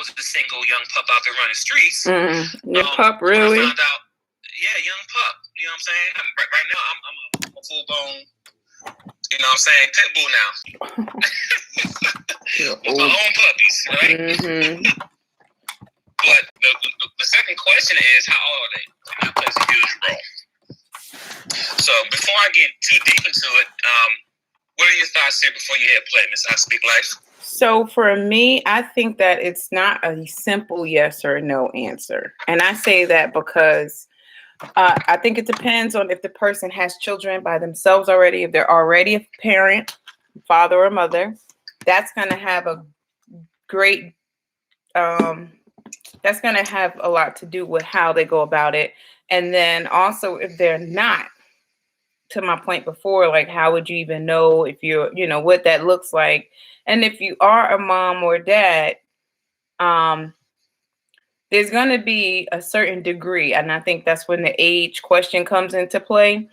was a single young pup out there running streets. Young pup, really? I found out, young pup. You know what I'm saying? Right now, I'm a full blown. You know what I'm saying? Pit bull now. With my own puppies, right? But the second question is, how old are they? And that plays a huge role. So before I get too deep into it, what are your thoughts here before you hit play, Miss I Speak Life? So for me, I think that it's not a simple yes or no answer. And I say that because I think it depends on if the person has children by themselves already, if they're already a parent, father or mother. That's going to have a great, that's going to have a lot to do with how they go about it. And then also if they're not, to my point before, like how would you even know if you're, what that looks like? And if you are a mom or dad, there's going to be a certain degree. And I think that's when the age question comes into play,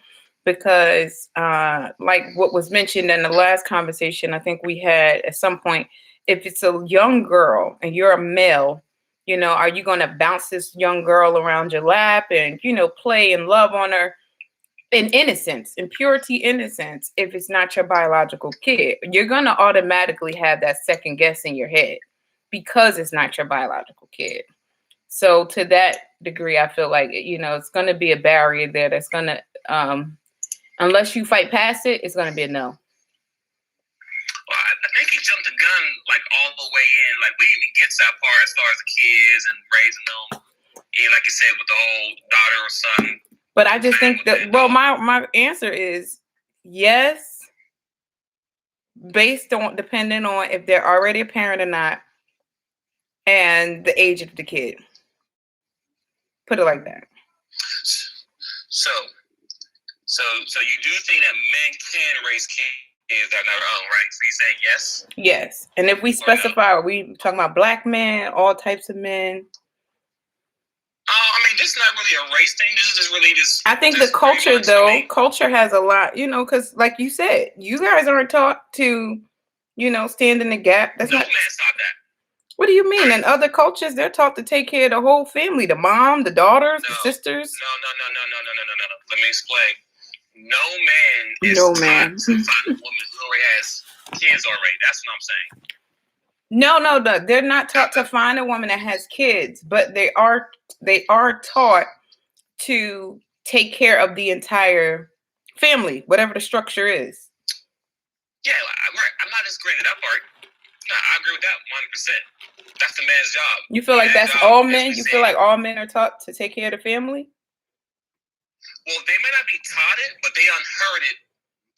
because like what was mentioned in the last conversation, I think we had at some point, if it's a young girl and you're a male, are you going to bounce this young girl around your lap and, play and love on her in innocence, in purity, innocence? If it's not your biological kid, you're going to automatically have that second guess in your head because it's not your biological kid. So to that degree, I feel like, it's going to be a barrier there that's going to, unless you fight past it, it's going to be a no. Well, I think he jumped the gun like all the way in. Like we even get to that part as far as the kids and raising them. And like you said, with the whole daughter or son. But I just think that, well, my answer is yes, depending on if they're already a parent or not, and the age of the kid. Put it like that. So you do think that men can raise kids on their own, right? So you say yes? Yes. And if we specify, are we talking about black men, all types of men? This is not really a race thing. This is just really just. I think the culture, though, culture has a lot, because like you said, you guys aren't taught to, stand in the gap. That's no not. man's taught that. What do you mean? In other cultures, they're taught to take care of the whole family, the mom, the daughters, the sisters. No. Let me explain. No man is taught to find a woman who already has kids already. That's what I'm saying. No, they're not taught to find a woman that has kids, but they are taught to take care of the entire family, whatever the structure is. Yeah, right. I'm not disagreeing with that part. No, I agree with that 100%. That's the man's job. You feel like that's all men? You feel like all men are taught to take care of the family? Well, they may not be taught it, but they unheard it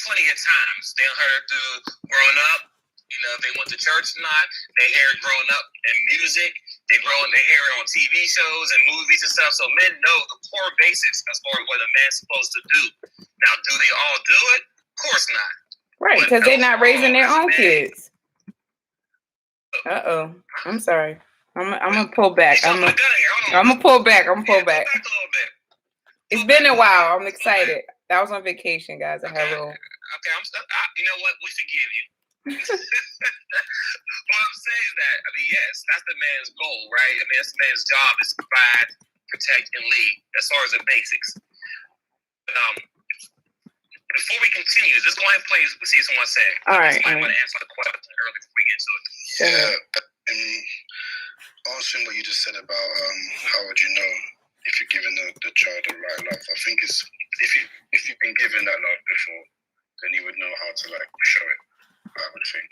plenty of times. They unheard it through growing up. If they went to church or not, they hear it growing up in music. They hear it on TV shows and movies and stuff. So men know the core basics as far as what a man's supposed to do. Now, do they all do it? Of course not. Right, because they're not raising their own kids. I'm sorry. I'm gonna pull back. I'm gonna pull back. I'm gonna pull back. It's been a while. I'm excited. I was on vacation, guys. I had a little. Okay, you know what? We forgive you. What I'm saying is that, yes, that's the man's goal, right? That's the man's job is to provide, protect, and lead as far as the basics. Before we continue, just go ahead and play. We'll see someone say. All right. Somebody want to answer the question early before we get into it. Yeah, and answering what you just said about how would you know if you're giving the child the right love? I think it's if you've been given that love before, then you would know how to show it. I would think.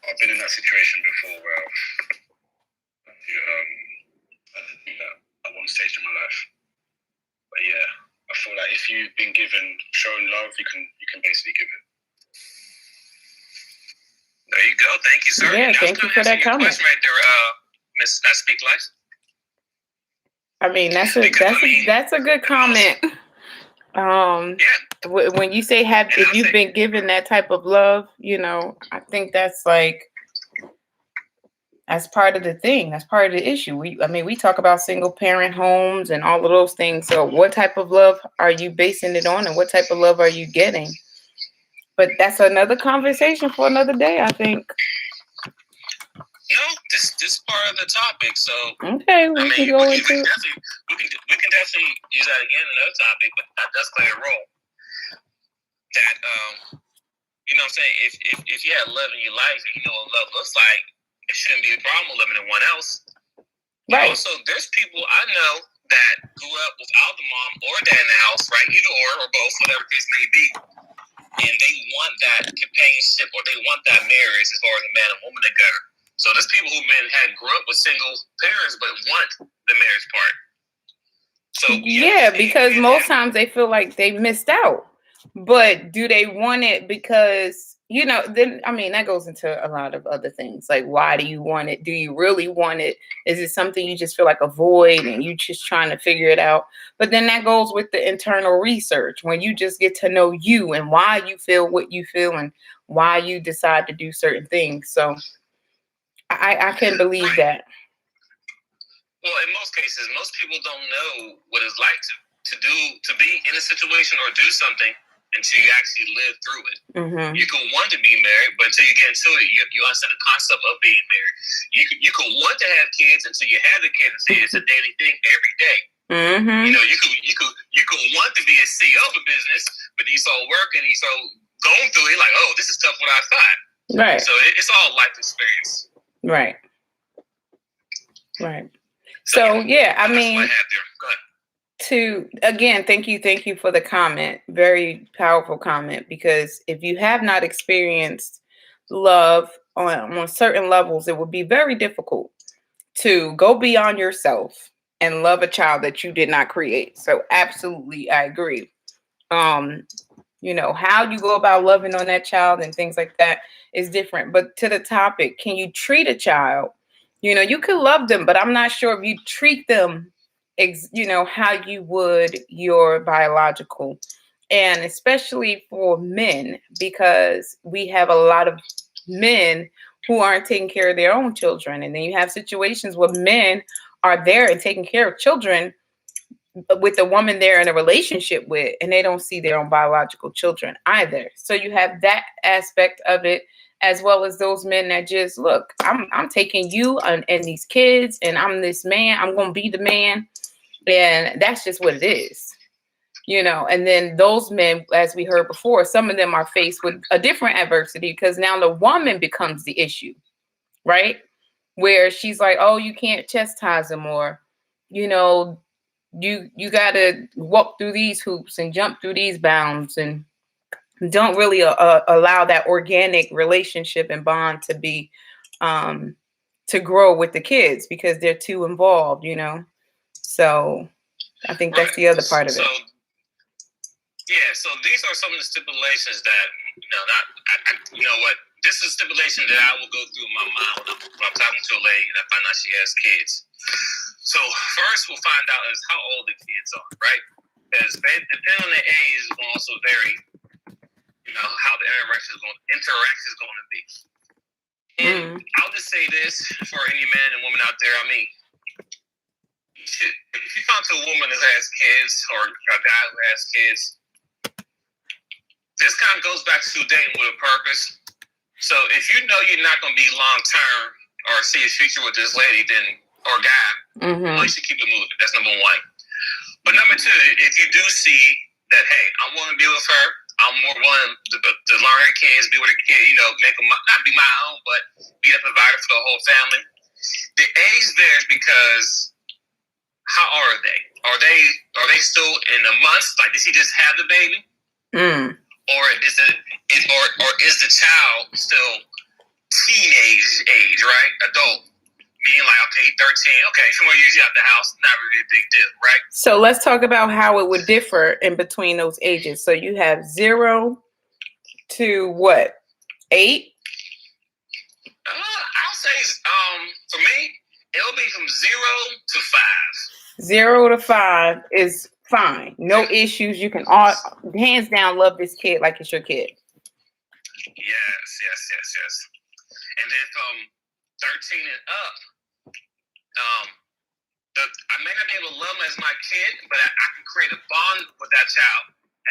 I've been in that situation before where I think that at one stage in my life. But yeah, I feel like if you've been shown love, you can basically give it. There you go. Thank you, sir. Yeah, thank you for that comment. Right there, Miss Speak Life. That's a good comment. When you say if you've been given that type of love, I think that's that's part of the thing. That's part of the issue. We talk about single parent homes and all of those things. So what type of love are you basing it on, and what type of love are you getting? But that's another conversation for another day, I think. No, just this part of the topic. So okay, we can go into it. We can definitely use that again in another topic, but that does play a role. That you know what I'm saying? If you have love in your life and you know what love looks like, it shouldn't be a problem loving anyone else. Right. Also, there's people I know that grew up without the mom or dad in the house, right? Either or both, whatever the case may be. And they want that companionship or they want that marriage as far as a man and woman together. So there's people who grew up with single parents but want the marriage part. So yeah, because most times they feel like they missed out. But do they want it because, you know, then, I mean, that goes into a lot of other things. Like, why do you want it? Do you really want it? Is it something you just feel like a void and you just trying to figure it out? But then that goes with the internal research when you just get to know you and why you feel what you feel and why you decide to do certain things. So I can believe that. Well, in most cases, most people don't know what it's like to be in a situation or do something until you actually live through it. Mm-hmm. You can want to be married, but until you get into it, you understand the concept of being married. You can want to have kids until you have the kids and see it's a daily thing every day. Mm-hmm. You know, you can want to be a CEO of a business, but you saw work and you saw going through it, like, oh, this is tough what I thought. Right. So it's all life experience. Right. Right. So yeah, I mean, again, thank you for the comment. Very powerful comment, because if you have not experienced love on certain levels, it would be very difficult to go beyond yourself and love a child that you did not create. So absolutely, I agree. You know, how you go about loving on that child and things like that is different. But to the topic, can you treat a child? You know, you could love them, but I'm not sure if you treat them, you know, how you would your biological. And especially for men, because we have a lot of men who aren't taking care of their own children. And then you have situations where men are there and taking care of children with the woman they're in a relationship with, and they don't see their own biological children either. So you have that aspect of it, as well as those men that just, look, I'm taking you and these kids, and I'm this man, I'm going to be the man. And that's just what it is, you know. And then those men, as we heard before, some of them are faced with a different adversity, because now the woman becomes the issue, right? Where she's like, oh, you can't chastise them, or, you know, you got to walk through these hoops and jump through these bounds, and don't really allow that organic relationship and bond to be to grow with the kids, because they're too involved, you know. So I think that's the other part of it. Yeah, so these are some of the stipulations that, you know, you know what, this is a stipulation that I will go through in my mind when I'm talking to a lady and I find out she has kids. So first we'll find out is how old the kids are, right? Because depending on the age, it will also vary, you know, how the interaction is going to be. And I'll just say this for any man and woman out there, I mean, if you talk to a woman who has kids or a guy who has kids, this kind of goes back to dating with a purpose. So if you know you're not going to be long term or see a future with this lady, then or guy, well, you should keep it moving. That's number one. But number two, if you do see that, hey, I want to be with her, I'm more willing to learn her kids, be with her kid, you know, make them not be my own, but be a provider for the whole family. The age varies because how are they? Are they still in the months? Like, did she just have the baby? Or is the child still teenage age, right? Adult. Meaning like, okay, 13, okay, 4 more years out the house, not really a big deal, right? So let's talk about how it would differ in between those ages. So you have 0 to what? 8? I'll say, for me, it'll be from 0 to 5. 0 to 5 is fine. No issues. You can all hands down love this kid like it's your kid. Yes. And then from 13 and up, I may not be able to love them as my kid, but I can create a bond with that child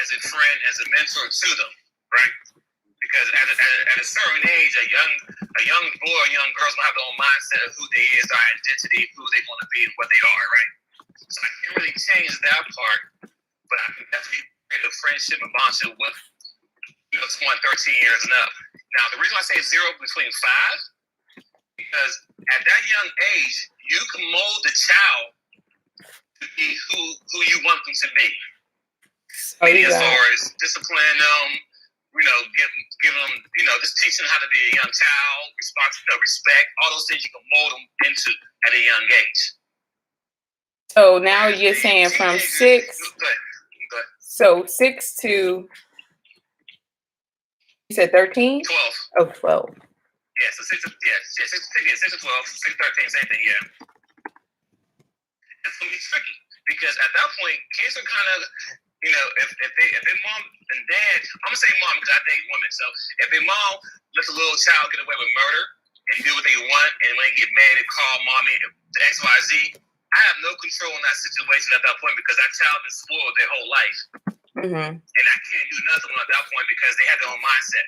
as a friend, as a mentor to them, right? Because at a certain age, a young boy or young girl's gonna have their own mindset of who they is, their identity, who they want to be, and what they are, right? So I can't really change that part, but I can definitely create a friendship and bondship with 13 years and up. Now, the reason I say 0 between 5, because at that young age, you can mold the child to be who you want them to be. As far as disciplining them, give them, just teaching them how to be a young child, respect, all those things you can mold them into at a young age. So now you're saying from 6. So 6 to, you said 13? 12. Oh, 12. Yeah, so 6 to 12, 6 to 13, same thing, yeah. It's going to be tricky because at that point, kids are kind of, if their mom and dad, I'm going to say mom because I date women, so if their mom lets a little child get away with murder and do what they want, and when they get mad, they call mommy the XYZ, I have no control in that situation at that point because that child is spoiled their whole life. Mm-hmm. And I can't do nothing at that point because they have their own mindset.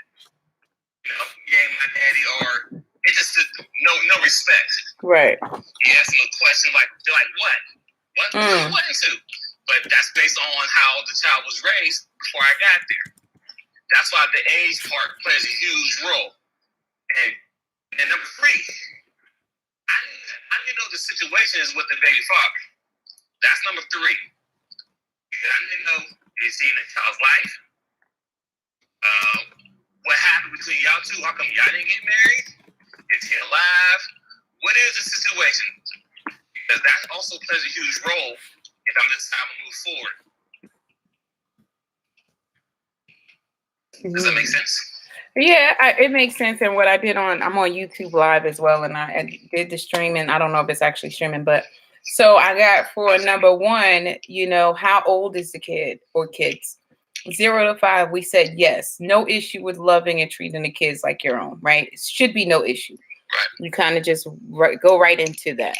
You ain't my daddy, or it's just no respect. Right. You ask them a question they're like, what? What into? But that's based on how the child was raised before I got there. That's why the age part plays a huge role. And number 3, I need to know the situation is with the baby father. That's number 3. I need to know, is he in the child's life? What happened between y'all two? How come y'all didn't get married? Is he alive? What is the situation? Because that also plays a huge role if I'm just trying to move forward. Does that make sense? Yeah, it makes sense. And what I did I'm on YouTube Live as well, and I did the streaming. I don't know if it's actually streaming, but so I got for number 1, how old is the kid or kids? 0 to 5, we said yes. No issue with loving and treating the kids like your own, right? It should be no issue. You kind of just go right into that.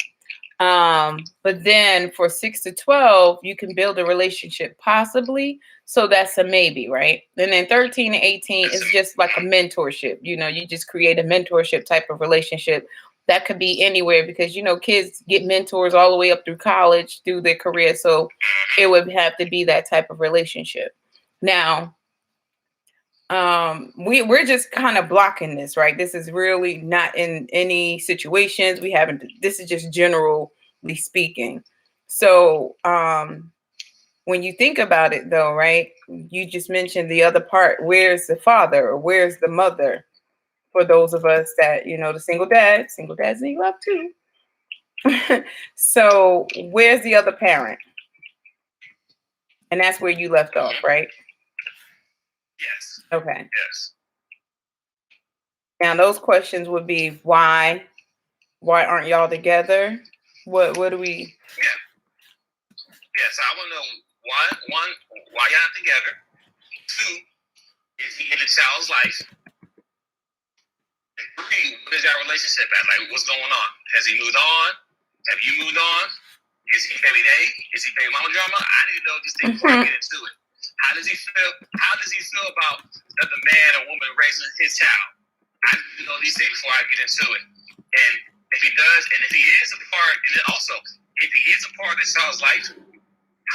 But then for 6 to 12, you can build a relationship possibly. So that's a maybe, right? And then 13 to 18 is just like a mentorship. You just create a mentorship type of relationship. That could be anywhere because, kids get mentors all the way up through college, through their career. So it would have to be that type of relationship. Now, we're just kind of blocking this, right? This is really not in any situations. This is just generally speaking. So, when you think about it though, right, you just mentioned the other part. Where's the father or where's the mother? For those of us that, the single dads need love too. So where's the other parent? And that's where you left off, right? Yes. Okay. Yes. Now those questions would be why aren't y'all together? What do we? Yeah. So I want to know why y'all not together. 2, is he in the child's life? And 3, what is your relationship at? Like, what's going on? Has he moved on? Have you moved on? Is he baby day? Is he baby mama drama? I need to know these things before I get into it. How does he feel? How does he feel about the man or woman raising his child? I need to know these things before I get into it. And if he does, and if he is a part, and then also, if he is a part of the child's life,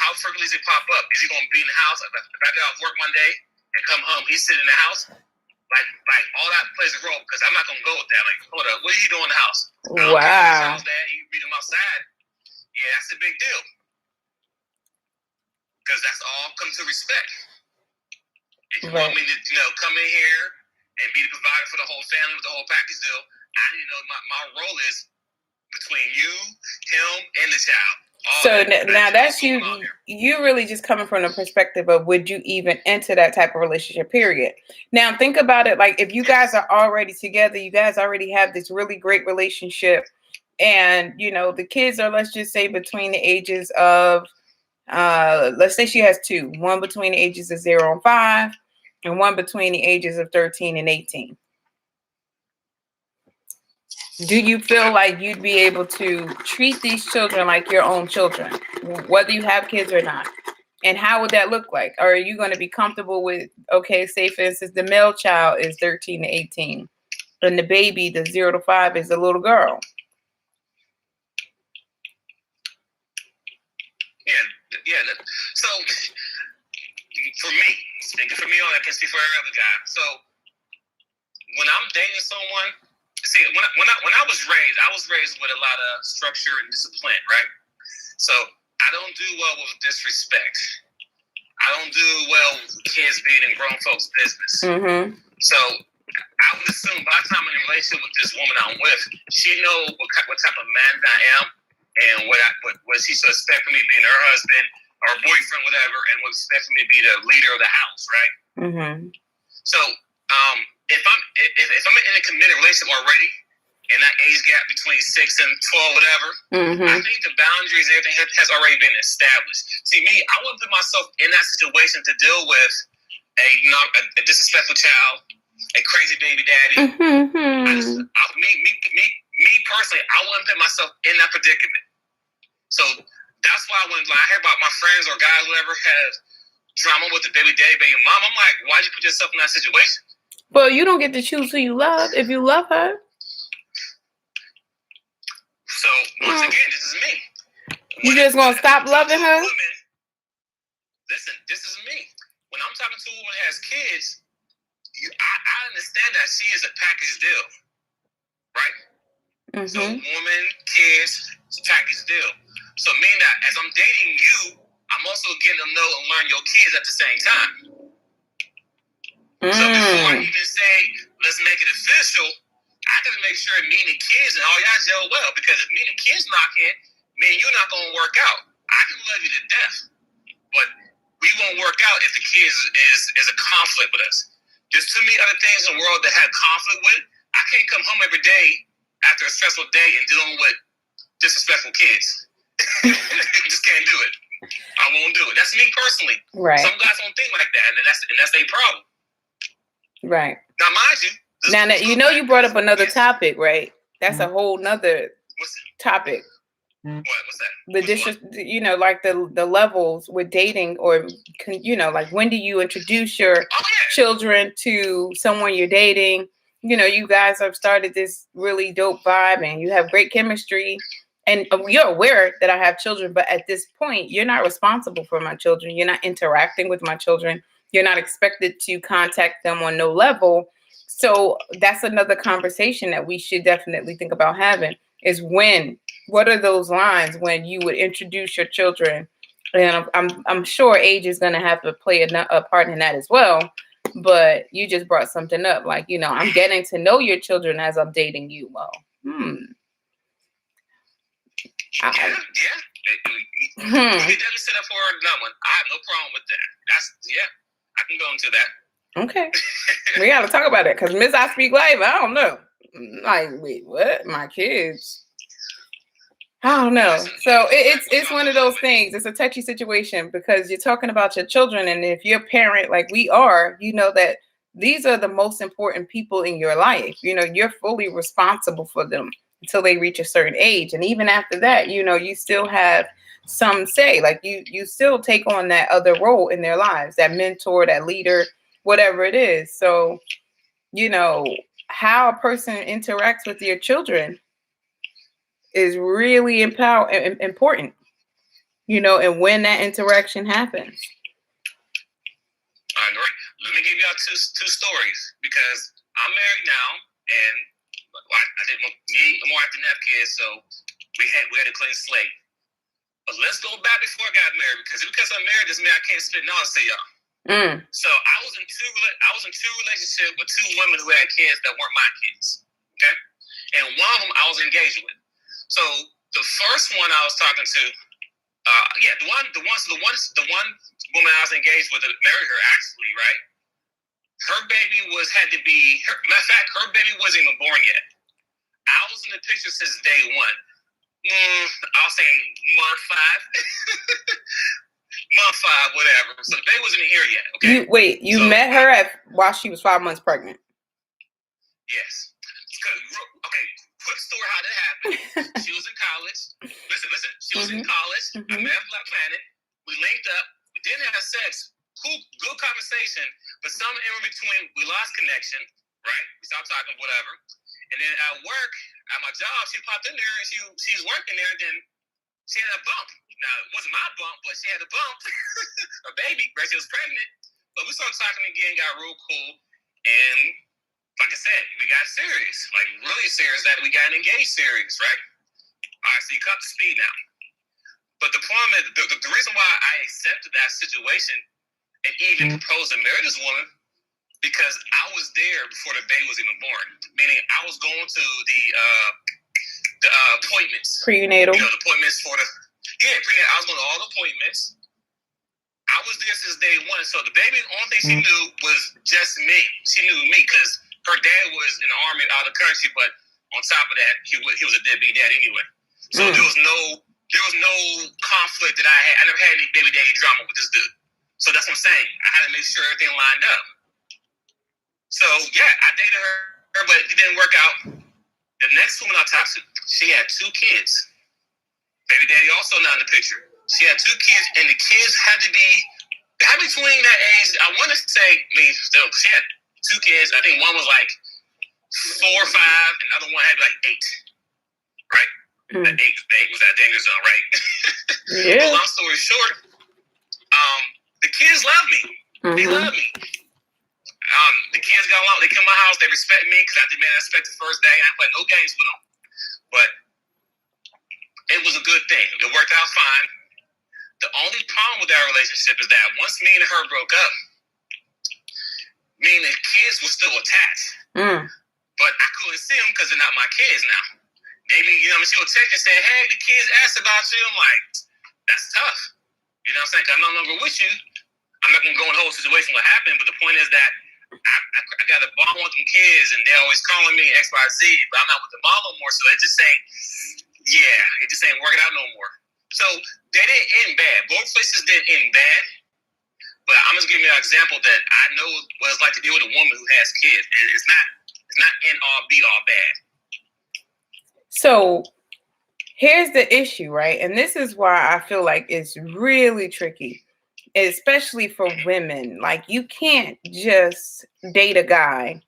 how frequently does it pop up? Is he going to be in the house? If I get off work one day and come home, he's sitting in the house? Like all that plays a role because I'm not going to go with that. Like, hold up, what are you doing in the house? Wow. You meet him outside. Yeah, that's a big deal. Because that's all comes to respect. If you want me to, come in here and be the provider for the whole family with the whole package deal, I need to know my role is between you, him, and the child. So now that's you really just coming from the perspective of would you even enter that type of relationship, period. Now think about it, like if you guys are already together, you guys already have this really great relationship and the kids are, let's just say between the ages of let's say she has 2, one between the ages of 0 and 5 and one between the ages of 13 and 18. Do you feel like you'd be able to treat these children like your own children, whether you have kids or not? And how would that look like? Are you going to be comfortable with, okay, say for instance, the male child is 13 to 18 and the baby, the 0 to 5, is a little girl? Yeah. So for me, speaking for me, I can speak for every other guy. So when I'm dating someone, see, when I was raised with a lot of structure and discipline, right? So I don't do well with disrespect. I don't do well with kids being in grown folks' business. Mm-hmm. So I would assume by the time I'm in a relationship with this woman I'm with, she knows what type of man I am and what she should expect from me being her husband or boyfriend, whatever, and what expect from me to be the leader of the house, right? Mm-hmm. So if I'm in a committed relationship already, in that age gap between 6 and 12, whatever, I think the boundaries and everything has already been established. See, me, I wouldn't put myself in that situation to deal with a disrespectful child, a crazy baby daddy. Me personally, I wouldn't put myself in that predicament. So that's why when I hear about my friends or guys, whatever, have drama with the baby daddy, baby mom, I'm like, why'd you put yourself in that situation? Well, you don't get to choose who you love if you love her. So once again, this is me. You just gonna stop loving her? Listen, this is me. When I'm talking to a woman who has kids, I understand that she is a package deal, right? Mm-hmm. So woman, kids, it's a package deal. So meaning that as I'm dating you, I'm also getting to know and learn your kids at the same time. So before I even say, let's make it official, I gotta make sure me and the kids and all y'all gel well, because if me and the kids knock in, me and you're not gonna work out. I can love you to death, but we won't work out if the kids is a conflict with us. There's too many other things in the world that have conflict with. I can't come home every day after a stressful day and dealing with disrespectful kids. I just can't do it. I won't do it. That's me personally. Right. Some guys don't think like that, and that's their problem. Right. Now, mind you. Now, you know, you brought up another topic, right? That's a whole nother topic. What's that? You know, like the levels with dating, or, you know, like when do you introduce your children to someone you're dating? You know, you guys have started this really dope vibe and you have great chemistry, and you're aware that I have children, but at this point, you're not responsible for my children. You're not interacting with my children. You're not expected to contact them on no level. So that's another conversation that we should definitely think about having, is what are those lines when you would introduce your children? And I'm sure age is going to have to play a part in that as well. But you just brought something up, like, you know, I'm getting to know your children as I'm dating you. Well, Yeah. We definitely set up for another one. I have no problem with that. I can go into that. Okay. We got to talk about it, because Miss I Speak Life, I don't know. Like, wait, what? My kids? I don't know. So it's one of those things. It's a touchy situation, because you're talking about your children, and if you're a parent like we are, you know that these are the most important people in your life. You know, you're fully responsible for them until they reach a certain age. And even after that, you know, you still have some say. Like you still take on that other role in their lives, that mentor, that leader, whatever it is. So, you know, how a person interacts with your children is really important, you know, and when that interaction happens. I agree. Let me give y'all two stories, because I'm married now, and me and my wife didn't have kids, so we had a clean slate. But let's go back before I got married, because I'm married doesn't mean I can't spit knowledge to y'all. So I was in two relationships with two women who had kids that weren't my kids. Okay, and one of them I was engaged with. So the first one I was talking to, the one woman I was engaged with, married her actually, right? Her baby had to be. Matter of fact, her baby wasn't even born yet. I was in the picture since day one. I'll say month 5. Month 5, whatever. So the baby wasn't even here yet. Okay. You met her while she was 5 months pregnant. Yes. Okay. Quick story how that happened. She was in college. Listen. She was in college. I met her Black Planet. We linked up. We didn't have sex. Cool, good conversation, but something in between, we lost connection, right? We stopped talking, whatever. And then at work, at my job, she popped in there and she was working there. And then she had a bump. Now it wasn't my bump, but she had a bump, a baby, right? She was pregnant. But we started talking again, got real cool, and like I said, we got serious, like really serious. That we got engaged serious, right? All right, so you cut the speed now. But the problem is, the reason why I accepted that situation and even proposed to marry this woman, because I was there before the baby was even born. Meaning, I was going to the appointments, prenatal. The appointments for the prenatal. I was going to all the appointments. I was there since day one. So the baby, the only thing she knew was just me. She knew me because her dad was in the army out of the country, but on top of that, he was a deadbeat dad anyway. So there was no conflict that I had. I never had any baby daddy drama with this dude. So that's what I'm saying. I had to make sure everything lined up. So yeah, I dated her, but it didn't work out. The next woman I talked to, she had 2 kids. Baby daddy also not in the picture. She had 2 kids, and the kids had to be between that age. I want to say, she had 2 kids. I think one was like 4 or 5, and the other one had like 8. Right? The 8 was that danger zone, right? Yeah. But long story short, the kids love me. They love me. The kids got along. They come to my house. They respect me because I demand respect the first day. I play no games with them. But it was a good thing. It worked out fine. The only problem with that relationship is that once me and her broke up, me and the kids were still attached. But I couldn't see them because they're not my kids now. Maybe, she would text and say, hey, the kids asked about you. I'm like, that's tough. You know what I'm saying? 'Cause I'm no longer with you. I'm not going to go in the whole situation what happened, but the point is that I got a bond with them kids, and they're always calling me X, Y, Z, but I'm not with the mom no more, so it just ain't working out no more. So they didn't end bad. Both places didn't end bad, but I'm just giving you an example that I know what it's like to deal with a woman who has kids. It's not end all, be all bad. So here's the issue, right? And this is why I feel like it's really tricky, especially for women. Like, you can't just date a guy,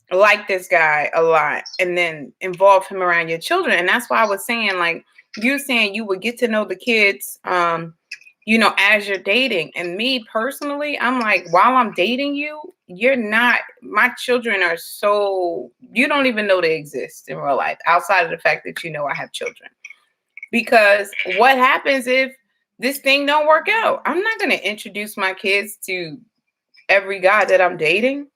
like this guy a lot, and then involve him around your children. And that's why I was saying, like, you saying you would get to know the kids, as you're dating. And me personally, I'm like, while I'm dating you, you're not, my children are so, you don't even know they exist in real life, outside of the fact that I have children. Because what happens if this thing don't work out? I'm not going to introduce my kids to every guy that I'm dating.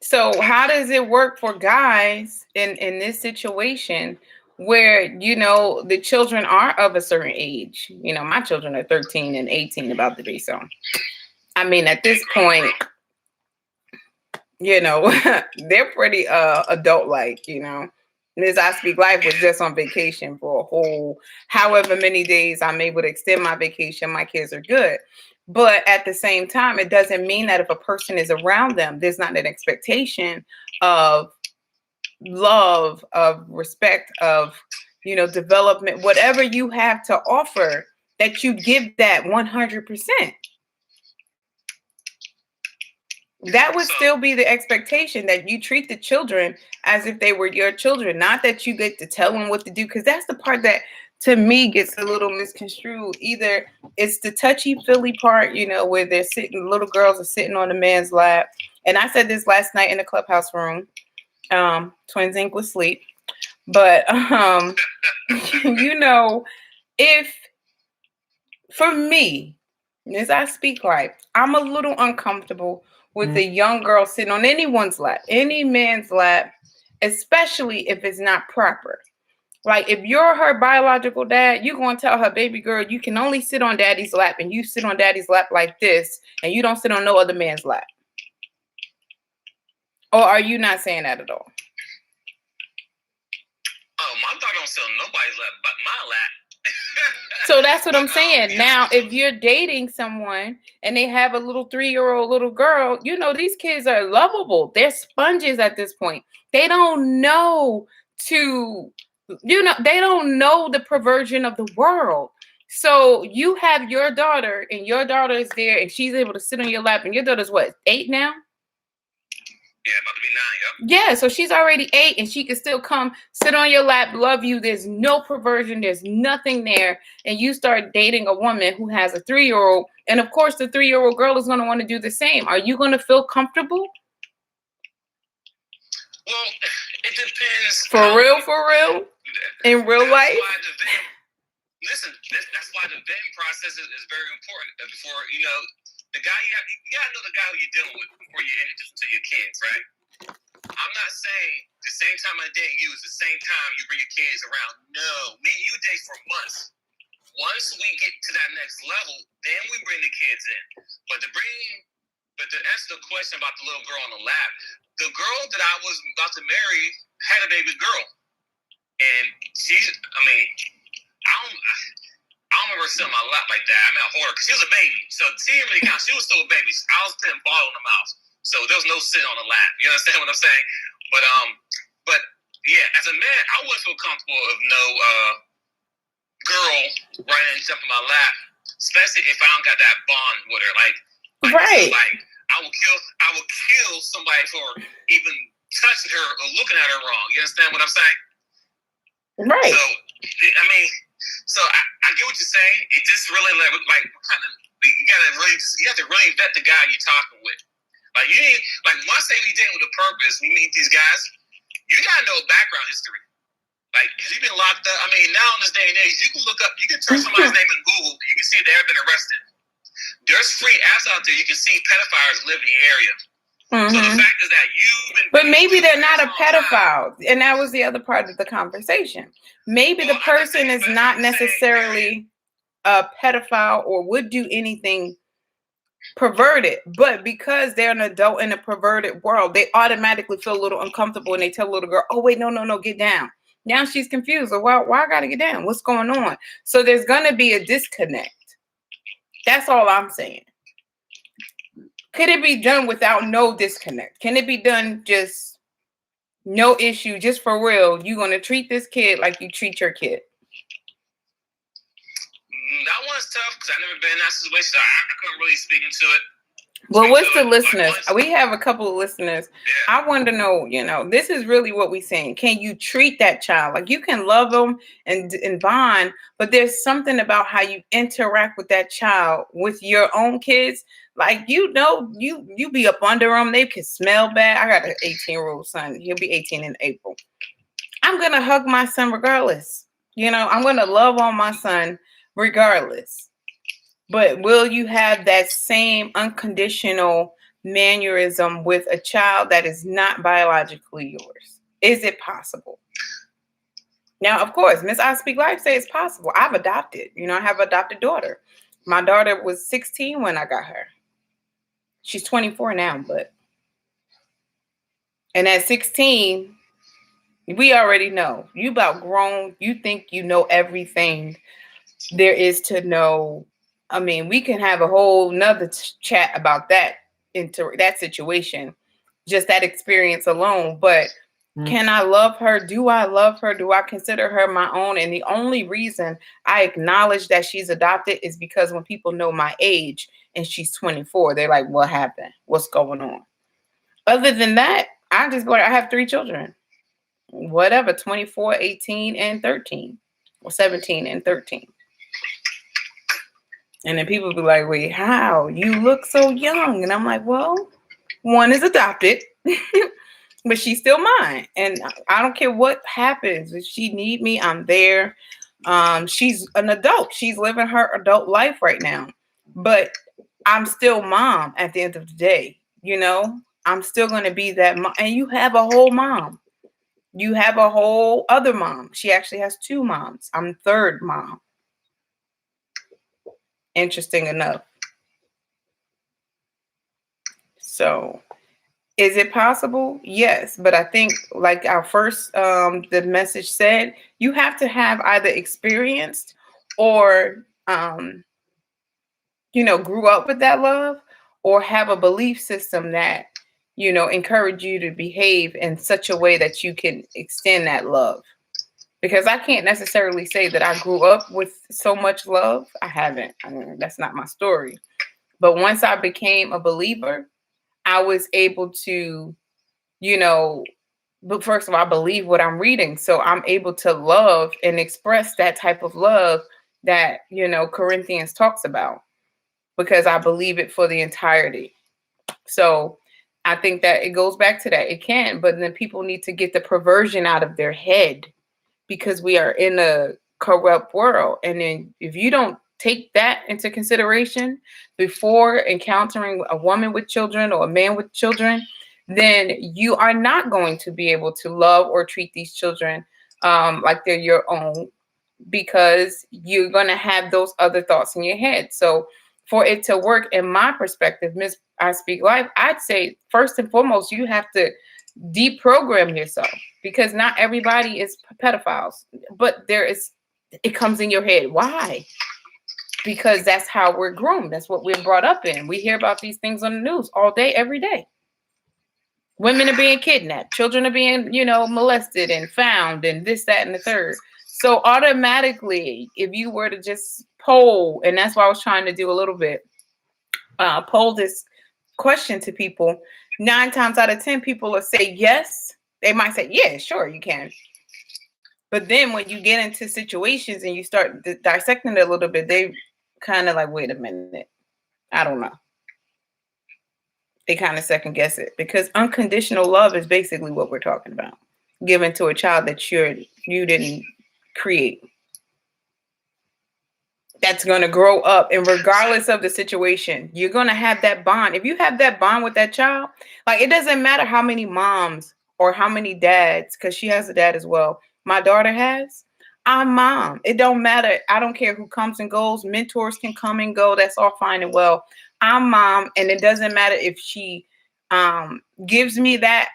So how does it work for guys in this situation where, the children are of a certain age? My children are 13 and 18 about to be. So, I mean, at this point, they're pretty adult-like, Ms. I Speak Life was just on vacation for a whole however many days I'm able to extend my vacation. My kids are good. But at the same time, it doesn't mean that if a person is around them, there's not an expectation of love, of respect, of, development, whatever you have to offer, that you give that 100%. That would still be the expectation, that you treat the children as if they were your children, not that you get to tell them what to do, because that's the part that to me gets a little misconstrued. Either it's the touchy-feely part, where they're sitting, little girls are sitting on the man's lap. And I said this last night in the clubhouse room. Twins Inc. was asleep. But, if, for me, as I speak life, I'm a little uncomfortable with a young girl sitting on anyone's lap, any man's lap, especially if it's not proper. Like, if you're her biological dad, you're going to tell her, baby girl, you can only sit on daddy's lap, and you sit on daddy's lap like this, and you don't sit on no other man's lap. Or are you not saying that at all? Oh, my dog don't sit on nobody's lap but my lap. So that's what I'm saying. Now, if you're dating someone and they have a little 3-year-old little girl, these kids are lovable. They're sponges at this point. They don't know to You know, they don't know the perversion of the world. So you have your daughter, and your daughter is there, and she's able to sit on your lap. And your daughter's what, 8 now? Yeah, about to be 9. Yep. Yeah, so she's already 8, and she can still come sit on your lap, love you. There's no perversion. There's nothing there. And you start dating a woman who has a 3-year-old, and of course, the 3-year-old girl is going to want to do the same. Are you going to feel comfortable? Well, it depends. For real, in real life. Listen, that's why the vetting process is very important. Before the guy, you gotta know the guy who you're dealing with before you introduce him to your kids, right? I'm not saying the same time I date you is the same time you bring your kids around. No, me and you date for months. Once we get to that next level, then we bring the kids in. But to answer the question about the little girl on the lap, the girl that I was about to marry had a baby girl, and I don't remember her sitting on my lap like that. I mean, I hold her because she was a baby, so she didn't really count. She was still a baby. I was putting ball in the mouth, so there was no sitting on the lap. You understand what I'm saying? But yeah, as a man, I wouldn't feel comfortable if no girl running and jumping my lap, especially if I don't got that bond with her. Like right. Like I will kill somebody for even touching her or looking at her wrong. You understand what I'm saying? Right. So I get what you're saying. It just really like kind of you have to really vet the guy you're talking with. Like you need once they be dating with a purpose, you meet these guys, you gotta know background history. Like, has he been locked up? I mean, now in this day and age, you can look up, you can turn somebody's name in Google, you can see if they've been arrested. There's free apps out there. You can see pedophiles live in the area. Mm-hmm. So the fact is that you've been. But maybe they're not a pedophile, and that was the other part of the conversation. Maybe the person is not necessarily a pedophile or would do anything perverted, but because they're an adult in a perverted world, they automatically feel a little uncomfortable, and they tell the little girl, "Oh wait, no, get down." Now she's confused. Well, why I gotta get down? What's going on? So there's gonna be a disconnect. That's all I'm saying. Could it be done without no disconnect? Can it be done just no issue, just for real? You gonna treat this kid like you treat your kid? That one's tough because I've never been in that situation. I couldn't really speak into it. Well, what's the listeners? We have a couple of listeners. Yeah. I want to know, this is really what we're saying. Can you treat that child? Like, you can love them and bond, but there's something about how you interact with that child with your own kids. Like, you be up under them. They can smell bad. I got an 18-year-old son. He'll be 18 in April. I'm going to hug my son regardless. I'm going to love on my son regardless. But will you have that same unconditional mannerism with a child that is not biologically yours? Is it possible? Now, of course, Miss I Speak Life says it's possible. I've adopted. I have an adopted daughter. My daughter was 16 when I got her. She's 24 now, and at 16, we already know. You about grown. You think you know everything there is to know. I mean, we can have a whole nother chat about that situation, just that experience alone. But can I love her? Do I love her? Do I consider her my own? And the only reason I acknowledge that she's adopted is because when people know my age and she's 24, they're like, what happened? What's going on? Other than that, I just I have 3 children. Whatever, 24, 18, and 13. Or 17 and 13. And then people be like, wait, how? You look so young. And I'm like, well, one is adopted, but she's still mine. And I don't care what happens. If she need me, I'm there. She's an adult. She's living her adult life right now. But I'm still mom at the end of the day. I'm still going to be that mom. And you have a whole mom. You have a whole other mom. She actually has 2 moms. I'm third mom. Interesting enough. So, is it possible? Yes, but I think, like our first the message said, you have to have either experienced or grew up with that love, or have a belief system that encourage you to behave in such a way that you can extend that love. Because I can't necessarily say that I grew up with so much love. I haven't. I mean, that's not my story. But once I became a believer, I was able to, but first of all, I believe what I'm reading. So I'm able to love and express that type of love that, Corinthians talks about, because I believe it for the entirety. So I think that it goes back to that. It can, but then people need to get the perversion out of their head, because we are in a corrupt world. And then if you don't take that into consideration before encountering a woman with children or a man with children, then you are not going to be able to love or treat these children like they're your own, because you're going to have those other thoughts in your head. So for it to work, in my perspective, Miss I Speak Life, I'd say first and foremost, you have to deprogram yourself, because not everybody is pedophiles, but it comes in your head. Why? Because that's how we're groomed. That's what we're brought up in. We hear about these things on the news all day, every day. Women are being kidnapped, children are being, molested and found, and this, that, and the third. So automatically, if you were to just poll, and that's what I was trying to do a little bit, poll this question to people, 9 times out of 10 people will say yes. They might say, yeah, sure, you can. But then when you get into situations and you start dissecting it a little bit, they kind of like, wait a minute, I don't know. They kind of second guess it, because unconditional love is basically what we're talking about. Given to a child that you didn't create. That's going to grow up, and regardless of the situation, you're going to have that bond. If you have that bond with that child, like, it doesn't matter how many moms or how many dads, because she has a dad as well, my daughter has. I'm mom. It don't matter. I don't care who comes and goes. Mentors can come and go. That's all fine and well. I'm mom, and it doesn't matter if she gives me that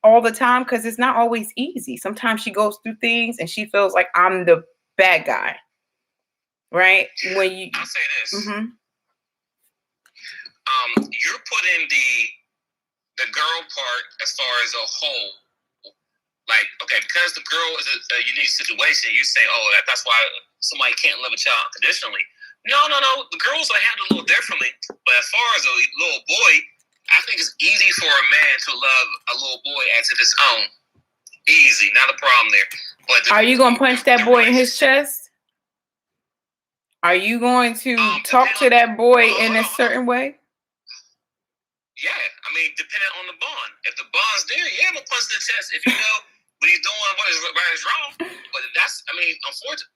all the time, because it's not always easy. Sometimes she goes through things and she feels like I'm the bad guy. Right? When you, I'll say this. Mm-hmm. You're putting the girl part as far as a whole. Like, okay, because the girl is a unique situation, you say, oh, that's why somebody can't love a child unconditionally. No. The girls are handled a little differently. But as far as a little boy, I think it's easy for a man to love a little boy as of his own. Easy, not a problem there. But are you going to punch that boy in his chest? Are you going to talk to that boy in a certain way? Yeah, I mean, depending on the bond. If the bond's there, yeah, I'm going to punch the chest. If you know what he's doing, what is right is wrong. But unfortunately,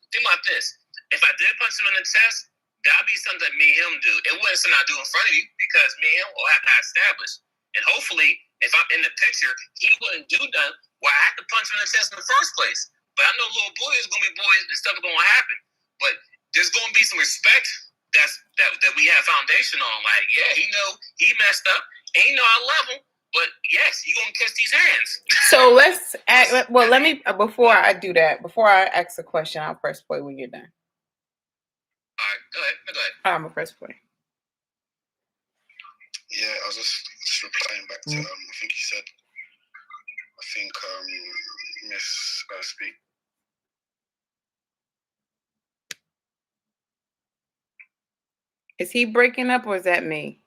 think about this. If I did punch him in the chest, that'd be something that me and him do. It wasn't something I do in front of you, because me and him will have to establish. And hopefully, if I'm in the picture, he wouldn't do nothing where I have to punch him in the chest in the first place. But I know little boys going to be boys and stuff is going to happen. But there's going to be some respect that we have foundation on. Like, yeah, he messed up. And I love him. But yes, you're going to kiss these hands. So let's act. Well, let me, before I do that, before I ask a question, I'll press play when you're done. All right, go ahead. I'm going to press play. Yeah, I was just replying back to, I think you said, Miss Speak. Is he breaking up, or is that me?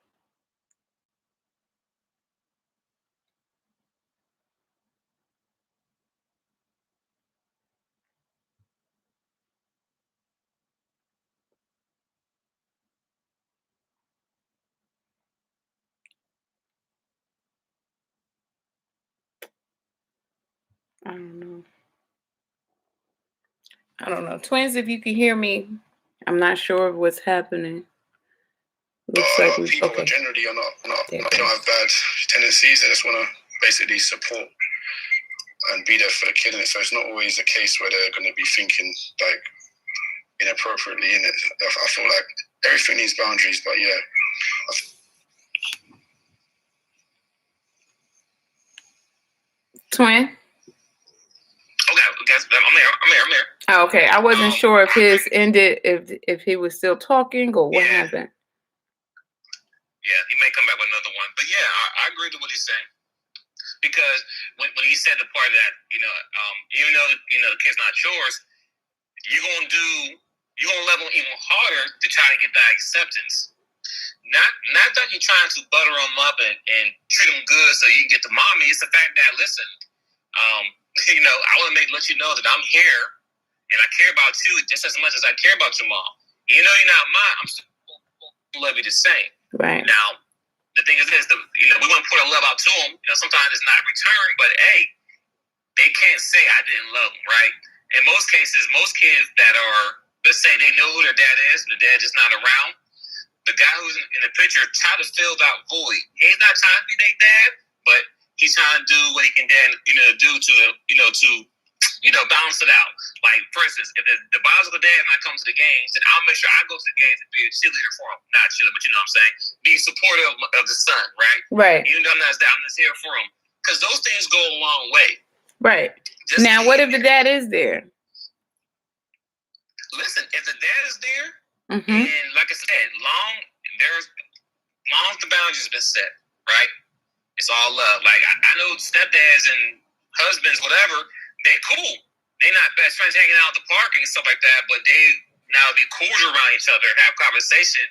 I don't know. Twins, if you can hear me, I'm not sure what's happening. Looks like people generally are not they don't have bad tendencies. They just want to basically support and be there for the kid. So it's not always a case where they're going to be thinking like inappropriately in it. I feel like everything needs boundaries, but yeah. Twin? Okay, I'm here. Oh, okay, I wasn't sure if his ended, if he was still talking or what happened. Yeah, he may come back with another one. But yeah, I agree with what he's saying. Because when he said the part that, even though, the kid's not yours, you're going to level even harder to try to get that acceptance. Not that you're trying to butter them up and treat them good so you can get the mommy. It's the fact that, listen, I want to let you know that I'm here and I care about you just as much as I care about your mom. Even though you're not mine, I'm still love you the same. Right. Now, the thing is this, we want to put our love out to them. Sometimes it's not returned, but hey, they can't say I didn't love them, right? In most cases, most kids that are, let's say they know who their dad is, and the dad is not around, the guy who's in the picture try to fill that void. He's not trying to be their dad, but he's trying to do what he can then, do to balance it out. Like, for instance, if the biological dad and I come to the games, then I'll make sure I go to the games and be a cheerleader for him. Not cheerleader, but you know what I'm saying? Be supportive of the son, right? Right. Even though I'm not his dad, I'm just here for him. Because those things go a long way. Right. Now, what if the dad is there? Listen, if the dad is there, mm-hmm. and like I said, long as the boundaries have been set, right? It's all love. Like, I know stepdads and husbands, whatever, they cool. They're not best friends hanging out at the park and stuff like that, but they now be cordial around each other, have conversation,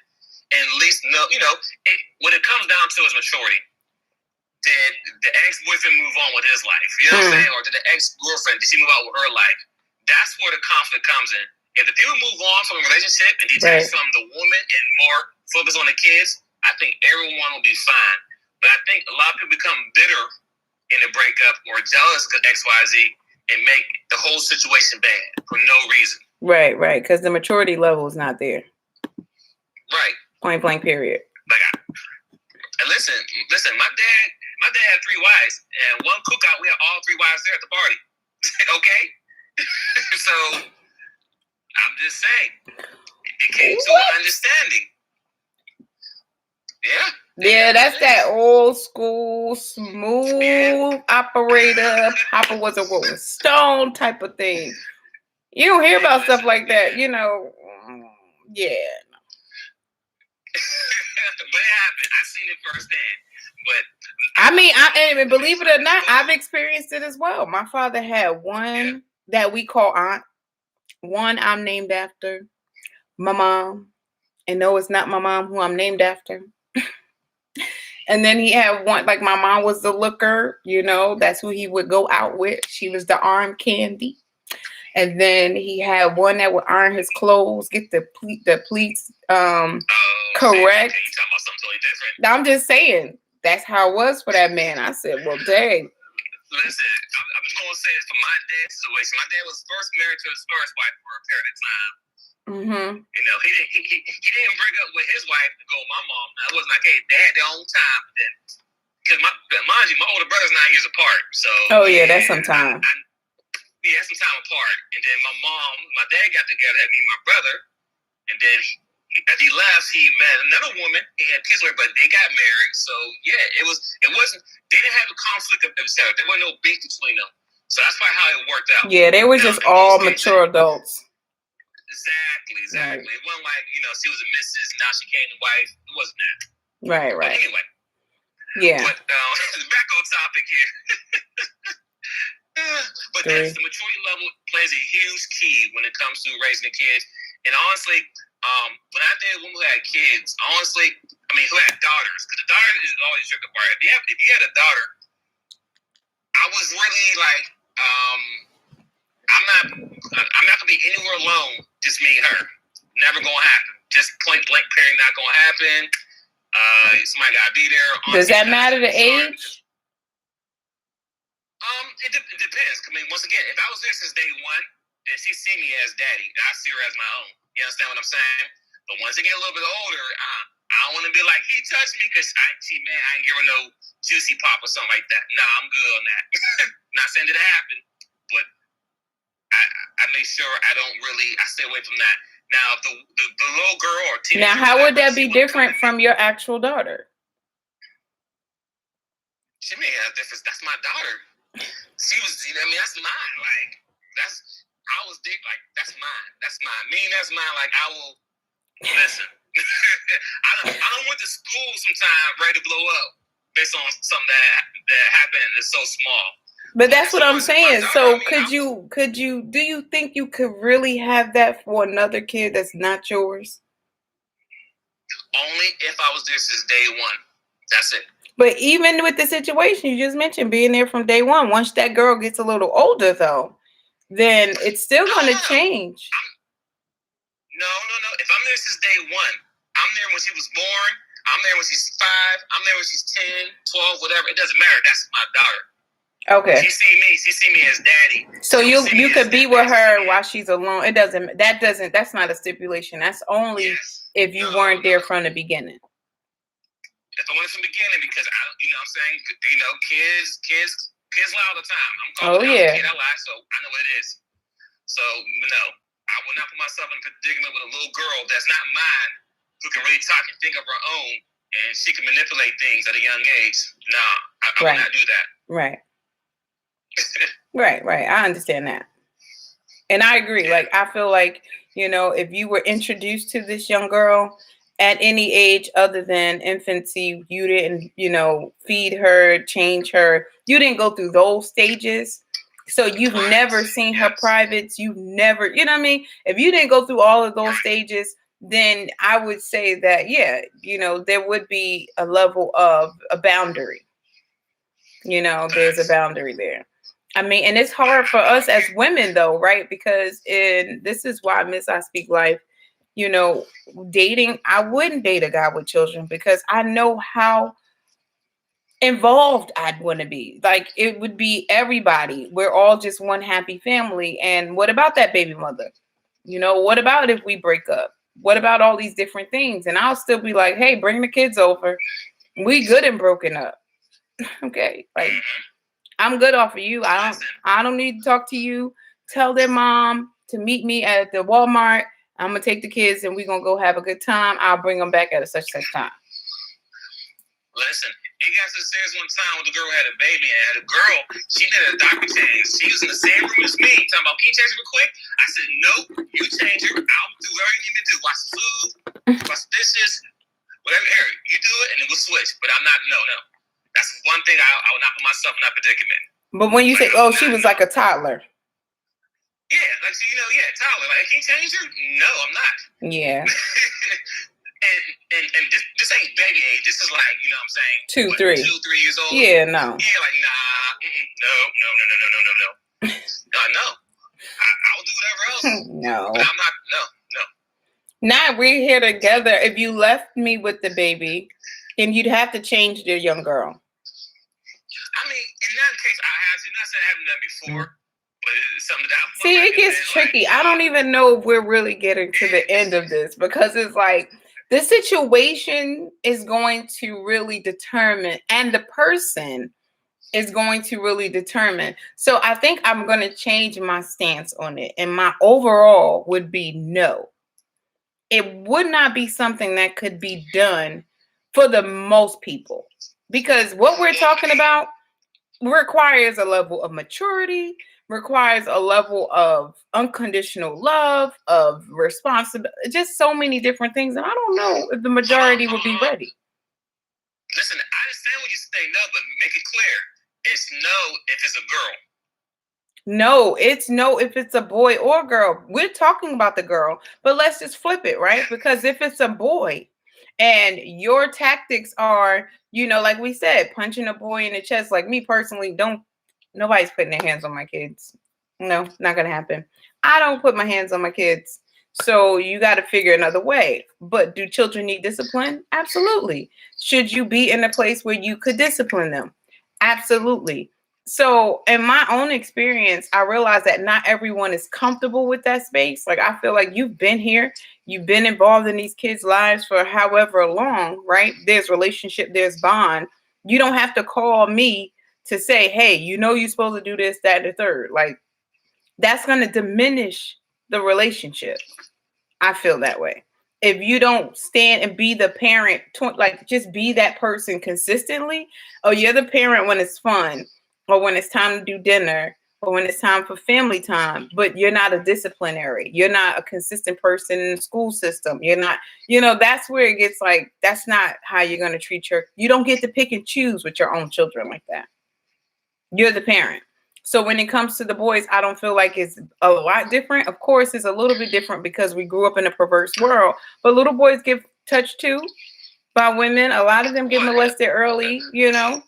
and at least know, what it comes down to is maturity. Did the ex-boyfriend move on with his life? You know what I'm saying? Or did the ex-girlfriend, did she move on with her life? That's where the conflict comes in. If the people move on from a relationship and detach from the woman and more focus on the kids, I think everyone will be fine. But I think a lot of people become bitter in a breakup or jealous of XYZ and make the whole situation bad for no reason. Right, because the maturity level is not there. Right. Point blank, period. Like, and listen, my dad had 3 wives, and one cookout, we had all 3 wives there at the party. Okay? So, I'm just saying, it came to an understanding. Yeah. Yeah, that's that old school, smooth operator, Papa was a Rolling Stone type of thing. You don't hear about stuff like that, Yeah. But it happened. I seen it firsthand. But I mean, and believe it or not, I've experienced it as well. My father had one that we call aunt. One I'm named after. My mom. And no, it's not my mom who I'm named after. And then he had one, like my mom was the looker, that's who he would go out with. She was the arm candy. And then he had one that would iron his clothes, get the pleats correct. You talking about something totally different. I'm just saying, that's how it was for that man. I said, well, dang. Listen, I'm just going to say this for my dad's situation. My dad was first married to his first wife for a period of time. Mm-hmm. He didn't break up with his wife to go with my mom. Now, it wasn't like, hey, they had their own time. Because mind you, my older brother's 9 years apart. So that's some time. That's some time apart. And then my dad got together, had me and my brother. And then as he left, he met another woman. He had kids with her, but they got married. So it wasn't. They didn't have a conflict of themselves. There wasn't no beef between them. So that's probably how it worked out. Yeah, they were just all mature adults. Exactly. Right. It wasn't like, she was a missus, now she became the wife. It wasn't that. Right. But anyway. Yeah. But back on topic here. But that's the maturity level plays a huge key when it comes to raising the kids. And honestly, when I dated a woman who had kids, who had daughters, because the daughter is always the tricky part. If you had a daughter, I was really like, I'm not gonna be anywhere alone. Just me and her. Never gonna happen. Just point blank period. Not gonna happen. Somebody gotta be there. Does that matter the age? It depends. Once again, if I was there since day one, then she see me as daddy. I see her as my own. You understand what I'm saying? But once they get a little bit older, I don't want to be like, he touched me because I ain't giving no juicy pop or something like that. Nah, I'm good on that. Not saying that it happened, but I make sure I stay away from that. Now, if the little girl or teenager. Now, how would that be different from your actual daughter? She may have difference. That's my daughter. She was, that's mine. Like, I was deep, like, that's mine. That's mine. That's mine. Like, I will, listen. I done went to school sometime ready to blow up based on something that happened and it's so small. But that's what I'm saying. So do you think you could really have that for another kid that's not yours? Only if I was there since day one. That's it. But even with the situation you just mentioned, being there from day one, once that girl gets a little older, though, then it's still going to change. No. If I'm there since day one, I'm there when she was born. I'm there when she's 5. I'm there when she's 10, 12, whatever. It doesn't matter. That's my daughter. Okay. She see me as daddy. So you could be with her while she's alone. That's not a stipulation. That's only if you weren't there from the beginning. That's only from the beginning because you know what I'm saying? You know, kids lie all the time. I'm calling out a kid, I lie, so I know what it is. So no, I will not put myself in a predicament with a little girl that's not mine, who can really talk and think of her own, and she can manipulate things at a young age. Nah, I will not do that. Right. Right. I understand that. And I agree. Like, I feel like, you know, if you were introduced to this young girl at any age other than infancy, you didn't, you know, feed her, change her. You didn't go through those stages. So you've never seen her privates. You've never, you know what I mean? If you didn't go through all of those stages, then I would say that, yeah, you know, there would be a level of a boundary. You know, there's a boundary there. I mean, and it's hard for us as women, though, right? Because this is why Miss I Speak Life, you know, dating, I wouldn't date a guy with children because I know how involved I'd want to be. Like, it would be everybody. We're all just one happy family. And what about that baby mother? You know, what about if we break up? What about all these different things? And I'll still be like, hey, bring the kids over. We good and broken up. Okay, like, I'm good off of you. I don't need to talk to you. Tell their mom to meet me at the Walmart. I'm gonna take the kids and we're gonna go have a good time. I'll bring them back at a such time. Listen, it got so serious one time when the girl had a baby and had a girl. She did a diaper change. She was in the same room as me. Talking about, can you change her real quick? I said, nope. You change her. I'll do whatever you need to do. Wash the food, wash the dishes, whatever. Here, you do it, and then we'll switch. But I'm not. No. That's one thing I will not put myself in that predicament. But when you say, oh, she was like a toddler. Yeah, like, you know, toddler. Like, can you change her? No, I'm not. Yeah. and this ain't baby age. This is like, you know what I'm saying? 2, 3. 2, 3 years old. Yeah, no. Yeah, like, nah. No. God, no. I'll do whatever else. No. But I'm not, no. Now we're here together. If you left me with the baby, and you'd have to change the young girl. I mean, in that case, I have to. Not saying I haven't done before, but it's something that I'm. See, it gets tricky. Like, I don't even know if we're really getting to the end of this because it's like the situation is going to really determine, and the person is going to really determine. So I think I'm going to change my stance on it, and my overall would be no. It would not be something that could be done for the most people, because what we're talking about requires a level of maturity, requires a level of unconditional love, of responsibility, just so many different things. And I don't know if the majority would be ready. Listen, I understand when you say no, but make it clear. It's no if it's a girl. No, it's no if it's a boy or girl. We're talking about the girl, but let's just flip it, right? Because if it's a boy, and your tactics are, you know, like we said, punching a boy in the chest. Like me personally, nobody's putting their hands on my kids. No, not going to happen. I don't put my hands on my kids. So you got to figure another way. But do children need discipline? Absolutely. Should you be in a place where you could discipline them? Absolutely. So in my own experience, I realized that not everyone is comfortable with that space. Like, I feel like you've been here. You've been involved in these kids' lives for however long, right? There's relationship, there's bond. You don't have to call me to say, hey, you know you're supposed to do this, that, and the third. Like, that's going to diminish the relationship. I feel that way. If you don't stand and be the parent, like just be that person consistently. Oh, you're the parent when it's fun, or when it's time to do dinner, or when it's time for family time, but you're not a disciplinary. You're not a consistent person in the school system. You're not, that's where it gets like, that's not how you're going to treat you don't get to pick and choose with your own children like that. You're the parent. So when it comes to the boys, I don't feel like it's a lot different. Of course, it's a little bit different because we grew up in a perverse world, but little boys get touched too by women. A lot of them get molested early, Yeah, and I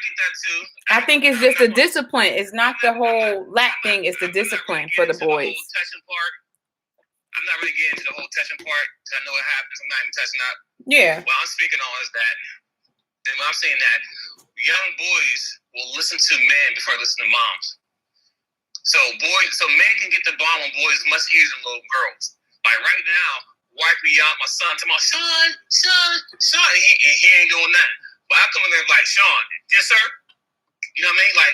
get that too. I think it's just the discipline. It's not the whole lap thing. It's the discipline for the boys. I'm not really getting into the whole touching part. I know what happens. I'm not even touching that. Yeah. What I'm speaking on is that, and when I'm saying that, young boys will listen to men before they listen to moms. So men can get the bomb on boys much easier than little girls. Like right now, wife me out, my son, to my son, and he ain't doing nothing. But I come in there like, Sean, yes, sir. You know what I mean? Like,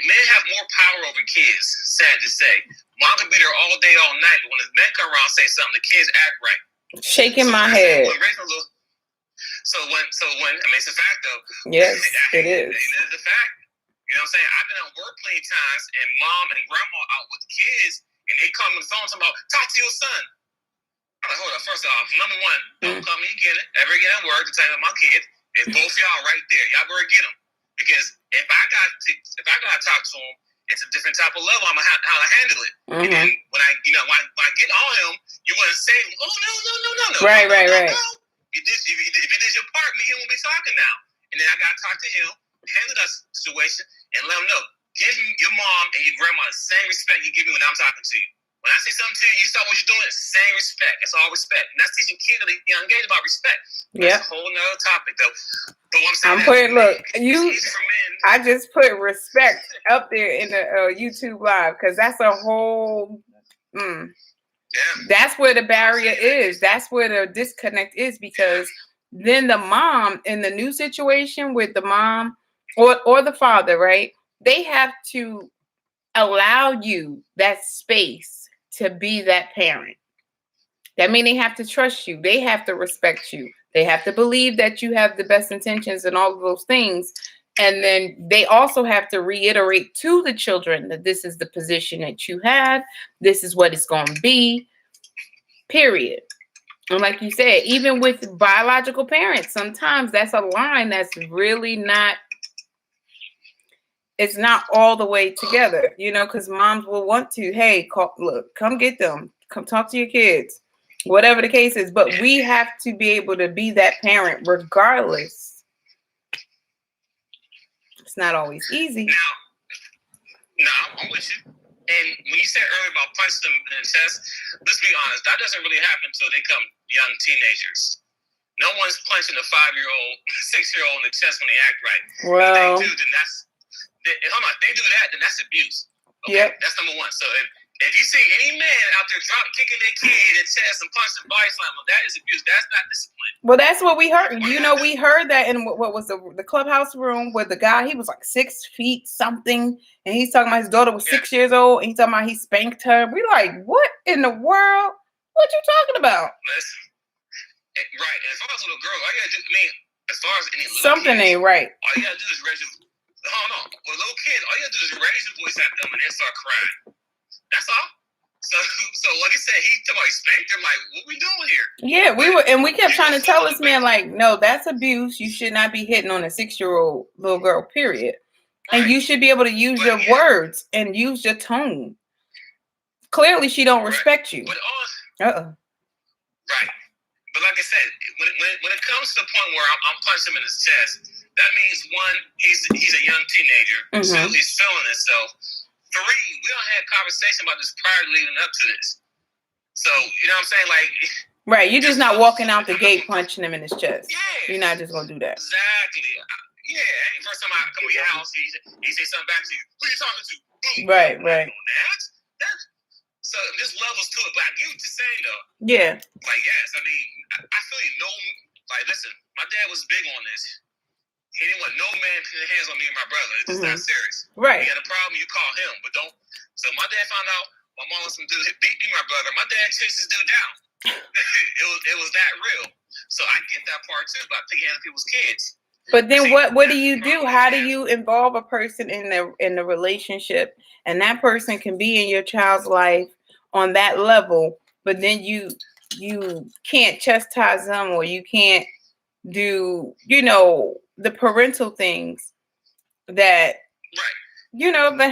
men have more power over kids, sad to say. Mom can be there all day, all night, but when the men come around and say something, the kids act right. Shaking my head. So when, I mean, it's a fact, though. Yes, it is. It's a fact. You know what I'm saying? I've been at work plenty times, and mom and grandma out with the kids, and they come on the phone talking about, talk to your son. I'm like, hold up, first off, number one, don't come me ever again at work to tell my kid. It's both y'all right there. Y'all better get them. Because if I gotta talk to him, it's a different type of level. I'm how to handle it. And then when I get on him, you want to say, oh no. Right. If you did your part, me and him will be talking now. And then I gotta talk to him, handle that situation, and let him know. Give your mom and your grandma the same respect you give me when I'm talking to you. When I say something to you, you stop what you're doing. It's the same respect. It's all respect. And that's teaching kids at a young age about respect. That's a whole nother topic, though. But what I'm saying I just put respect up there in the YouTube live because that's a whole. That's where the barrier is. That's where the disconnect is because then the mom in the new situation with the mom or the father, right? They have to allow you that space to be that parent. That means they have to trust you. They have to respect you. They have to believe that you have the best intentions and all of those things. And then they also have to reiterate to the children that this is the position that you have. This is what it's going to be, period. And like you said, even with biological parents, sometimes that's a line that's really not, it's not all the way together, because moms will want to, hey, come get them. Come talk to your kids, whatever the case is. But we have to be able to be that parent regardless. It's not always easy. Now, I'm with you. And when you said earlier about punching them in the chest, let's be honest, that doesn't really happen until they come young teenagers. No one's punching a 5-year-old, 6-year-old in the chest when they act right. Well, if they do that, then that's abuse. Okay? Yep. That's number one. So if you see any man out there drop kicking their kid in the chest and punching body slam, that is abuse. That's not discipline. Well, that's what we heard. We heard that in what was the clubhouse room where the guy, he was like 6 feet something, and he's talking about his daughter was 6 years old, and he's talking about he spanked her. We like, what in the world? What you talking about? Right. And as far as little girls, all you gotta do, as far as any little something kids, ain't right. all you gotta do is raise your With little kids, all you gotta do is raise your voice at them and then start crying. That's all. So like I said, he talking about spanked her. Like, what we doing here? Yeah, we kept trying to tell this man, like, no, that's abuse. You should not be hitting on a 6-year-old little girl, period. Right. And you should be able to use your words and use your tone. Clearly, she don't respect you. Right. But like I said, when it comes to the point where I'm punching him in his chest, that means one, he's a young teenager, so he's feeling himself. 3, we don't have a conversation about this prior leading up to this. So you know what I'm saying, like. Right, you're just not walking out the gate punching him in his chest. Yeah. You're not just gonna do that. Exactly. Yeah. First time I come to your house, he say something back to you. Who you talking to? Boom. Right. So there's levels to it, but I get what you're saying though. Yeah. Like yes, I mean, I feel you. Listen, my dad was big on this. He didn't want no man putting hands on me and my brother. It's just not serious. Right. You got a problem, you call him, but don't. So my dad found out my mom was some dude beat me, my brother. My dad chased this dude down. it was that real. So I get that part too about taking hands on people's kids. But then See, what do that's you the do? problem. How do you involve a person in the relationship, and that person can be in your child's life on that level, but then you can't chastise them, or you can't do the parental things that Right. but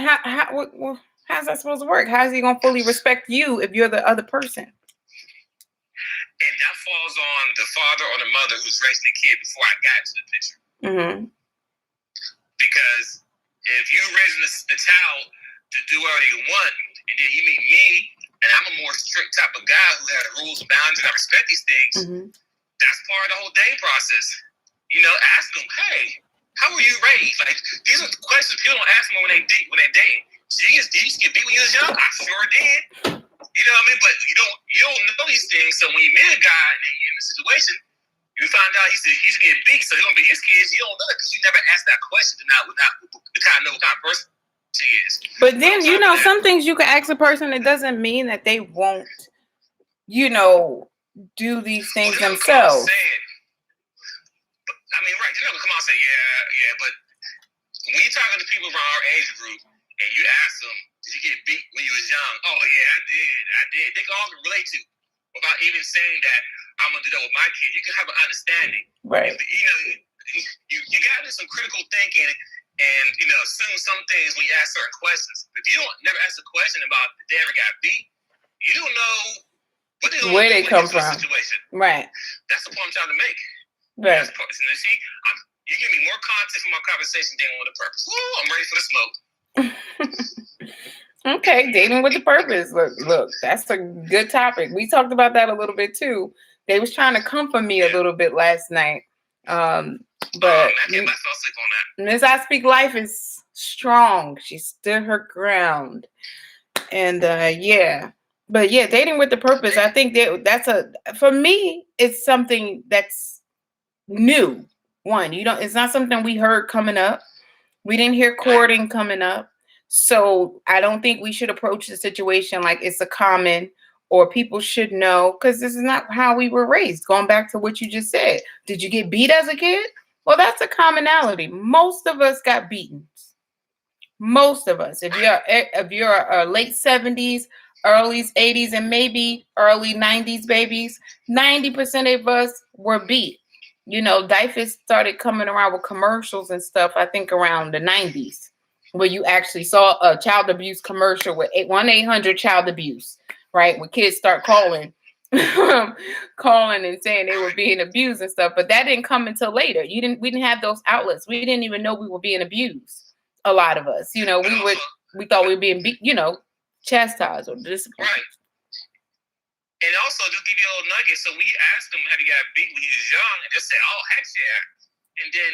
how's that supposed to work? How's he gonna fully respect you if you're the other person? And that falls on the father or the mother who's raising the kid before I got into the picture. Mm-hmm. Because if you're raising the child to do whatever they want, and then you meet me, and I'm a more strict type of guy who has rules and boundaries, and I respect these things, Mm-hmm. that's part of the whole dating process. Ask them, hey, how were you raised? Like, these are the questions people don't ask them when they date. Did you get beat when you was young? I sure did. You know what I mean? But you don't know these things. So when you meet a guy and then you're in a situation, you find out he's getting beat, so he's gonna be his kids. You don't know that because you never asked that question to kind of know what kind of person he is. But then some things you can ask a person. It doesn't mean that they won't, do these things themselves. I mean, right? They're not gonna come out and say, yeah. But when you're talking to people around our age group and you ask them, did you get beat when you was young? Oh yeah, I did. They can all relate to without even saying that I'm gonna do that with my kid. You can have an understanding, right? You got to do some critical thinking and assume some things when you ask certain questions. If you don't never ask a question about if they ever got beat, you don't know where they come from. Situation. Right. That's the point I'm trying to make. Right. See, you give me more content from our conversation than with a purpose. Woo, I'm ready for the smoke. Okay, dating with a purpose. Look, that's a good topic. We talked about that a little bit too. They was trying to comfort me a little bit last night. But Miss I Speak Life is strong. She stood her ground. And But yeah, dating with the purpose. I think for me, it's something that's new. It's not something we heard coming up. We didn't hear courting coming up. So I don't think we should approach the situation like it's a common or people should know, because this is not how we were raised. Going back to what you just said. Did you get beat as a kid? Well, that's a commonality. Most of us got beaten. Most of us. If you're late 70s, early 80s, and maybe early 90s babies, 90% of us were beat. Diapers started coming around with commercials and stuff, I think around the 90s, where you actually saw a child abuse commercial with 1-800 child abuse, right? Where kids start calling and saying they were being abused and stuff. But that didn't come until later. We didn't have those outlets. We didn't even know we were being abused. A lot of us, we thought we were being chastised or disciplined. Right. And also, just give you a little nugget. So we asked them, have you got beat when you was young? And they said, oh, heck yeah. And then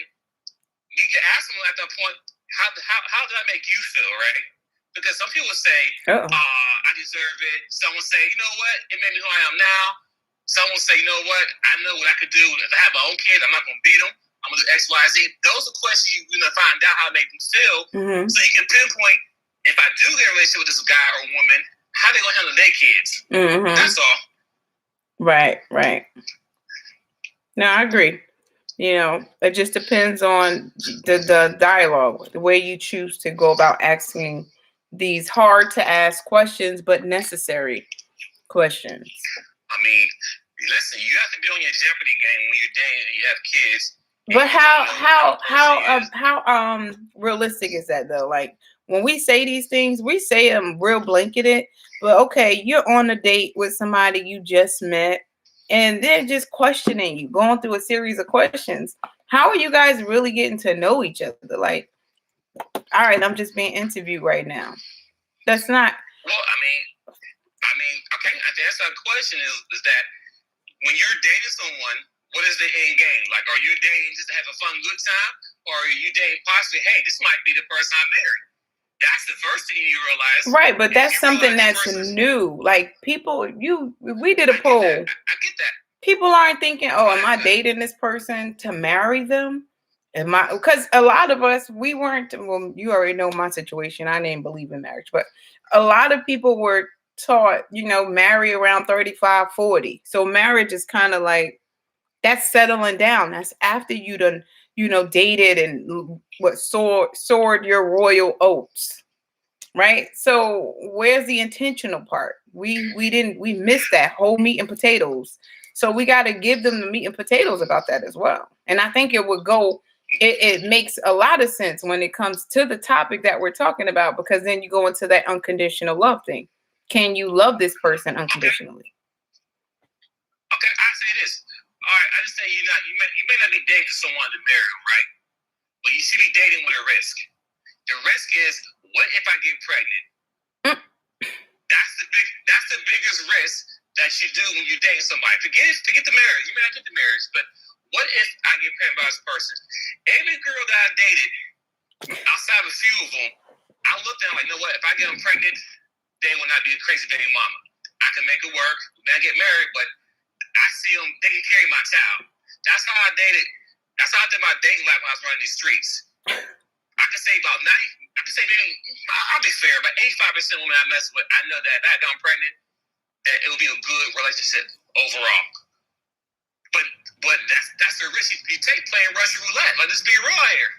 you can ask them at that point, how did that make you feel, right? Because some people say, I deserve it. Some will say, you know what? It made me who I am now. Some will say, you know what? I know what I could do. If I have my own kid, I'm not going to beat them. I'm going to do X, Y, Z. Those are questions you're going to find out how to make them feel. Mm-hmm. So you can pinpoint, if I do get a relationship with this guy or woman, how they going to handle their kids. Mm-hmm. That's all. Right. No, I agree. It just depends on the dialogue, the way you choose to go about asking these hard to ask questions, but necessary questions. I mean, listen, you have to be on your Jeopardy game when you're dating and you have kids. But how realistic is that though? Like when we say these things, we say them real blanketed. But okay, you're on a date with somebody you just met, and they're just questioning you, going through a series of questions. How are you guys really getting to know each other? Like, all right, I'm just being interviewed right now. That's not. Well, I mean, okay. The answer to that question is that when you're dating someone, what is the end game? Like, are you dating just to have a fun, good time? Or are you dating possibly, hey, this might be the person I marry? That's the first thing you realize. Right, but that's something that's new. Like, we did a poll. I get that. People aren't thinking, oh, am I dating this person to marry them? Because a lot of us, we weren't, well, you already know my situation. I didn't believe in marriage. But a lot of people were taught, marry around 35, 40. So marriage is kind of like, that's settling down. That's after you done dated and soared your royal oats, right? So where's the intentional part? We missed that whole meat and potatoes. So we got to give them the meat and potatoes about that as well. And I think it makes a lot of sense when it comes to the topic that we're talking about, because then you go into that unconditional love thing. Can you love this person unconditionally? Okay, I say this. All right, I just say you may not be dating someone to marry them, right? But you should be dating with a risk. The risk is, what if I get pregnant? That's the biggest risk that you do when you're dating somebody. Forget the marriage. You may not get the marriage, but what if I get pregnant by this person? Every girl that I dated, outside of a few of them, I looked at them like, you know what? If I get them pregnant, they will not be a crazy baby mama. I can make it work. Then I get married, but I see them, they can carry my child. That's how I dated. That's how I did my dating life when I was running these streets. I can say about 90, I can say I'll be fair, about 85% of women I mess with, I know that if I got pregnant, that it will be a good relationship overall. But that's the risk you take playing Russian roulette. Like, let's be real here.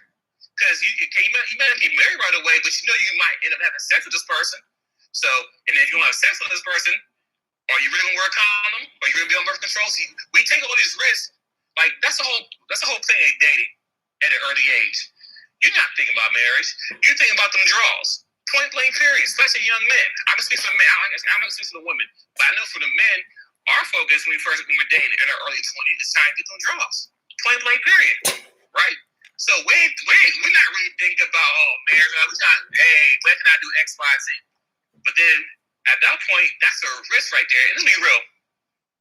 Because you might not get married right away, but you might end up having sex with this person. So, and if you don't have sex with this person, are you really gonna wear a condom? Are you really gonna be on birth control? See, we take all these risks. Like, that's the whole thing in dating at an early age. You're not thinking about marriage. You're thinking about them draws. Point blank period. Especially young men. I'm gonna speak for the men. I'm gonna speak for the women. But I know for the men, our focus when we're dating in our early 20s is trying to get them draws. Point blank period. Right? So we're not really thinking about, oh, marriage. When can I do X, Y, Z? But then at that point, that's a risk right there. And let's be real.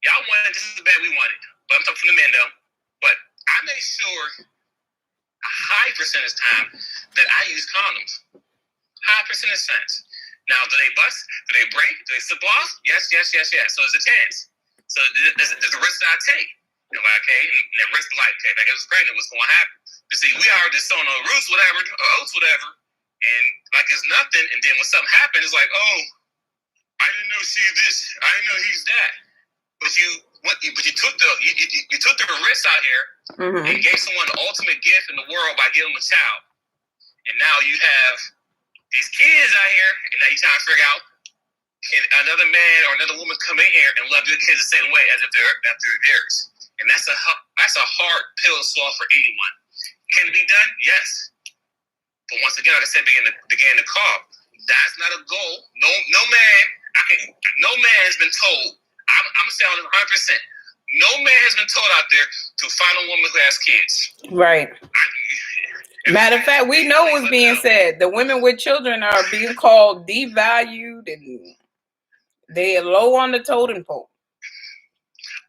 Y'all wanted just as bad we wanted. But I'm talking from the men though. But I made sure a high percentage time that I use condoms. High percentage times. Now, do they bust? Do they break? Do they slip off? Yes. So there's a chance. So there's a risk that I take. And like, okay, and that risk like, okay, if I get pregnant, what's going to happen? You see, we are just sowing on roots, whatever, or oats, whatever, and like it's nothing. And then when something happens, it's like, oh, I didn't know she's this. I didn't know he's that. But you took the risk out here and gave someone the ultimate gift in the world by giving them a child. And now you have these kids out here, and now you're trying to figure out, can another man or another woman come in here and love your kids the same way as if they're theirs? And that's a hard pill to swallow for anyone. Can it be done? Yes. But once again, like I said, beginning the call, that's not a goal. No man has been told. I'm gonna say on 100%. No man has been told out there to find a woman who has kids. Right. Matter of fact, we know what's being said. The women with children are being called devalued and they are low on the totem pole.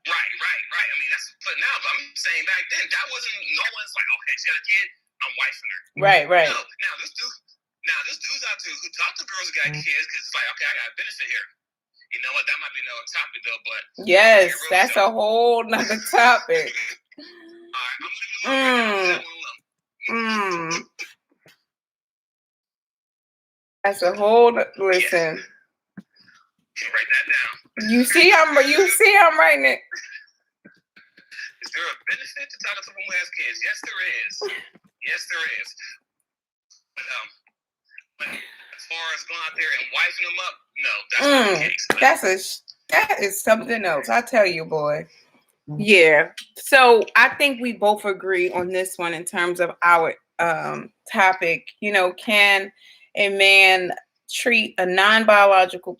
Right. I mean, that's put now, but I'm saying back then, that wasn't, no one's like, okay, she got a kid, I'm wifing her. Right. No, now this dude's out there who talk to girls who got kids because it's like, okay, I got a benefit here. You know what? That might be another topic though, but yes, that's a whole nother topic. All right, I'm That's a whole listen. Yes. Write that down. You see, I'm writing it. Is there a benefit to talking to someone who has kids? Yes, there is. But as far as going out there and wifing them up, no, that's not the case. That is something else. I tell you, boy. Yeah. So I think we both agree on this one in terms of our topic. Can a man treat a non-biological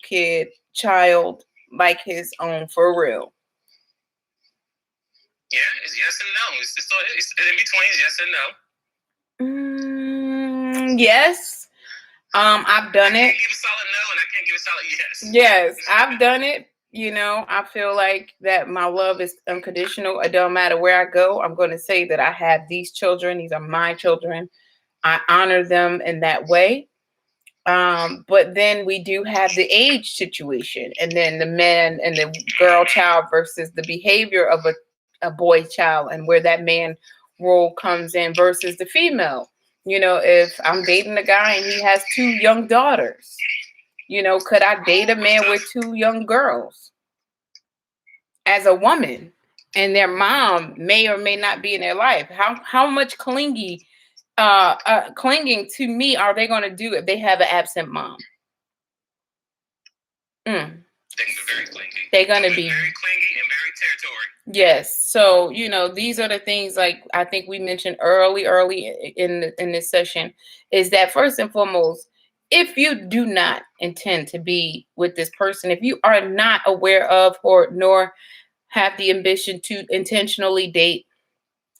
child like his own for real? Yeah, it's yes and no. It's in between, yes and no. Yes. I've done it. I can't give a solid no, and I can't give a solid yes. Yes, I've done it. I feel like that my love is unconditional. It don't matter where I go. I'm going to say that I have these children. These are my children. I honor them in that way. But then we do have the age situation, and then the man and the girl child versus the behavior of a boy child, and where that man role comes in versus the female. If I'm dating a guy and he has 2 young daughters, could I date a man with 2 young girls? As a woman, and their mom may or may not be in their life. How much clinging to me are they going to do if they have an absent mom? They're very clingy. They're going to be very clingy and very territorial. Yes. So, these are the things, like I think we mentioned early in this session, is that first and foremost, if you do not intend to be with this person, if you are not aware of or nor have the ambition to intentionally date,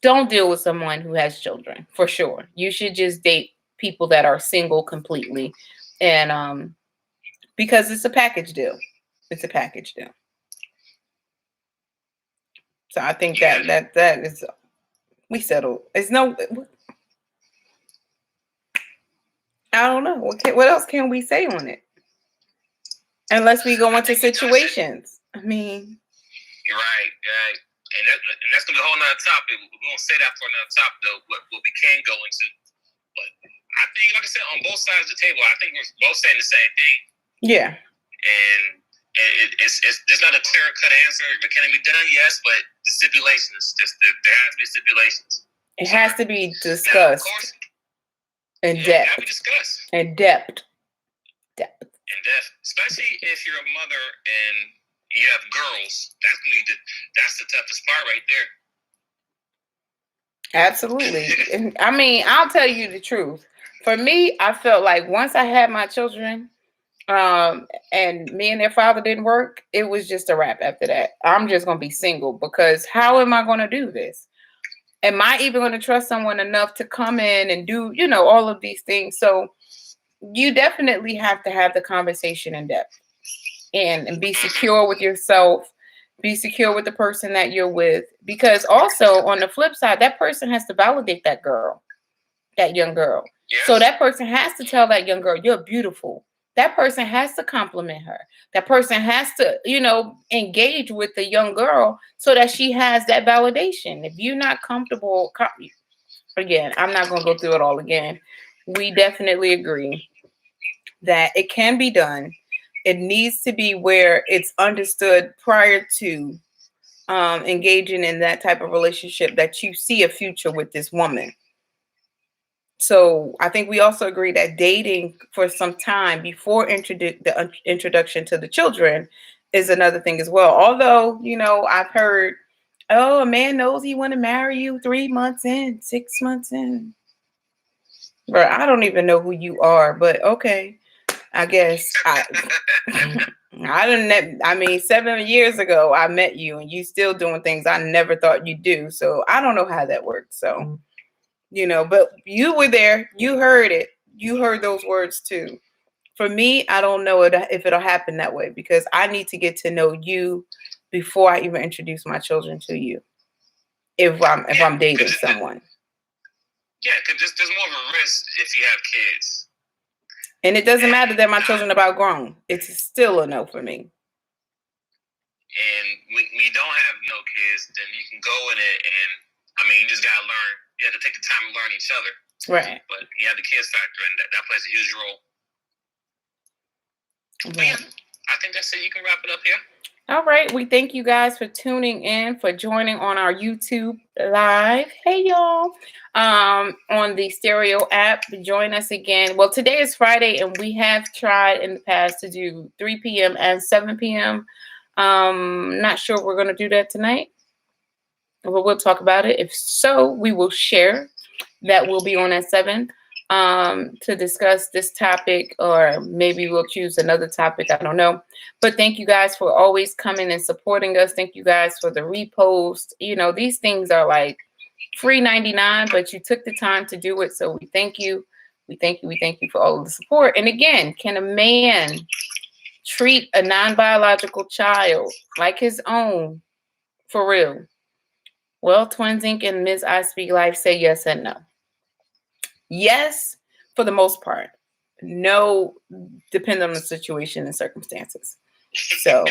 don't deal with someone who has children, for sure. You should just date people that are single completely. And because it's a package deal. It's a package deal. So I think that is, we settled. It's no, I don't know. What else can we say on it? Unless we go into situations. I mean, you're right. And that's gonna be a whole nother topic. We won't say that for another topic though. What we can go into, but I think, like I said, on both sides of the table, I think we're both saying the same thing. Yeah. And it's there's not a clear cut answer. Can it be done? Yes, but the stipulations. There has to be stipulations. It has to be discussed. Now, of course, in depth. It has to be discussed. In depth. In depth, especially if you're a mother and you have girls. That's the toughest part right there. Absolutely. I mean, I'll tell you the truth. For me, I felt like once I had my children, and me and their father didn't work, it was just a wrap after that. I'm just going to be single, because how am I going to do this? Am I even going to trust someone enough to come in and do, all of these things? So you definitely have to have the conversation in depth and be secure with yourself, be secure with the person that you're with, because also on the flip side, that person has to validate that young girl. Yes. So that person has to tell that young girl, you're beautiful. That person has to compliment her. That person has to, engage with the young girl so that she has that validation. If you're not comfortable, again, I'm not going to go through it all again. We definitely agree that it can be done. It needs to be where it's understood prior to engaging in that type of relationship that you see a future with this woman. So I think we also agree that dating for some time before the introduction to the children is another thing as well. Although, I've heard, a man knows he want to marry you 3 months in, 6 months in. Bro, I don't even know who you are, but okay. I guess I didn't. I mean, 7 years ago, I met you and you still doing things I never thought you'd do. So I don't know how that works. So, but you were there. You heard it. You heard those words too. For me, I don't know if it'll happen that way, because I need to get to know you before I even introduce my children to you. If I'm dating someone. Yeah, because there's more of a risk if you have kids. And it doesn't matter that my children are about grown. It's still a no for me. And when you don't have no kids, then you can go in it and, you just got to learn. You have to take the time to learn each other. Right. But you have the kids factor in. That plays a huge role. Right. Yeah, I think that's it. You can wrap it up here. All right. We thank you guys for tuning in, for joining on our YouTube live. Hey, y'all. On the Stereo app. Join us again. Well, today is Friday, and we have tried in the past to do 3 p.m. and 7 p.m. Not sure we're going to do that tonight. But we'll talk about it. If so, we will share that we'll be on at 7 to discuss this topic, or maybe we'll choose another topic. I don't know. But thank you guys for always coming and supporting us. Thank you guys for the repost. These things are like free 99, but you took the time to do it. So we thank you. We thank you for all of the support. And again, can a man treat a non-biological child like his own? For real? Well, Twins Inc. and Ms. I Speak Life say yes and no. Yes, for the most part. No, depending on the situation and circumstances. So,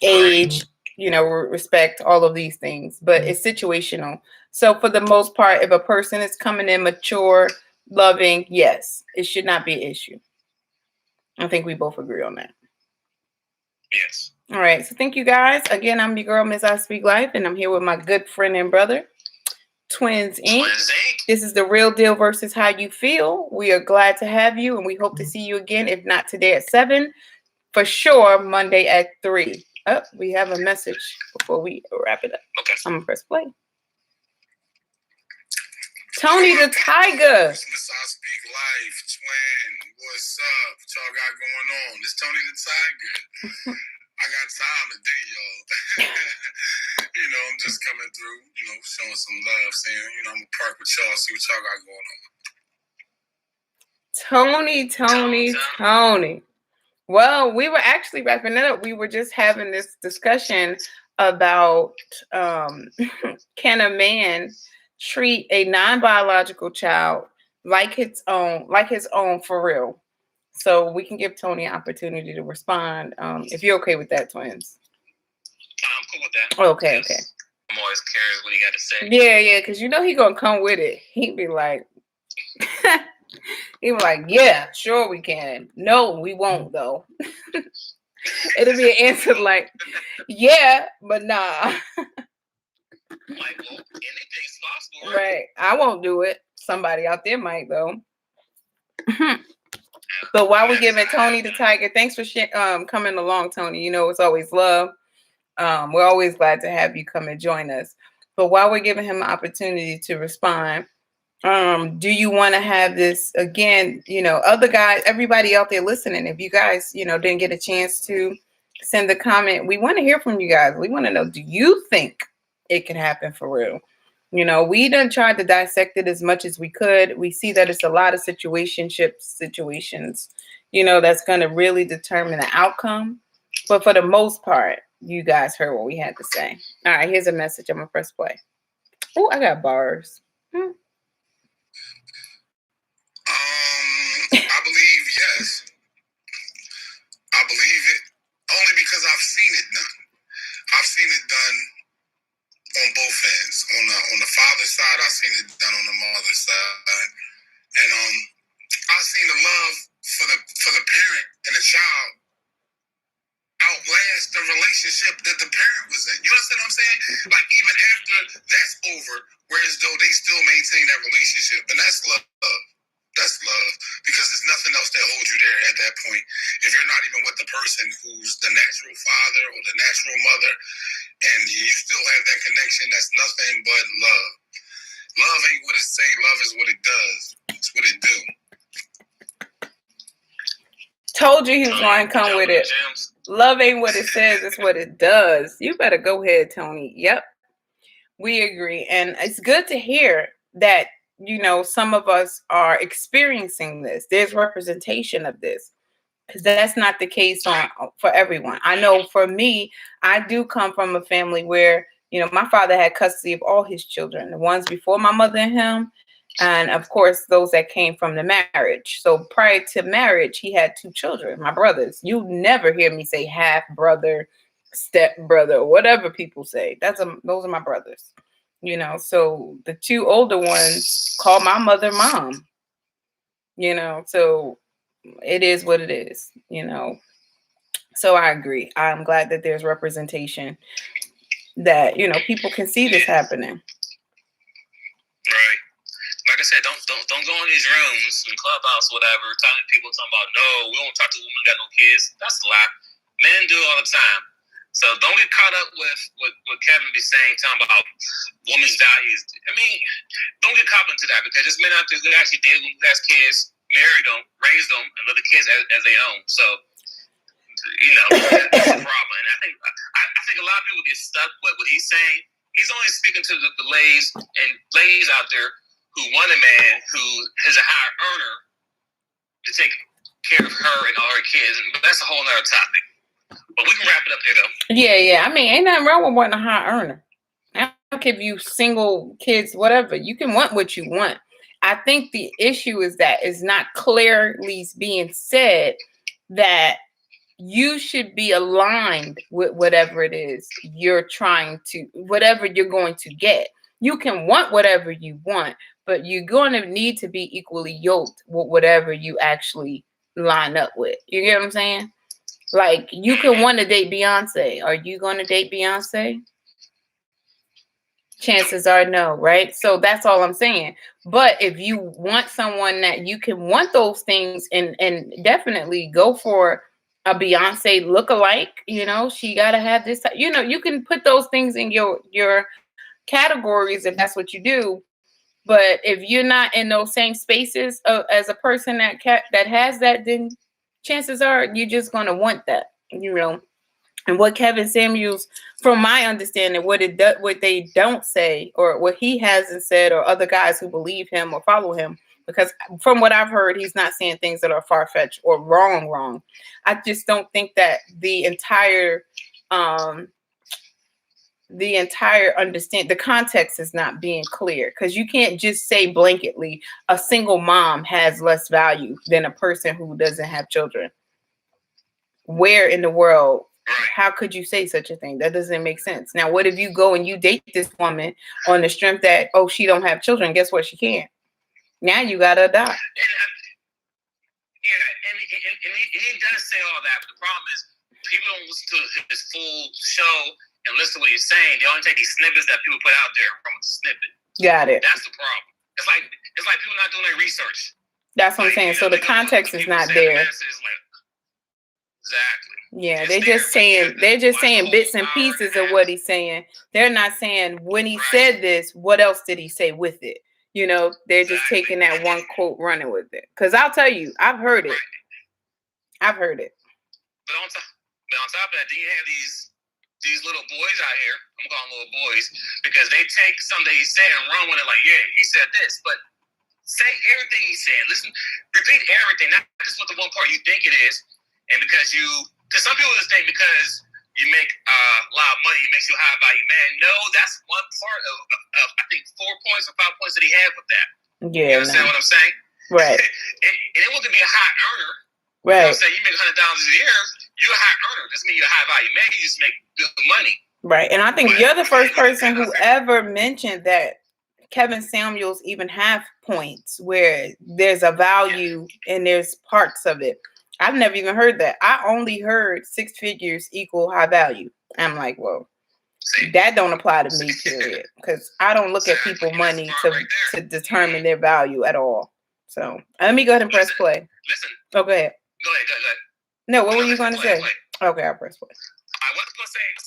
age, respect, all of these things. But it's situational. So, for the most part, if a person is coming in mature, loving, yes, it should not be an issue. I think we both agree on that. Yes. All right. So thank you guys. Again, I'm your girl, Miss I Speak Life, and I'm here with my good friend and brother, Twins Inc. This is the real deal versus how you feel. We are glad to have you, and we hope to see you again. If not today at 7, for sure Monday at 3. Oh, we have a message before we wrap it up. Okay. I'm gonna press play. Tony the Tiger. Miss I Speak Life, twin. What's up? What y'all got going on? It's Tony the Tiger. I got time today, y'all. I'm just coming through, showing some love, saying, I'm gonna park with y'all, see what y'all got going on. Tony. Well, we were actually wrapping it up. We were just having this discussion about can a man treat a non-biological child like his own for real? So we can give Tony an opportunity to respond. If you're okay with that, Twins. I'm cool with that. Okay. I'm always curious what he got to say. Yeah, because he gonna come with it. He'd be like, yeah, sure we can. No, we won't though. It'll be an answer like, yeah, but nah. Like, well, anything's possible. Right. I won't do it. Somebody out there might though. But while we're giving Tony the Tiger, thanks for coming along, Tony. It's always love. We're always glad to have you come and join us. But while we're giving him an opportunity to respond, do you want to have this again? Other guys, everybody out there listening, if you guys, didn't get a chance to send a comment, we want to hear from you guys. We want to know, do you think it can happen for real? We done tried to dissect it as much as we could. We see that it's a lot of situations, that's going to really determine the outcome. But for the most part, you guys heard what we had to say. All right, here's a message. I'm going to press play. Oh, I got bars. I believe yes. I believe it only because I've seen it done. I've seen it done on both ends. On the father's side, I've seen it done on the mother's side, and I've seen the love for the parent and the child outlast the relationship that the parent was in. You understand what I'm saying? Like even after that's over, whereas though they still maintain that relationship, and that's love. That's love, because there's nothing else that holds you there at that point. If you're not even with the person who's the natural father or the natural mother, and you still have that connection, that's nothing but love. Love ain't what it say, love is what it does. It's what it do. Told you he was going to come with it. Love ain't what it says, it's what it does. You better go ahead, Tony. Yep. We agree. And it's good to hear that, some of us are experiencing this. There's representation of this, because that's not the case for everyone. I know for me, I do come from a family where, my father had custody of all his children, the ones before my mother and him, and of course, those that came from the marriage. So prior to marriage, he had 2 children, my brothers. You never hear me say half brother, step brother, or whatever people say. Those are my brothers. So the 2 older ones call my mother mom. So it is what it is. So I agree. I'm glad that there's representation, that people can see this happening. Right. Like I said, don't go in these rooms in clubhouse, whatever, telling people about no, we don't talk to women who got no kids. That's a lie. Men do it all the time. So don't get caught up with what Kevin be saying, talking about women's values. I mean, don't get caught into that, because there's men out there that actually date women who has kids, married them, raised them, and let the kids as they own. So, that's a problem. And I think a lot of people get stuck with what he's saying. He's only speaking to the ladies out there who want a man who is a higher earner to take care of her and all her kids. But that's a whole other topic. But we can wrap it up there, though. Yeah. I mean, ain't nothing wrong with wanting a high earner. I don't care if you single, kids, whatever. You can want what you want. I think the issue is that it's not clearly being said that you should be aligned with whatever it is whatever you're going to get. You can want whatever you want, but you're going to need to be equally yoked with whatever you actually line up with. You get what I'm saying? Like, you can want to date Beyonce. Are you going to date Beyonce? Chances are no, right? So that's all I'm saying. But if you want someone that you can want those things, and definitely go for a Beyonce look-alike, you know, she got to have this, you know, you can put those things in your categories if that's what you do. But if you're not in those same spaces as a person that has that, then chances are you're just going to want that, you know. And what Kevin Samuels, from my understanding, what they don't say, or what he hasn't said, or other guys who believe him or follow him, because from what I've heard, he's not saying things that are far-fetched or wrong. I just don't think that the entire understand, the context is not being clear, because you can't just say blanketly a single mom has less value than a person who doesn't have children. Where in the world? How could you say such a thing? That doesn't make sense. Now, what if you go and you date this woman on the strength that, oh, she don't have children? Guess what? She can't. Now you got to adopt. And he does say all that, but the problem is people don't listen to his full show and listen to what he's saying. They only take these snippets that people put out there from a snippet. Got it. That's the problem. It's like people not doing their research. That's what I'm saying. So the context is not there. Exactly. Yeah, they're just saying bits and pieces of what he's saying. They're not saying when he said this, what else did he say with it? You know, they're just taking that one quote, running with it. Because I'll tell you, I've heard it. But on top of that, then you have these little boys out here. I'm calling them little boys because they take something that he said and run with it. Like, yeah, he said this, but say everything he said. Listen, repeat everything, not just what the one part you think it is. And because some people just think because you make a lot of money, it makes you a high value man. No, that's one part of I think 4 points or 5 points that he had with that. Yeah, you understand what I'm saying? Right. and it wasn't be a high earner. Right. You know what I'm saying? You make $100,000 a year, you're a high earner. Doesn't mean you're a high value man. You just make good money. Right. And I think you're the first person who ever mentioned that Kevin Samuels even have points where there's a value and there's parts of it. I've never even heard that. I only heard 6 figures equal high value. I'm like, whoa, that don't apply to me, period. Because I don't look at people's money to determine their value at all. So let me go ahead and press play. Listen. Oh, go ahead. Go ahead. No, what were you going to say? Okay, I'll press play. I was going to say, I was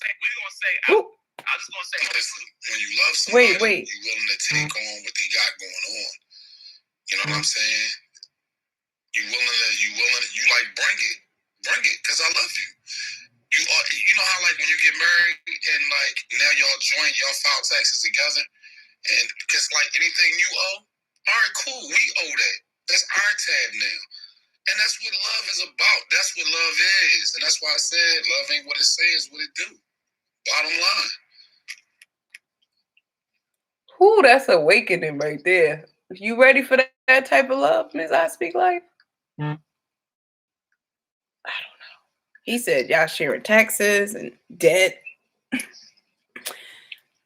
just going to say, listen, when you love somebody, wait. you're willing to take on what they got going on. You know what I'm saying? You like bring it, because I love you. You know how like when you get married and like now y'all file taxes together, and because like anything you owe, all right, cool, we owe that. That's our tab now, and that's what love is about. That's what love is, and that's why I said love ain't what it says, what it do. Bottom line. Ooh, that's awakening right there. You ready for that type of love, Ms. I Speak Life? I don't know. He said y'all sharing taxes and debt.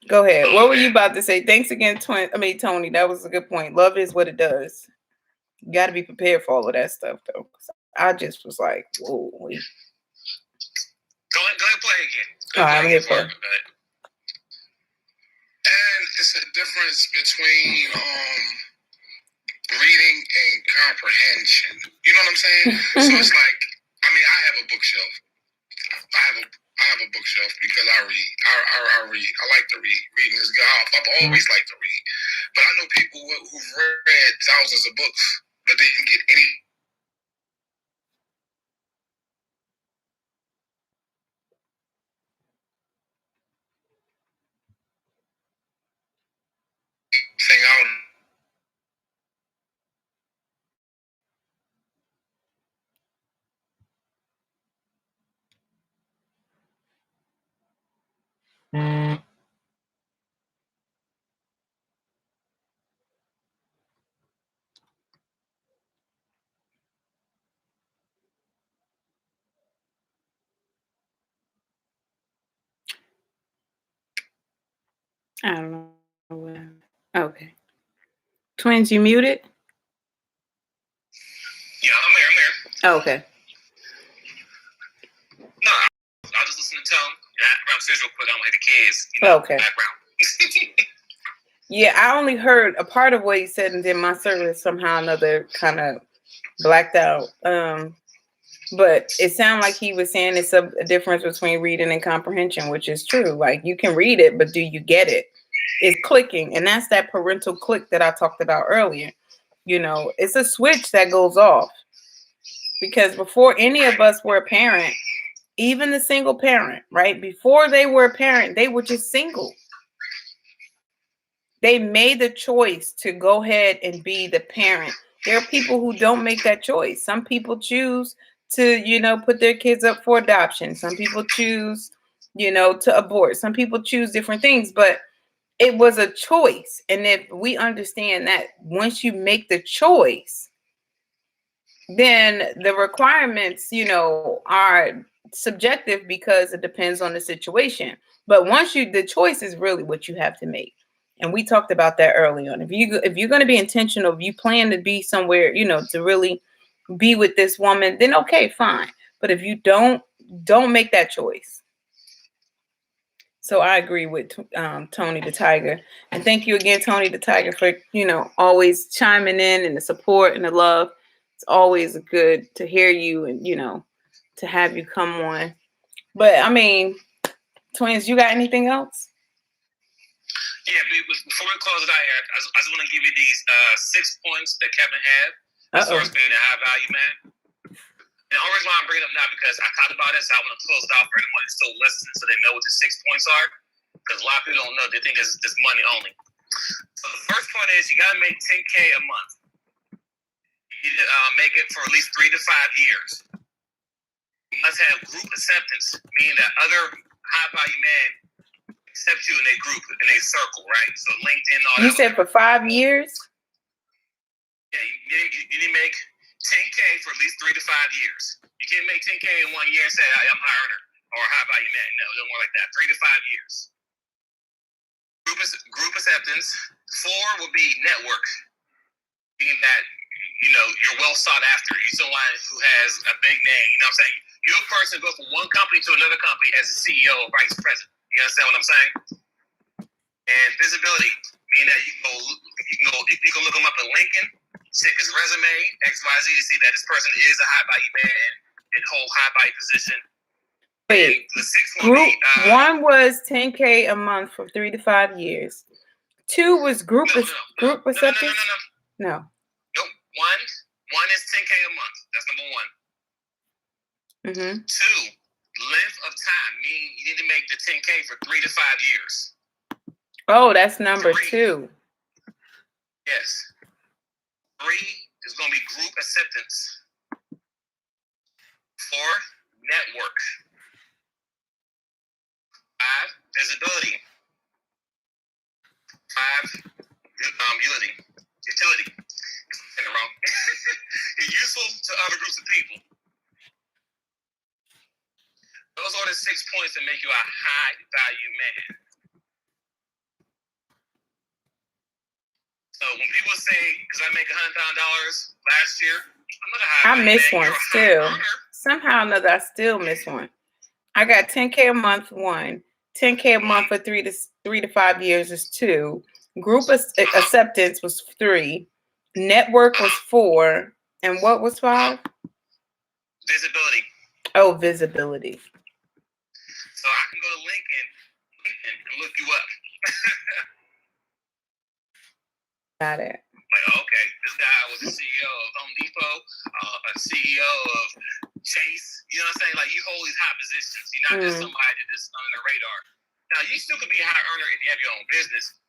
Go ahead. What were you about to say? Thanks again, Tony. That was a good point. Love is what it does. You got to be prepared for all of that stuff, though. I just was like, whoa. Go ahead and play again. All right, I'm here for it. And it's a difference between reading and comprehension. You know what I'm saying? So it's like, I mean, I have a bookshelf. I have a bookshelf because I read. I read. I like to read. Reading is good. I've always liked to read. But I know people who've read thousands of books, but they didn't get anything out. I don't know. Okay. Twins, you muted? Yeah, I'm here. Oh, okay. upstairs real quick. I'm like the kids, you know, Okay. background. Yeah, I only heard a part of what he said, and then my service somehow or another kind of blacked out. But it sounded like he was saying it's a difference between reading and comprehension, which is true. Like you can read it, but do you get it? It's clicking, and that's that parental click that I talked about earlier. You know, it's a switch that goes off because before any of us were a parent, even the single parent, right? Before they were a parent, they were just single. They made the choice to go ahead and be the parent. There are people who don't make that choice. Some people choose to, you know, put their kids up for adoption. Some people choose, you know, to abort. Some people choose different things, but it was a choice. And if we understand that once you make the choice, then the requirements, you know, are subjective because it depends on the situation. But once the choice is really what you have to make. And we talked about that early on. If you're going to be intentional, if you plan to be somewhere, you know, to really be with this woman, then okay, fine. But if you don't make that choice. So I agree with Tony the Tiger. And thank you again, Tony the Tiger, for, you know, always chiming in and the support and the love. It's always good to hear you and, you know, to have you come on. But I mean, twins, you got anything else? Yeah, before we close it out here, I just want to give you these 6 points that Kevin had as far as being a high value man. And the only reason why I'm bringing it up now because I talked about it, so I want to close it out for anyone who's still listening so they know what the 6 points are. Because a lot of people don't know. They think it's money only. So the first point is you got to make $10K a month. You need to make it for at least 3 to 5 years. You must have group acceptance, meaning that other high value men accept you in a group, in a circle, right? So LinkedIn, all that. You said for 5 years? Yeah, you need to make 10K for at least 3 to 5 years. You can't make 10K in 1 year and say, I'm a high earner or a high value man. No, it don't work like that. 3 to 5 years. Group acceptance. 4 would be network, meaning that, you know, you're well sought after. You're someone who has a big name. You know what I'm saying? You're a person who goes from one company to another company as a CEO or vice president. You understand what I'm saying? And visibility, meaning that you can look him up in LinkedIn, check his resume, XYZ, to see that this person is a high value man and hold high value position. Wait, group 1 was 10K a month for 3 to 5 years. 2 was group acceptance. No. Nope. One is 10K a month. That's number 1. 2, length of time, meaning you need to make the 10K for 3 to 5 years. Oh, that's number 2. Yes. 3 is going to be group acceptance. 4, network. 5, visibility. 5, utility. You're wrong. You're useful to other groups of people. Those are the 6 points that make you a high value man. So when people say, because I make $100,000 last year, I'm not a high value man. I miss one still. Somehow or another, I still miss one. I got 10K a month 1, 10K a month for 3 to 5 years is 2. Group acceptance was 3. Network was 4. And what was 5? Visibility. Oh, visibility. So I can go to LinkedIn and look you up. Got it. Like, okay, this guy was the CEO of Home Depot, a CEO of Chase. You know what I'm saying? Like, you hold these high positions. You're not just somebody that is under the radar. Now, you still could be a high earner if you have your own business.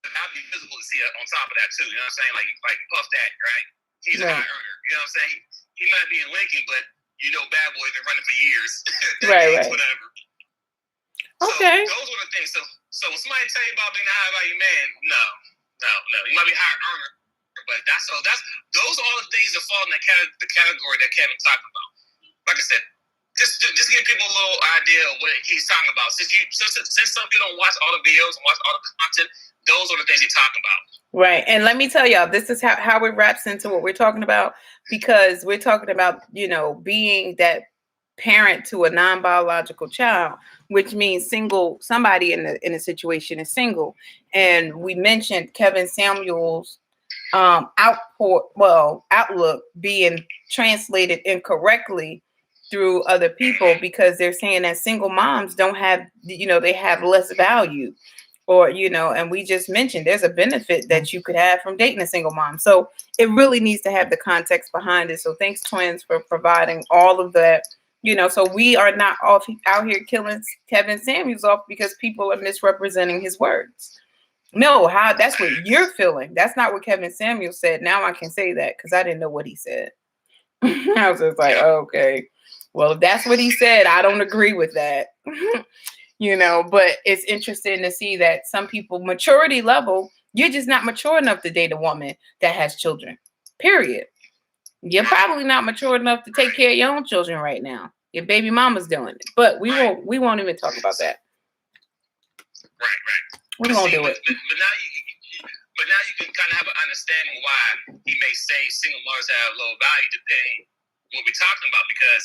But that'd be visible to see on top of that, too. You know what I'm saying? Like Puff Daddy, right? He's a high earner. You know what I'm saying? He might be in Lincoln, but you know Bad Boy's been running for years. Right. Whatever. Okay. So those were the things. So when somebody tell you about being a high value man, no. You might be a high earner, but those are all the things that fall in the category that Kevin talked about. Like I said, just give people a little idea of what he's talking about. Since some people don't watch all the videos and watch all the content, those are the things he's talking about. Right. And let me tell y'all, this is how it wraps into what we're talking about, because we're talking about, you know, being that parent to a non-biological child, which means single. Somebody in a situation is single, and we mentioned Kevin Samuel's outlook being translated incorrectly through other people, because they're saying that single moms don't have, they have less value, or, and we just mentioned there's a benefit that you could have from dating a single mom. So it really needs to have the context behind it. So thanks, twins, for providing all of that. So we are not out here killing Kevin Samuels off because people are misrepresenting his words. No, that's what you're feeling. That's not what Kevin Samuel said. Now I can say that because I didn't know what he said. I was just like, okay, well, if that's what he said, I don't agree with that. But it's interesting to see that some people, maturity level, you're just not mature enough to date a woman that has children, period. You're probably not mature enough to take care of your own children right now. Your baby mama's doing it, but we won't even talk about that. Right. We won't do it. But now you can kind of have an understanding why he may say single mothers have low value, depending what we're talking about. Because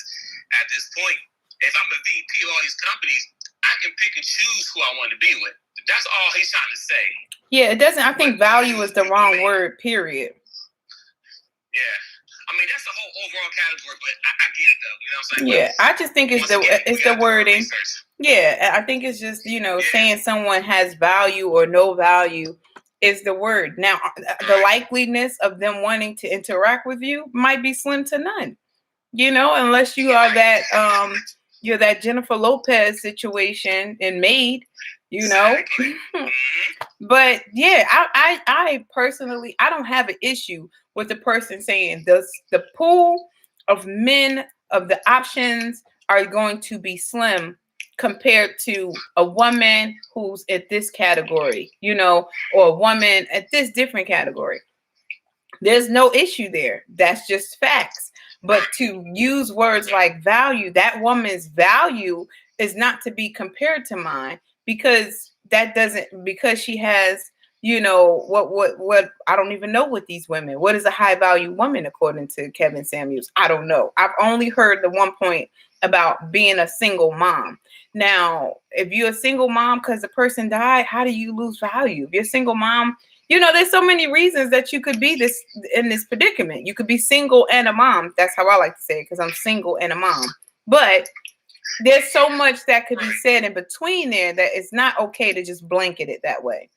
at this point, if I'm a VP of all these companies, I can pick and choose who I want to be with. That's all he's trying to say. Yeah, it doesn't. I think value is the wrong word, period. Yeah. I mean, that's the whole overall category, but I get it though. You know what I'm saying? Yeah, I just think it's the wording. Yeah, I think it's just, saying someone has value or no value is the word. Now, the likeliness of them wanting to interact with you might be slim to none. Unless you are that you're that Jennifer Lopez situation in Maid, But yeah, I personally, I don't have an issue with the person saying the pool of men, of the options are going to be slim compared to a woman who's at this category, or a woman at this different category. There's no issue there. That's just facts. But to use words like value, that woman's value is not to be compared to mine, because because she has, what I don't even know what these women, what is a high value woman according to Kevin Samuels? I don't know. I've only heard the one point about being a single mom. Now, if you're a single mom because the person died, how do you lose value? If you're a single mom, there's so many reasons that you could be in this predicament. You could be single and a mom. That's how I like to say it, because I'm single and a mom. But there's so much that could be said in between there that it's not okay to just blanket it that way.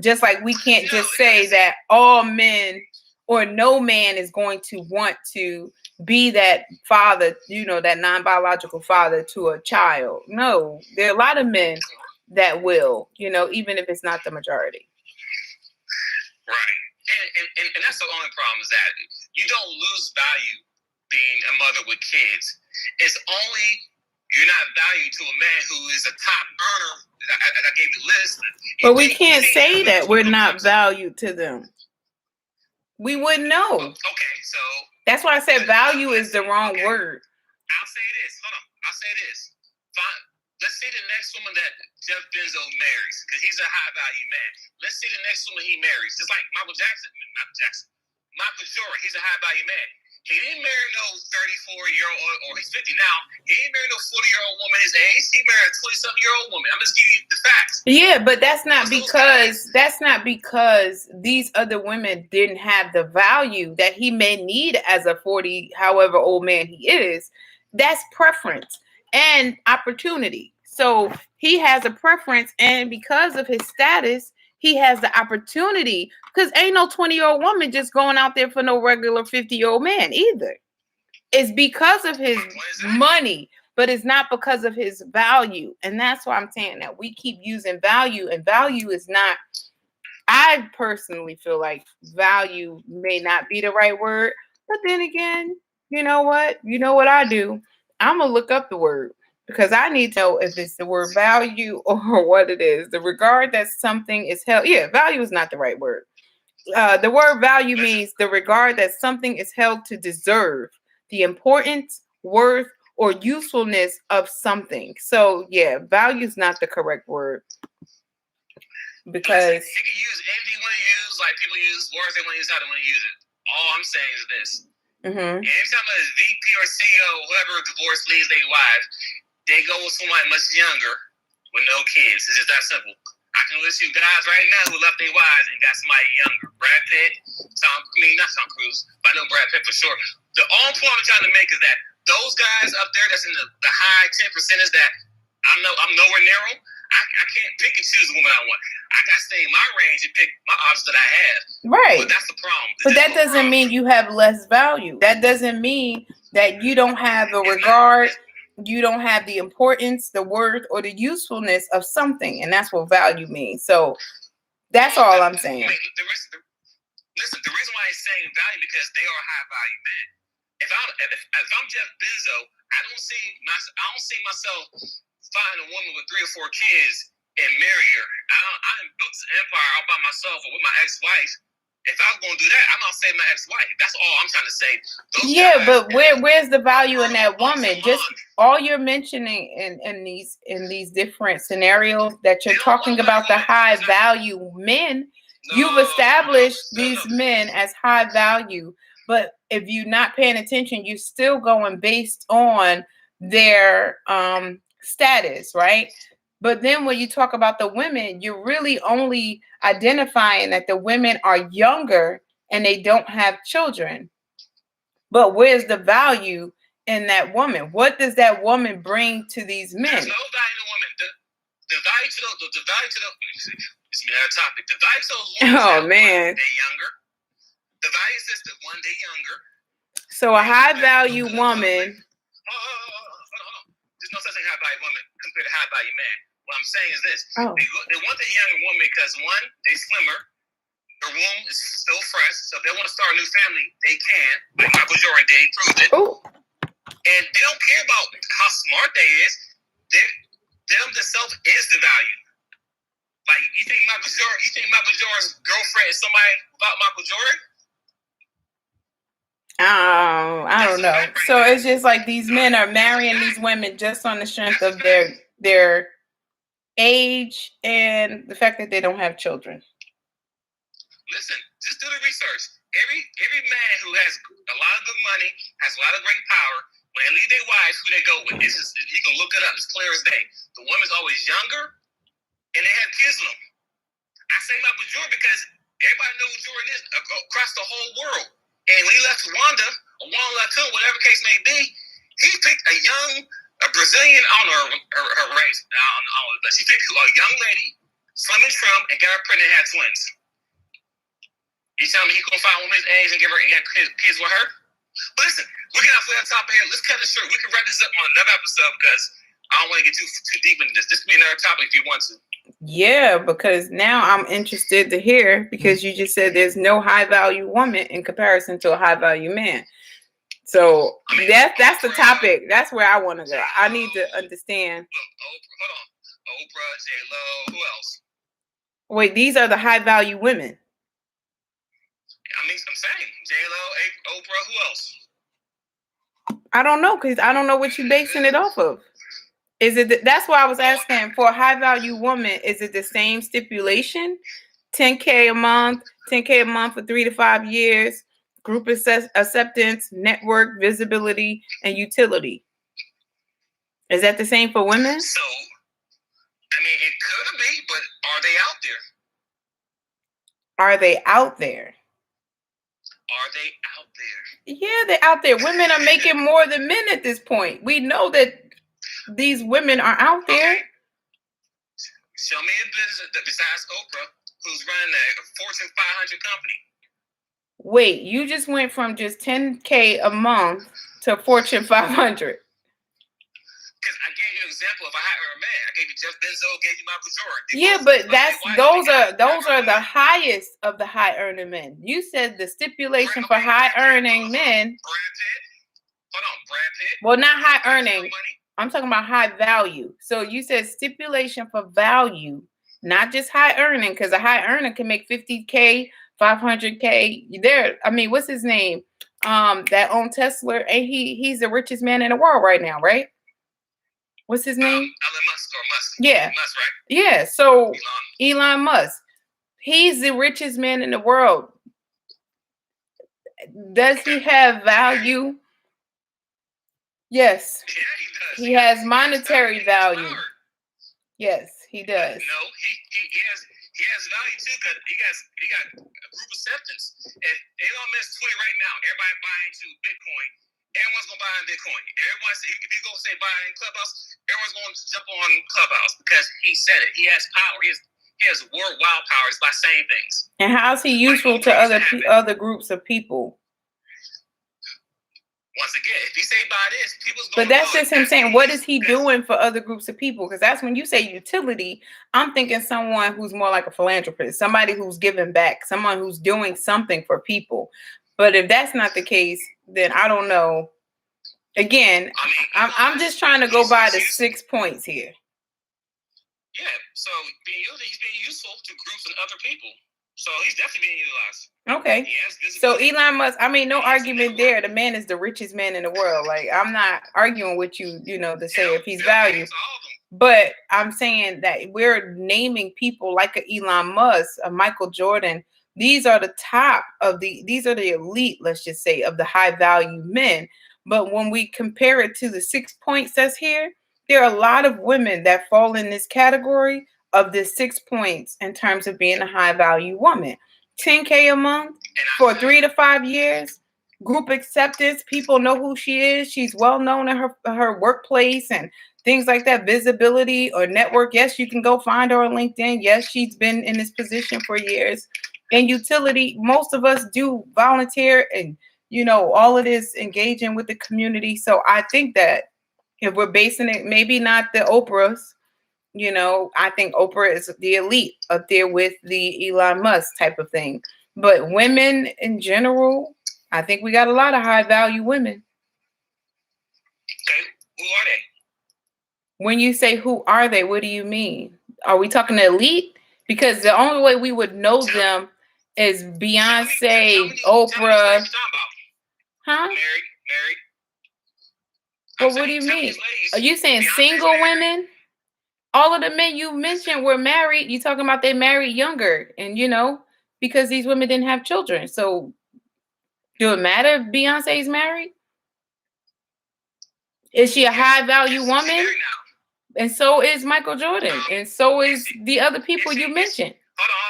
Just like we can't just say that all men or no man is going to want to be that father, that non-biological father to a child. No, there are a lot of men that will, even if it's not the majority. Right. And that's the only problem, is that you don't lose value being a mother with kids. It's only you're not valued to a man who is a top earner. I gave the list. But we can't say that we're not valued to them. We wouldn't know. Okay, so that's why I said value is the wrong word. I'll say this. Hold on. I'll say this. Fine. Let's see the next woman that Jeff Bezos marries, because he's a high value man. Let's see the next woman he marries. Just like Michael Jordan, he's a high value man. He didn't marry no 34-year-old, or he's 50 now. He didn't marry no 40-year-old woman his age. He married a 20-something-year-old woman. I'm just giving you the facts. Yeah, but that's not because these other women didn't have the value that he may need as a 40, however old man he is. That's preference and opportunity. So he has a preference, and because of his status, he has the opportunity, because ain't no 20-year-old woman just going out there for no regular 50-year-old man either. It's because of his money, but it's not because of his value. And that's why I'm saying that we keep using value, and value is not, I personally feel like value may not be the right word. But then again, you know what? You know what I do? I'm going to look up the word, because I need to know if it's the word value or what it is. The regard that something is held. Yeah, value is not the right word. The word value means the regard that something is held to deserve, the importance, worth, or usefulness of something. So, yeah, value is not the correct word. Because you can use anything you want to use, like people use words they want to use how they want to use it. All I'm saying is this. Mm-hmm. And every time a VP or CEO, whoever divorced leaves their wife, they go with someone much younger with no kids. It's just that simple. I can list you guys right now who left their wives and got somebody younger. Brad Pitt, not Tom Cruise, but I know Brad Pitt for sure. The only point I'm trying to make is that those guys up there that's in the high 10% is that I'm nowhere near them. I can't pick and choose the woman I want. I got to stay in my range and pick my options that I have. Right. But that's the problem. But that doesn't mean you have less value. That doesn't mean that you don't have a regard, you don't have the importance, the worth, or the usefulness of something. And that's what value means. So that's all I'm saying. Listen, the reason why he's saying value because they are high value men. If I'm Jeff Bezos, I don't see myself finding a woman with 3 or 4 kids and marry her. I built this empire all by myself or with my ex-wife. If I was gonna do that, I'm not saying my ex-wife. That's all I'm trying to say. But where's the value in that woman? Just all you're mentioning in these different scenarios that you're talking about the high value men. You've established these men as high value, but if you're not paying attention, you're still going based on their status, right? But then when you talk about the women, you're really only identifying that the women are younger and they don't have children. But where's the value in that woman? What does that woman bring to these men? There's no value in a woman. The value to this is another topic. The value to those women they're younger. The value is just that one day younger. So a high value woman. There's no such thing as high value woman compared to high value man. What I'm saying is this: they want the younger woman because one, they slimmer, their womb is still fresh, so if they want to start a new family, they can. Like Michael Jordan did, he proved it. Ooh. And they don't care about how smart they is. Them themselves is the value. Like you think Michael Jordan's girlfriend is somebody about Michael Jordan? I don't know. So it's just like these men are marrying these women just on the strength of their age and the fact that they don't have children. Listen, just do the research. Every man who has a lot of good money, has a lot of great power, when they leave their wives, who they go with. You can look it up. It's clear as day. The woman's always younger, and they have kids with them. I say Michael Jordan because everybody knows who Jordan is across the whole world. And when he left Rwanda, or Wanda left him, whatever case may be, he picked a Brazilian, I don't know her race, but she picked a young lady, slim and trim, and got her pregnant and had twins. You tell me he gonna find a woman his age and have kids with her? But listen, we're getting off the top of here. Let's cut it short. We can wrap this up on another episode because I don't want to get too deep into this. This could be another topic if you want to. Yeah, because now I'm interested to hear, because you just said there's no high value woman in comparison to a high value man. So that's the topic. That's where I want to go. I need to understand. Hold on. Oprah, J-Lo, who else? Wait, these are the high value women. I'm saying J-Lo, Oprah, who else? I don't know, because I don't know what you're basing it off of. Is it that's why I was asking for a high value woman? Is it the same stipulation? $10K a month for 3 to 5 years, group acceptance, network, visibility, and utility. Is that the same for women? So, it could be, but are they out there? Are they out there? Yeah, they're out there. Women are making more than men at this point. We know that these women are out there. Okay. Show me a business besides Oprah who's running a Fortune 500 company. Wait, you just went from just $10K a month to Fortune 500. Because I gave you an example of a higher man. I gave you Jeff Bezos, gave you Michael Jordan. Yeah, but those are the highest of the high earning men. You said the stipulation for high earning men. Brad Pitt. Hold on, Brad Pitt. Well, not high earning. I'm talking about high value. So you said stipulation for value, not just high earning, because a high earner can make $50K, $500K. There, what's his name? That owned Tesla, and he's the richest man in the world right now, right? What's his name? Elon Musk or Musk. Yeah. Musk, right? Yeah. So Elon Musk, he's the richest man in the world. Does he have value? Yes. Yeah, he does. He has monetary value. Power. Yes, he But does. no, he has value too because he got group acceptance. And Elon Musk's tweet right now, everybody buying into Bitcoin. Everyone's gonna buy in Bitcoin. Everyone's if you go say buy in Clubhouse, everyone's going to jump on Clubhouse because he said it. He has power. He has worldwide powers by saying things. And how is he useful to other groups of people? Once again, if you say buy this, people's But going that's just him saying, what is he doing for other groups of people? Because that's when you say utility, I'm thinking someone who's more like a philanthropist, somebody who's giving back, someone who's doing something for people. But if that's not the case, then I don't know. Again, I'm just trying to go by the 6 points here. Yeah, so he's being useful to groups and other people. So he's definitely being utilized. Okay. So Elon Musk, I mean, no argument there. The man is the richest man in the world. Like, I'm not arguing with you, to say if he's valued. But I'm saying that we're naming people like a Elon Musk, a Michael Jordan. These are the top of these are the elite, let's just say, of the high value men. But when we compare it to the 6 points that's here, there are a lot of women that fall in this category of the 6 points in terms of being a high value woman. 10K a month for 3 to 5 years, group acceptance. People know who she is. She's well known in her workplace and things like that. Visibility or network. Yes, you can go find her on LinkedIn. Yes, she's been in this position for years. And utility, most of us do volunteer and, all it is engaging with the community. So I think that if we're basing it, maybe not the Oprahs, I think Oprah is the elite up there with the Elon Musk type of thing. But women in general, I think we got a lot of high value women. Okay, who are they? When you say who are they, what do you mean? Are we talking elite? Because the only way we would know them is Beyonce, Oprah. Huh? Married. Well, what do you mean? Are you saying single women? All of the men you mentioned were married. You talking about they married younger, and because these women didn't have children. So, do it matter if Beyonce's married? Is she a high value woman? And so is Michael Jordan, and so is the other people you mentioned. Hold on.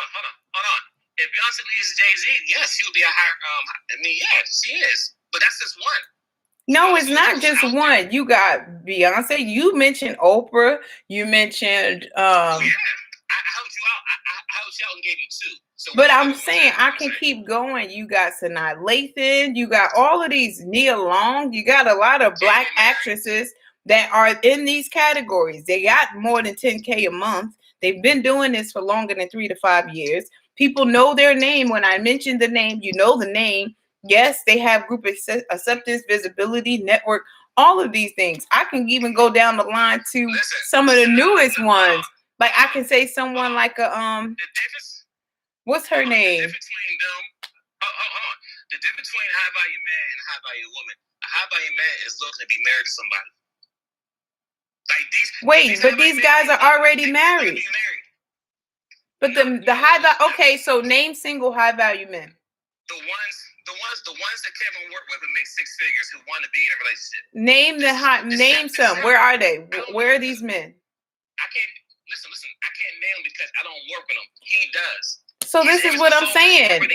If Beyonce leaves Jay-Z, yes, she'll be a higher. Yes, she is, but that's just one. No, it's not just one. You got Beyonce. You mentioned Oprah. You mentioned. I helped you out. I helped you out and gave you two. So but I'm saying I can keep going. You got Sanaa Lathan. You got all of these Nia Long. You got a lot of black actresses that are in these categories. They got more than 10K a month. They've been doing this for longer than 3 to 5 years. People know their name. When I mention the name, you know the name. Yes, they have group acceptance, visibility, network, all of these things. I can even go down the line to some of the newest ones. Like I can say someone like a what's her name? The difference between a high value man and a high value woman. A high value man is looking to be married to somebody. Like these guys are already married. But the high value. Okay, so name single high value men. The ones that Kevin worked with who make 6 figures who want to be in a relationship. Name some. Where are they? Where are these men? I can't listen. I can't name them because I don't work with them. He does. So this is what I'm saying.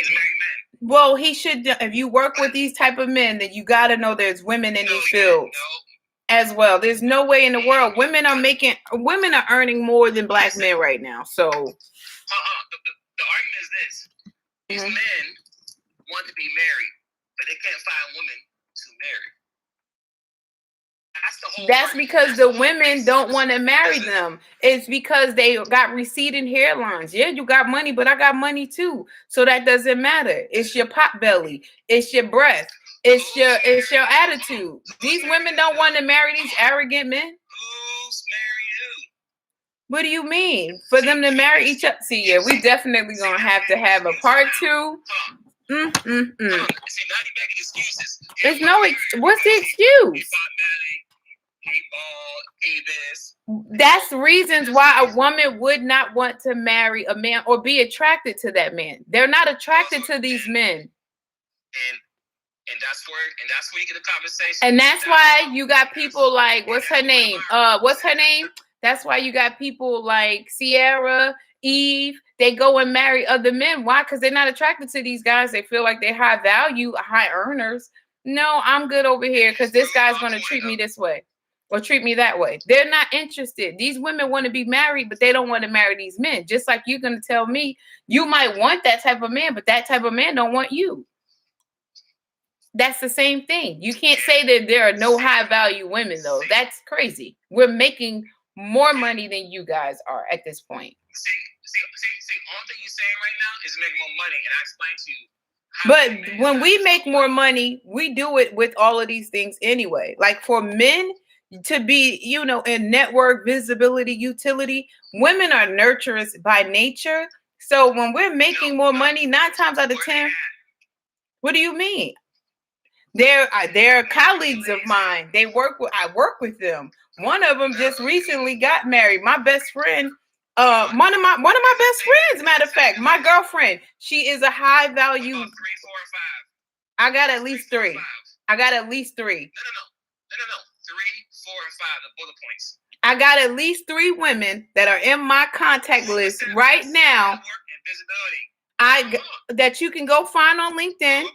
Well, he should. If you work with these type of men, then you got to know there's women in these fields as well. There's no way in the world women are earning more than black men right now. So the argument is this: these men want to be married, but they can't find women to marry. That's because the women don't want to marry them. It's because they got receding hairlines. Yeah, you got money, but I got money too. So that doesn't matter. It's your pot belly. It's your breath. It's your attitude. These women don't want to marry these arrogant men. Who's marrying who? What do you mean? For them to marry each other? See, yeah, we definitely gonna have to have a part 2. See, now you making excuses. What's the excuse? That's reasons why a woman would not want to marry a man or be attracted to that man. They're not attracted to these men. And And that's where you get the conversation. And that's why you got people like, what's her name? That's why you got people like Sierra, Eve. They go and marry other men. Why? Because they're not attracted to these guys. They feel like they're high value, high earners. No, I'm good over here because this guy's going to treat me this way or treat me that way. They're not interested. These women want to be married, but they don't want to marry these men. Just like you're going to tell me, you might want that type of man, but that type of man don't want you. That's the same thing. You can't say that there are no high value women, though. That's crazy. We're making more money than you guys are at this point. See, all thing you're saying right now is making more money, and I explained to you. But when we make more money, we do it with all of these things anyway. Like for men to be, in network visibility, utility, women are nurturers by nature. So when we're making more money, 9 times out of 10, what do you mean? They're colleagues of mine. I work with them. One of them just recently got married. My best friend, one of my best friends, matter of fact, my girlfriend, she is a high value. 3, 4, and 5. I got at least 3. No. 3, 4, and 5, the bullet points. I got at least 3 women that are in my contact list right now. That you can go find on LinkedIn.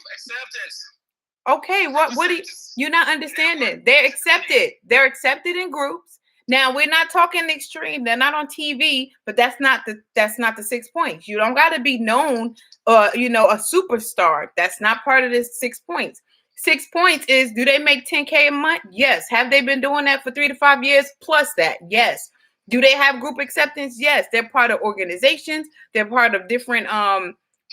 Okay, what do you're not understanding? They're accepted. They're accepted in groups. Now we're not talking extreme. They're not on TV, but that's not the 6 points. You don't got to be known, a superstar. That's not part of this 6 points. 6 points is, do they make 10K a month? Yes. Have they been doing that for 3 to 5 years? Plus that, yes. Do they have group acceptance? Yes. They're part of organizations. They're part of different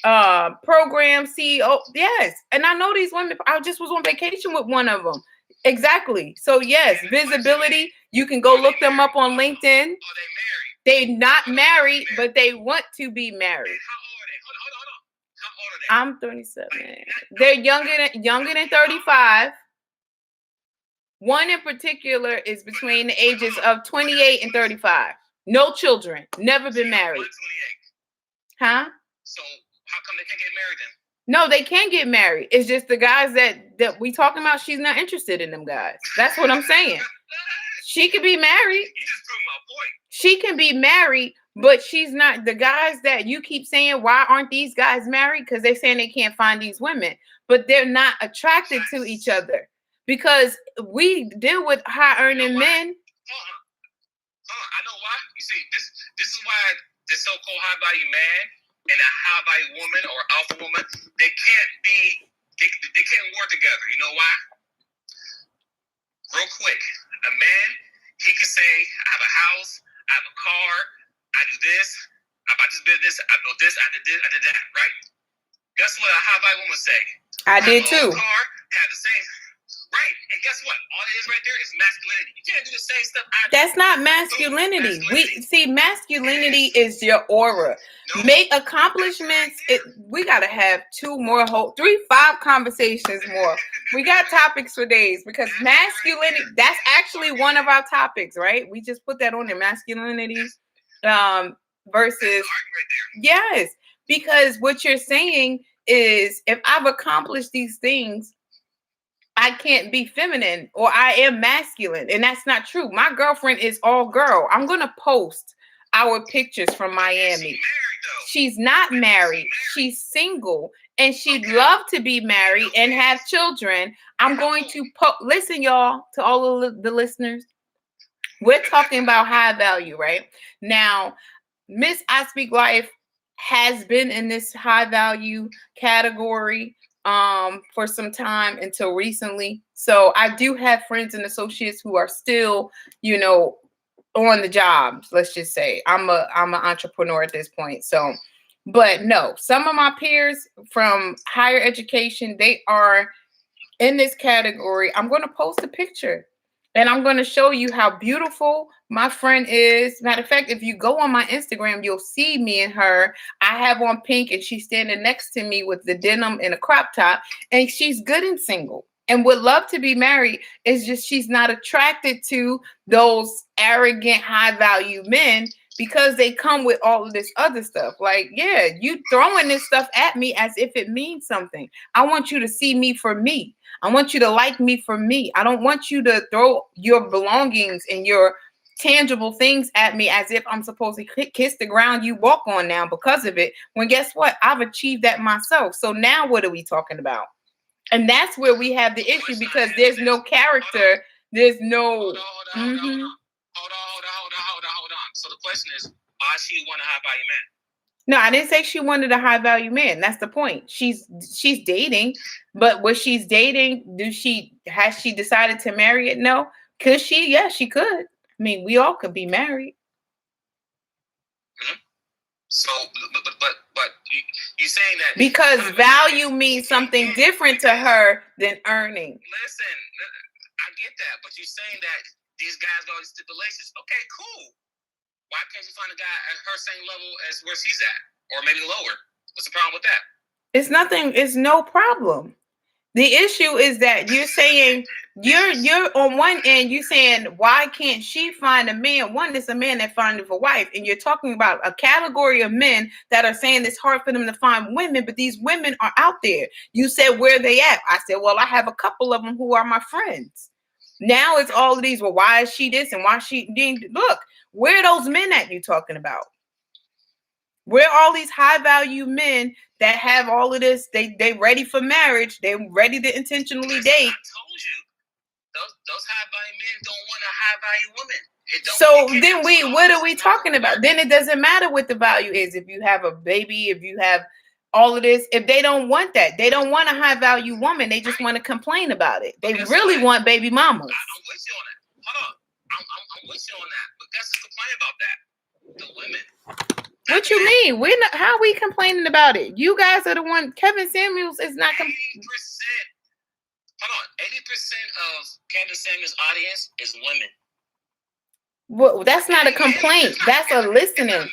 program CEO. Yes. And I know these women. I just was on vacation with one of them. Exactly. So yes, visibility. You can go look them up on LinkedIn. They're not married, but they want to be married. I'm 37. They're younger than 35. One in particular is between the ages of 28 and 35. No children. Never been married. Huh? So how come they can't get married then? No, they can get married. It's just the guys that we talking about, she's not interested in them guys. That's what I'm saying. She could be married. You just proved my point. She can be married, but she's not. The guys that you keep saying, why aren't these guys married? Because they're saying they can't find these women, but they're not attracted to each other. Because we deal with high-earning men. I know why. You see, this is why the so-called high-value man and a high-value woman or alpha woman, they can't work together. You know why? Real quick, a man, he can say, I have a house, I have a car, I do this, I bought this business, I built this, I did this, I did that, right? Guess what a high-value woman say? I did too. Car, have the same. Right, and guess what? All it is right there is masculinity. You can't do the same stuff. That's not masculinity. We see masculinity is your aura. No. Make accomplishments. We gotta have 2 more, 5 conversations more. We got topics for days because masculinity. That's actually one of our topics, right? We just put that on there. Masculinity, versus yes, because what you're saying is if I've accomplished these things, I can't be feminine or I am masculine. And that's not true. My girlfriend is all girl. I'm going to post our pictures from Miami. She's not married. She's single and she'd love to be married and have children. I'm going to listen, y'all, to all of the listeners. We're talking about high value, right? Now, Miss I Speak Life has been in this high value category for some time until recently. So I do have friends and associates who are still, on the job. Let's just say I'm an entrepreneur at this point. So, but no, some of my peers from higher education, they are in this category. I'm going to post a picture and I'm going to show you how beautiful my friend is. Matter of fact, if you go on my Instagram, you'll see me and her. I have on pink and she's standing next to me with the denim and a crop top. And she's good and single and would love to be married. It's just she's not attracted to those arrogant, high value men because they come with all of this other stuff. Like, yeah, you throwing this stuff at me as if it means something. I want you to see me for me. I want you to like me for me. I don't want you to throw your belongings and your tangible things at me as if I'm supposed to kiss the ground you walk on now because of it. When guess what? I've achieved that myself. So now what are we talking about? And that's where we have the issue because there's no character. There's no. Hold on. So the question is, why she want a high value man? No, I didn't say she wanted a high value man. That's the point. She's dating, but what she's dating, has she decided to marry it? No. Could she? Yeah, she could. I mean, we all could be married. Mm-hmm. So, but you saying that because value means something different to her than earning. Listen, I get that, but you're saying that these guys got all these stipulations. Okay, cool. Why can't you find a guy at her same level as where she's at, or maybe lower? What's the problem with that? It's nothing. It's no problem. The issue is that you're saying you're on one end, you're saying why can't she find a man? One is a man that finds a wife, and you're talking about a category of men that are saying it's hard for them to find women, but these women are out there. You said where they at? I said, well, I have a couple of them who are my friends. Now it's all of these. Well, why is she this and why she didn't look? Where are those men that you're talking about? Where are all these high value men that have all of this? They ready for marriage. They ready to intentionally date. I told you, those high value men don't want a high value woman. So then what are we talking about? Then it doesn't matter what the value is. If you have a baby, if you have all of this, if they don't want that, they don't want a high value woman. They just want to complain about it. They really want baby mamas. I'm with you on that. Hold on. I'm with you on that. But guess who's complaining about that? The women. What you mean? We're not. How are we complaining about it? You guys are the one. Kevin Samuels is not. 80%. Hold on. 80% of Kevin Samuels' audience is women. Well, that's not a complaint. That's a listening.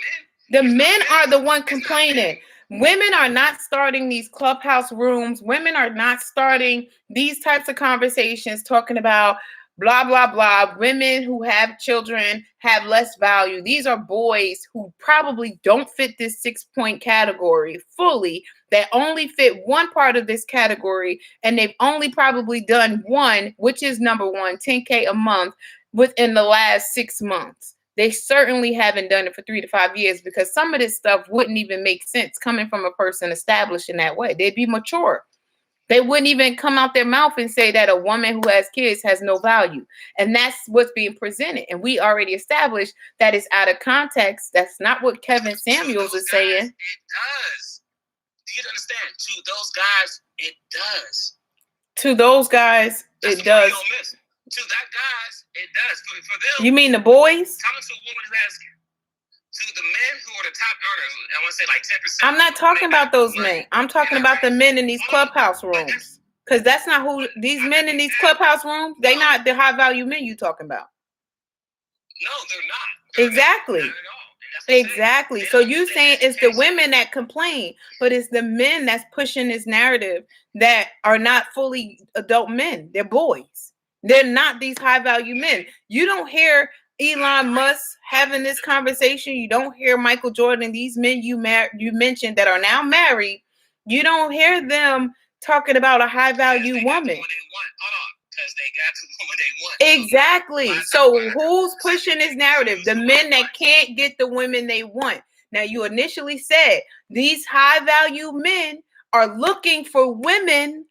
The men are the one complaining. Women are not starting these clubhouse rooms. Women are not starting these types of conversations talking about blah, blah, blah. Women who have children have less value. These are boys who probably don't fit this 6-point category fully, that only fit one part of this category, and they've only probably done one, which is number one, 10K a month within the last 6 months. They certainly haven't done it for 3 to 5 years because some of this stuff wouldn't even make sense coming from a person established in that way. They'd be mature. They wouldn't even come out their mouth and say that a woman who has kids has no value. And that's what's being presented. And we already established that it's out of context. That's not what Kevin Samuels is saying. It does. Do you understand? To those guys, it does. To those guys, it does. To that guys, it does. For them. You mean the boys? Talking to a woman who has to the men who are the top earners, I want to say like 10%. I'm not talking about those men. I'm talking about the men in these clubhouse rooms. Because that's not who these men in these clubhouse rooms, they not the high value men you talking about. No, they're not. Exactly. Not at all. Exactly. So you saying it's the women that complain, but it's the men that's pushing this narrative that are not fully adult men. They're boys. They're not these high value men. You don't hear Elon Musk having this conversation. You don't hear Michael Jordan, these men you mentioned that are now married. You don't hear them talking about a high value woman. Because they got the woman they want. Exactly. So who's pushing this narrative? The men that can't get the women they want. Now, you initially said these high value men are looking for women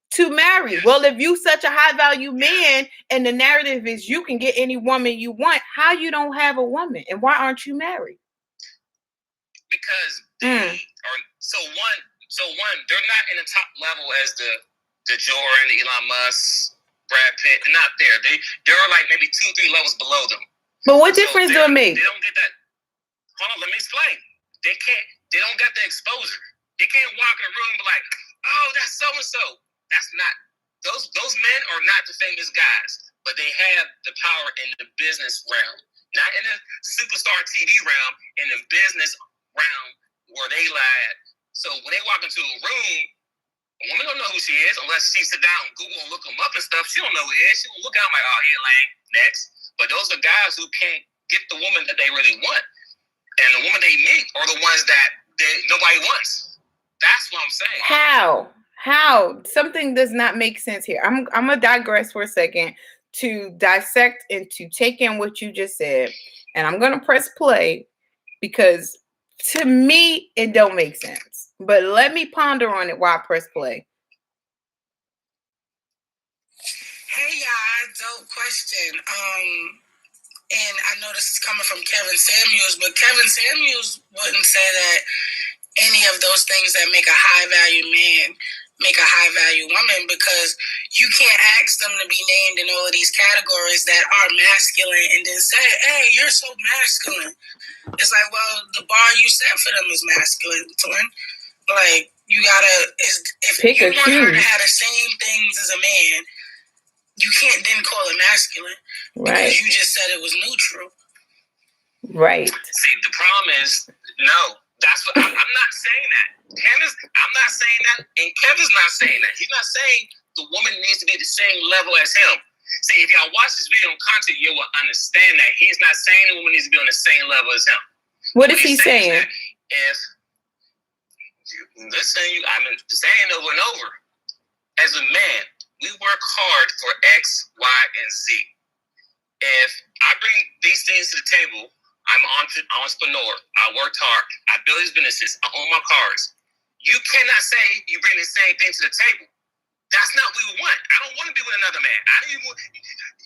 to marry. Yes. Well, if you such a high value man and the narrative is you can get any woman you want, how you don't have a woman and why aren't you married? Because they are so one, they're not in the top level as the Jordan, Elon Musk, Brad Pitt. They're not there. They're like maybe 2-3 levels below them. But what difference do it make? They don't get that. Hold on, let me explain. They don't get the exposure. They can't walk in a room and be like, oh, that's so and so. That's not those men are not the famous guys, but they have the power in the business realm, not in the superstar TV realm, in the business realm where they lie at. So when they walk into a room, a woman don't know who she is unless she sit down and Google and look them up and stuff. She don't know who he is. She don't look out like, oh, he lame. Next. But those are guys who can't get the woman that they really want. And the woman they meet are the ones that nobody wants. That's what I'm saying. How? Something does not make sense here. I'm gonna digress for a second to dissect and to take in what you just said. And I'm gonna press play because to me it don't make sense. But let me ponder on it while I press play. Hey y'all, dope question. And I know this is coming from Kevin Samuels, but Kevin Samuels wouldn't say that any of those things that make a high value man make a high value woman, because you can't ask them to be named in all of these categories that are masculine and then say, hey, you're so masculine. It's like, well, the bar you set for them is masculine. Like, you gotta, if Pick you a want her choose. to have the same things as a man, you can't then call it masculine, Right. because you just said it was neutral. Right. See, the problem is, no. That's what I'm not saying that. I'm not saying that, and Kevin's not saying that. He's not saying the woman needs to be at the same level as him. See, if y'all watch this video in content, you will understand that he's not saying the woman needs to be on the same level as him. What is he saying? If you listen, I've been saying over and over, as a man, we work hard for X, Y, and Z. If I bring these things to the table, I'm an entrepreneur. I worked hard. I built these businesses. I own my cars. You cannot say you bring the same thing to the table. That's not what we want. I don't want to be with another man. I didn't even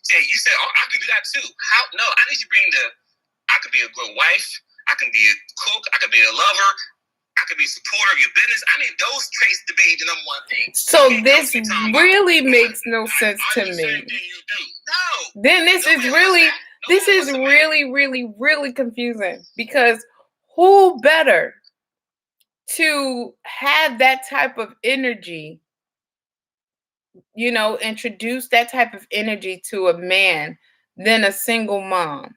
say, you said, oh, I can do that too. How? No, I need you to bring I could be a good wife. I can be a cook. I could be a lover. I could be a supporter of your business. I need those traits to be the number one thing. So this really makes no sense to me. No. Then this is really, really confusing, because who better to have that type of energy, introduce that type of energy to a man than a single mom?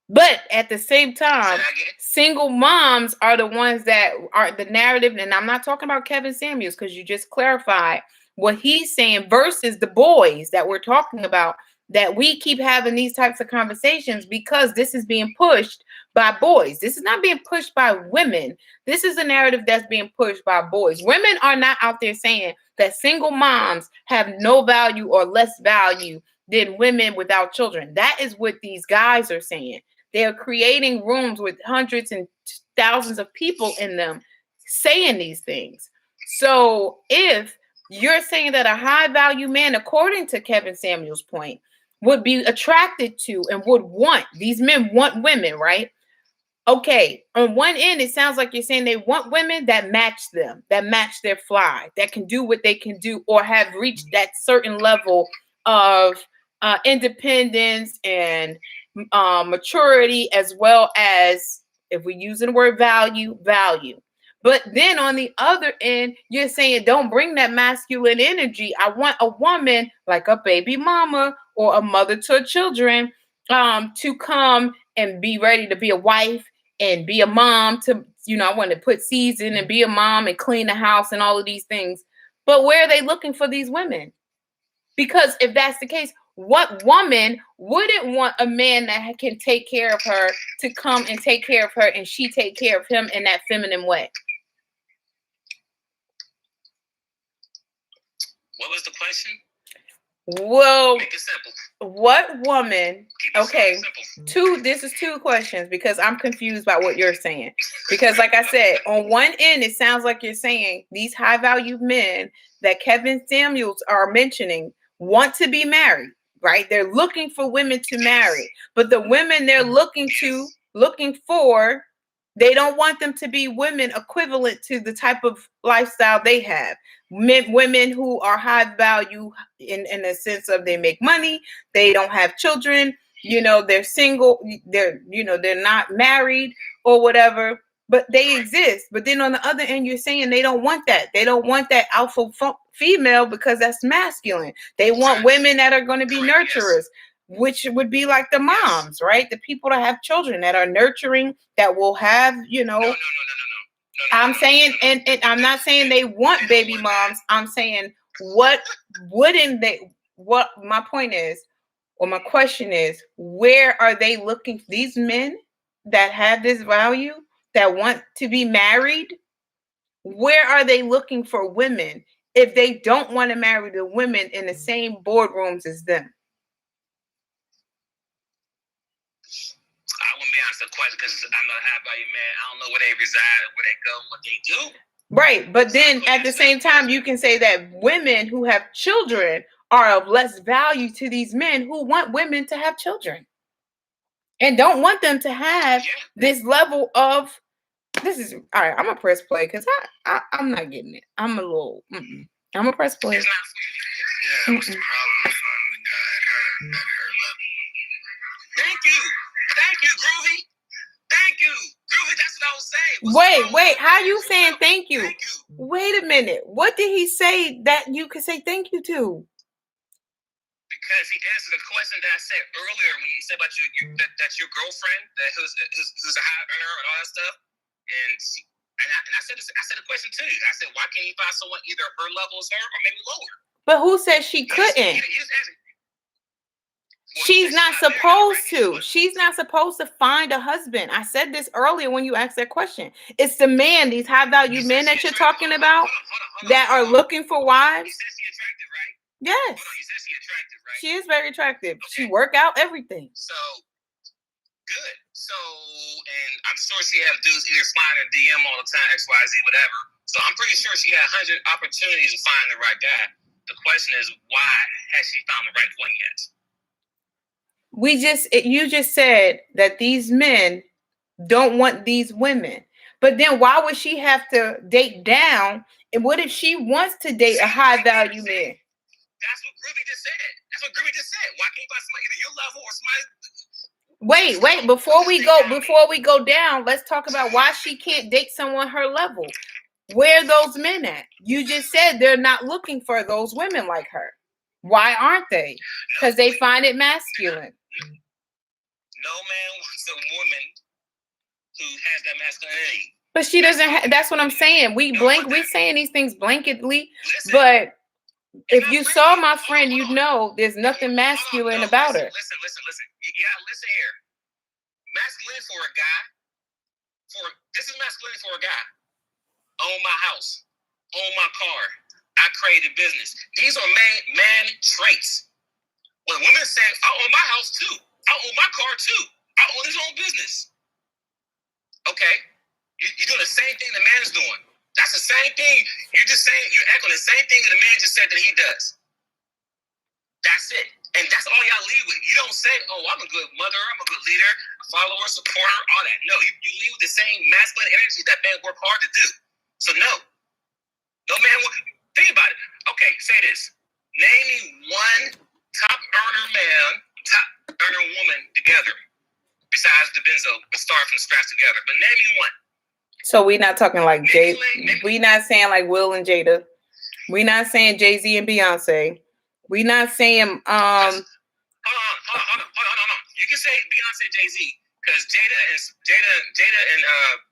But at the same time, single moms are the ones that are the narrative. And I'm not talking about Kevin Samuels, because you just clarified what he's saying versus the boys that we're talking about, that we keep having these types of conversations because this is being pushed by boys. This is not being pushed by women. This is a narrative that's being pushed by boys. Women are not out there saying that single moms have no value or less value than women without children. That is what these guys are saying. They're creating rooms with hundreds and thousands of people in them saying these things. So if you're saying that a high value man, according to Kevin Samuels' point, would be attracted to and would want, these men want women, right? Okay, on one end, it sounds like you're saying they want women that match them, that match their fly, that can do what they can do, or have reached that certain level of independence and maturity, as well as, if we're using the word value. But then on the other end, you're saying don't bring that masculine energy. I want a woman like a baby mama or a mother to children to come and be ready to be a wife and be a mom to, I want to put seeds in and be a mom and clean the house and all of these things. But where are they looking for these women? Because if that's the case, what woman wouldn't want a man that can take care of her to come and take care of her, and she take care of him in that feminine way? What was the question? Well, make it simple. What woman? Okay, this is two questions, because I'm confused by what you're saying. Because like I said, on one end, it sounds like you're saying these high value men that Kevin Samuels are mentioning want to be married, right? They're looking for women to marry, but the women they're looking for, they don't want them to be women equivalent to the type of lifestyle they have. Women who are high value in the sense of they make money, they don't have children, they're single, they're not married or whatever, but they exist. But then on the other end, you're saying they don't want that. They don't want that alpha female, because that's masculine. They want women that are going to be nurturers, which would be like the moms, right? The people that have children that are nurturing, that will have, No. I'm saying, and I'm not saying they want baby moms. I'm saying, what wouldn't they? What my point is, Well, my question is, where are they looking? These men that have this value, that want to be married, where are they looking for women if they don't want to marry the women in the same boardrooms as them? I wouldn't be answering the question because I'm not a high value man. I don't know where they reside, where they go, what they do. Right, but then at the same time, you can say that women who have children are of less value to these men who want women to have children and don't want them to have this level of. This is all right. I'm gonna press play because I'm not getting it. I'm a little. I'm gonna press play. Yeah, what's the problem with finding the guy at her level? Thank you, Groovy. Thank you, Groovy. That's what I was saying. Wait. How you saying thank you? Wait a minute. What did he say that you could say thank you to? Because he answered the question that I said earlier when you said about that's your girlfriend, who's a high earner and all that stuff. And I said the question to you. I said, why can't you find someone either her level as her or maybe lower? But who said she couldn't? She's not supposed to. She's not supposed to find a husband. I said this earlier when you asked that question. It's the man, these high value men that you're talking about that are looking for wives. You said she attractive, right? Yes. You said she attractive, right? She is very attractive. Okay. She work out everything. So good. So, and I'm sure she have dudes either slide her DM all the time, XYZ, whatever. So I'm pretty sure she had 100 opportunities to find the right guy. The question is, why has she found the right one yet? You just said that these men don't want these women. But then why would she have to date down? And what if she wants to date a high value man? That's what Groovy just said. Why can't you find somebody either your level or somebody? Wait, before we go down, let's talk about why she can't date someone her level. Where are those men at? You just said they're not looking for those women like her. Why aren't they? Because they find it masculine. No man wants a woman who has that masculinity. But she doesn't. That's what I'm saying. We saying these things blanketly, but if you saw my friend, you'd know there's nothing masculine about her. Listen. You gotta listen here. Masculinity for a guy. This is masculinity for a guy. Own my house. Own my car. I created business. These are man traits. When women say, I own my house too. I own my car too. I own his own business. Okay. You're doing the same thing the man is doing. That's the same thing. You're echoing the same thing that the man just said that he does. That's it. And that's all y'all lead with. You don't say, oh, I'm a good mother, I'm a good leader, follower, supporter, all that. No, you lead with the same masculine energy that men work hard to do. So no man will. Think about it. Okay, say this. Name me one top earner man, top earner woman together, besides the Benzo, but start from scratch together. But name me one. So we're not talking like Jay. We're not saying like Will and Jada. We're not saying Jay-Z and Beyonce. We're not saying Hold on. You can say Beyonce, Jay-Z, because Jada and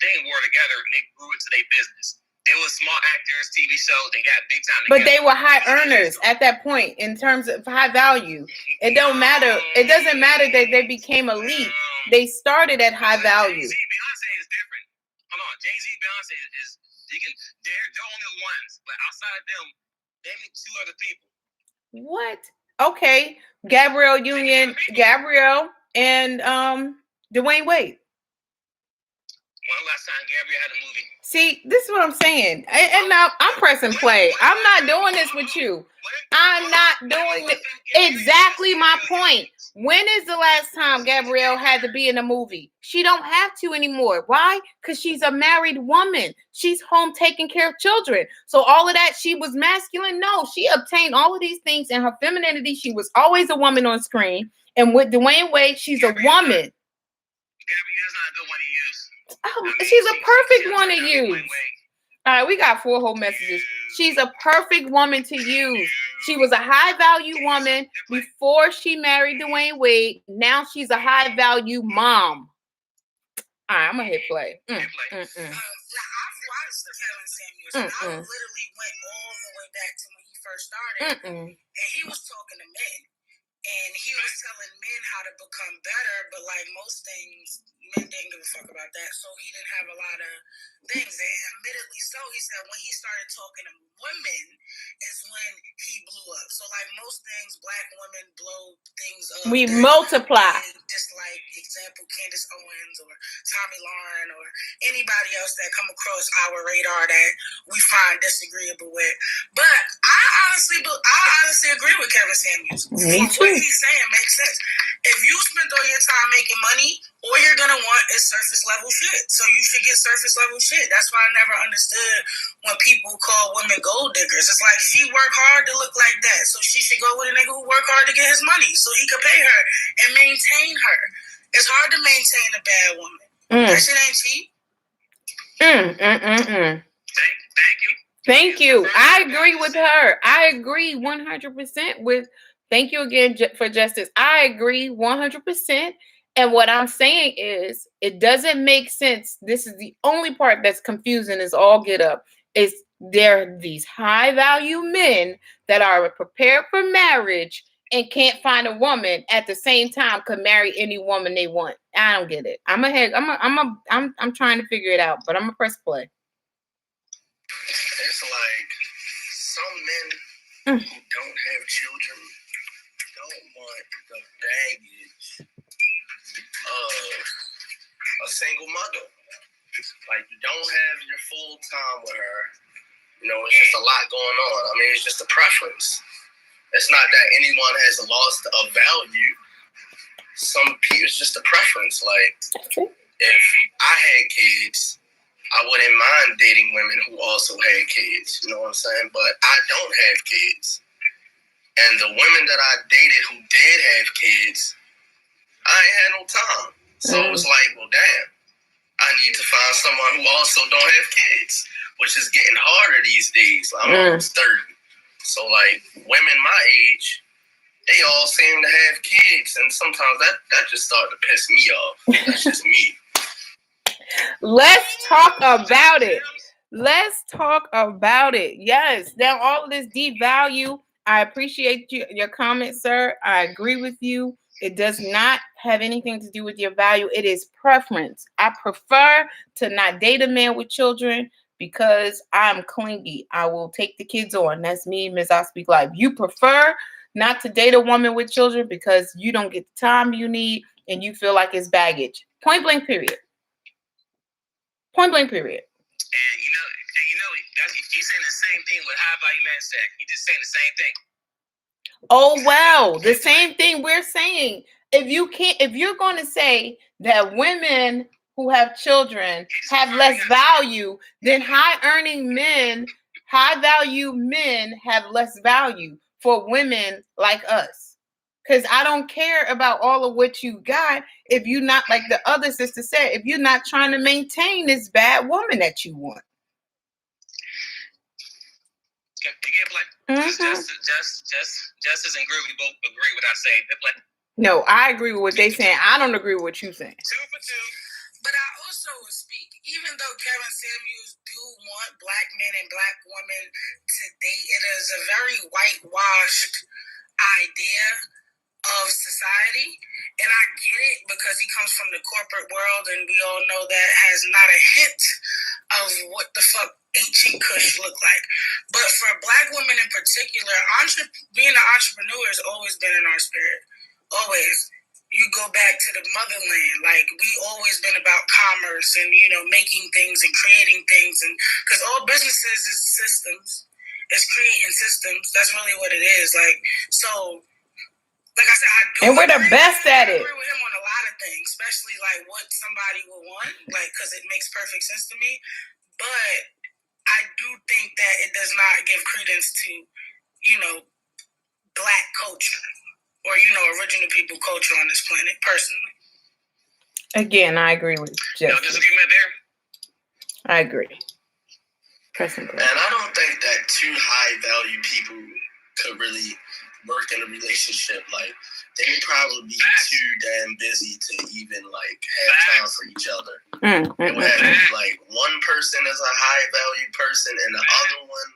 Dane were together and they grew into their business. They were small actors, TV shows, they got big time together. But they were high earners at that point in terms of high value. It don't matter. It doesn't matter that they became elite. They started at high value. Jay-Z, Beyonce is different. Hold on. Jay-Z, Beyonce is they're only ones, but outside of them, name me two other people. What? Okay. Gabrielle and Dwayne Wade. When last time Gabrielle had a movie? See, this is what I'm saying. And now I'm pressing play. I'm not doing this with you. I'm not doing it. Exactly my point. When is the last time Gabrielle had to be in a movie? She don't have to anymore. Why? Because she's a married woman. She's home taking care of children. So all of that, she was masculine. No, she obtained all of these things in her femininity. She was always a woman on screen. And with Dwayne Wade, she's a woman. Gabrielle's not a good one to use. Oh, she's a perfect one to use. All right, we got 4 whole messages. She's a perfect woman to use. She was a high value woman before she married Dwayne Wade. Now she's a high value mom. All right, I'm gonna hit play. Now, I've watched the Kevin Samuels, and I literally went all the way back to when he first started, and he was talking to men. And he was telling men how to become better, but like most things, men didn't give a fuck about that. So he didn't have a lot of things. And admittedly so, he said when he started talking to women is when he blew up. So like most things, black women blow things up. We multiply. Just like example, Candace Owens or Tommy Lauren or anybody else that come across our radar that we find disagreeable with. But I honestly agree with Kevin Samuels. Me too. What he's saying makes sense. If you spend all your time making money, all you're gonna want is surface level shit. So you should get surface level shit. That's why I never understood when people call women gold diggers. It's like she worked hard to look like that, so she should go with a nigga who worked hard to get his money, so he could pay her and maintain her. It's hard to maintain a bad woman. That shit ain't cheap. Thank you. I agree with her. I agree 100% with. Thank you again for justice. I agree 100%. And what I'm saying is, it doesn't make sense. This is the only part that's confusing is all get up. Is there are these high value men that are prepared for marriage and can't find a woman at the same time could marry any woman they want. I don't get it. I'm trying to figure it out, but I'm gonna press play. It's like some men who don't have children don't want the baggage of a single mother. Like, you don't have your full time with her. You know, it's just a lot going on. I mean, it's just a preference. It's not that anyone has lost a value. Some people, it's just a preference. Like, if I had kids, I wouldn't mind dating women who also had kids. You know what I'm saying? But I don't have kids. And the women that I dated who did have kids, I ain't had no time. So it's like, well, damn, I need to find someone who also don't have kids, which is getting harder these days. I'm almost 30. So, like, women my age, they all seem to have kids. And sometimes that just started to piss me off. That's just me. Let's talk about it. Let's talk about it. Yes. Now, all of this deep value, I appreciate your comment, sir. I agree with you. It does not have anything to do with your value. It is preference. I prefer to not date a man with children because I'm clingy. I will take the kids on. That's me, Ms. I Speak Live. You prefer not to date a woman with children because you don't get the time you need and you feel like it's baggage. Point blank, period. Point blank, period. And you know, he's saying the same thing with high value men said. He's just saying the same thing. Oh well, the same thing we're saying. If you're going to say that women who have children have less value, then high value men have less value for women like us. Because I don't care about all of what you got if you're not, like the other sister said, if you're not trying to maintain this bad woman that you want. Justice and Groove, we both agree with what I say. No, I agree with what they're saying. I don't agree with what you're saying. 2 for 2. But I also would speak, even though Kevin Samuels do want black men and black women to date, it is a very whitewashed idea of society. And I get it because he comes from the corporate world and we all know that has not a hint of what the fuck ancient Kush look like. But for black women in particular, being an entrepreneur has always been in our spirit. Always. You go back to the motherland. Like, we always been about commerce and, you know, making things and creating things. And because all businesses is systems. It's creating systems. That's really what it is. Like, so, like I said, I do. And we're the best at it. I agree with him on a lot of things, especially like what somebody will want, like, because it makes perfect sense to me. But I do think that it does not give credence to, you know, black culture or, you know, original people culture on this planet, personally. Again, I agree with Jeff. No disagreement there? I agree. Pressing. And I don't think that two high value people could really work in a relationship. Like, they would probably be too damn busy to even like have time for each other. It would have to be like one person is a high value person and the other one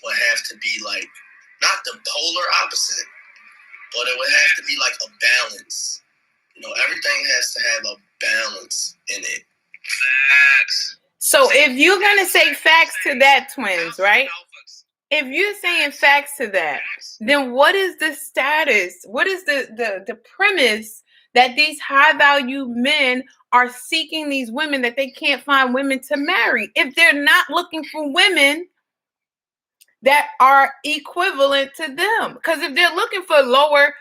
would have to be like not the polar opposite, But it would have to be like a balance. You know, everything has to have a balance in it. Facts. So if you're gonna say facts to that, twins, right? If you're saying facts to that, then what is the status? What is the premise that these high value men are seeking these women that they can't find women to marry? If they're not looking for women that are equivalent to them, because if they're looking for lower,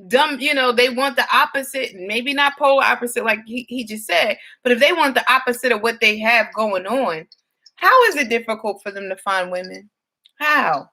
dumb, they want the opposite, maybe not polar opposite like he just said, but if they want the opposite of what they have going on, how is it difficult for them to find women? How?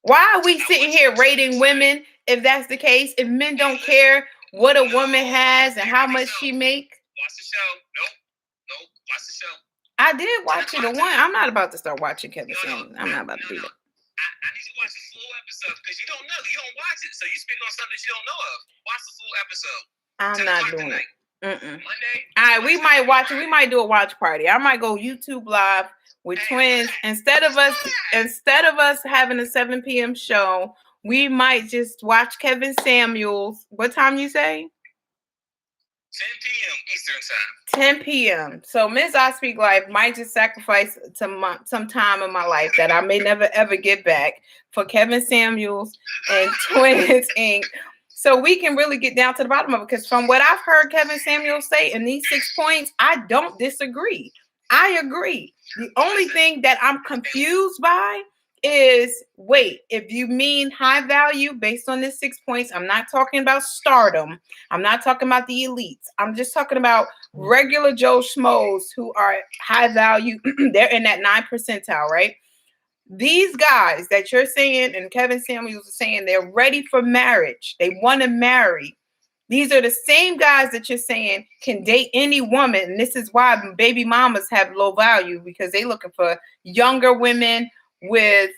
Why are we sitting here rating women if that's the case? If men don't care what a woman has and how much she make? Watch the show. Nope. Watch the show. I did watch it. I'm not about to start watching Kevin Samuels. I'm not about to do that. I need you to watch the full episode because you don't know. You don't watch it. So you speak on something you don't know of. Watch the full episode. I'm not doing it. Monday. All right, we might watch it. We might do a watch party. I might go YouTube live with twins. Instead of us having a 7 p.m. show, we might just watch Kevin Samuels. What time you say? 10 p.m. Eastern time. 10 p.m. So Miss I Speak Life might just sacrifice some time in my life that I may never ever get back for Kevin Samuels and Twins Inc. So we can really get down to the bottom of it. Because from what I've heard Kevin Samuels say in these 6 points, I don't disagree. I agree. The only thing that I'm confused by is, wait, if you mean high value based on this 6 points, I'm not talking about stardom. I'm not talking about the elites. I'm just talking about regular Joe Schmoes who are high value. They're in that 9 percentile, right? These guys that you're saying and Kevin Samuels is saying they're ready for marriage. They want to marry. These are the same guys that you're saying can date any woman. And this is why baby mamas have low value, because they're looking for younger women with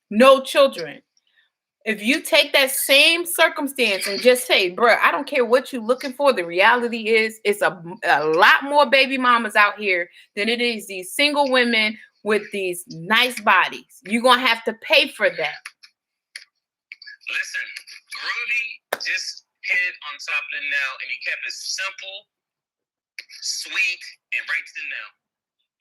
no children. If you take that same circumstance and just say, bruh, I don't care what you're looking for. The reality is it's a lot more baby mamas out here than it is these single women with these nice bodies. You're going to have to pay for that. Listen, Groovy just hit on top of the nail, and he kept it simple, sweet, and right to the nail.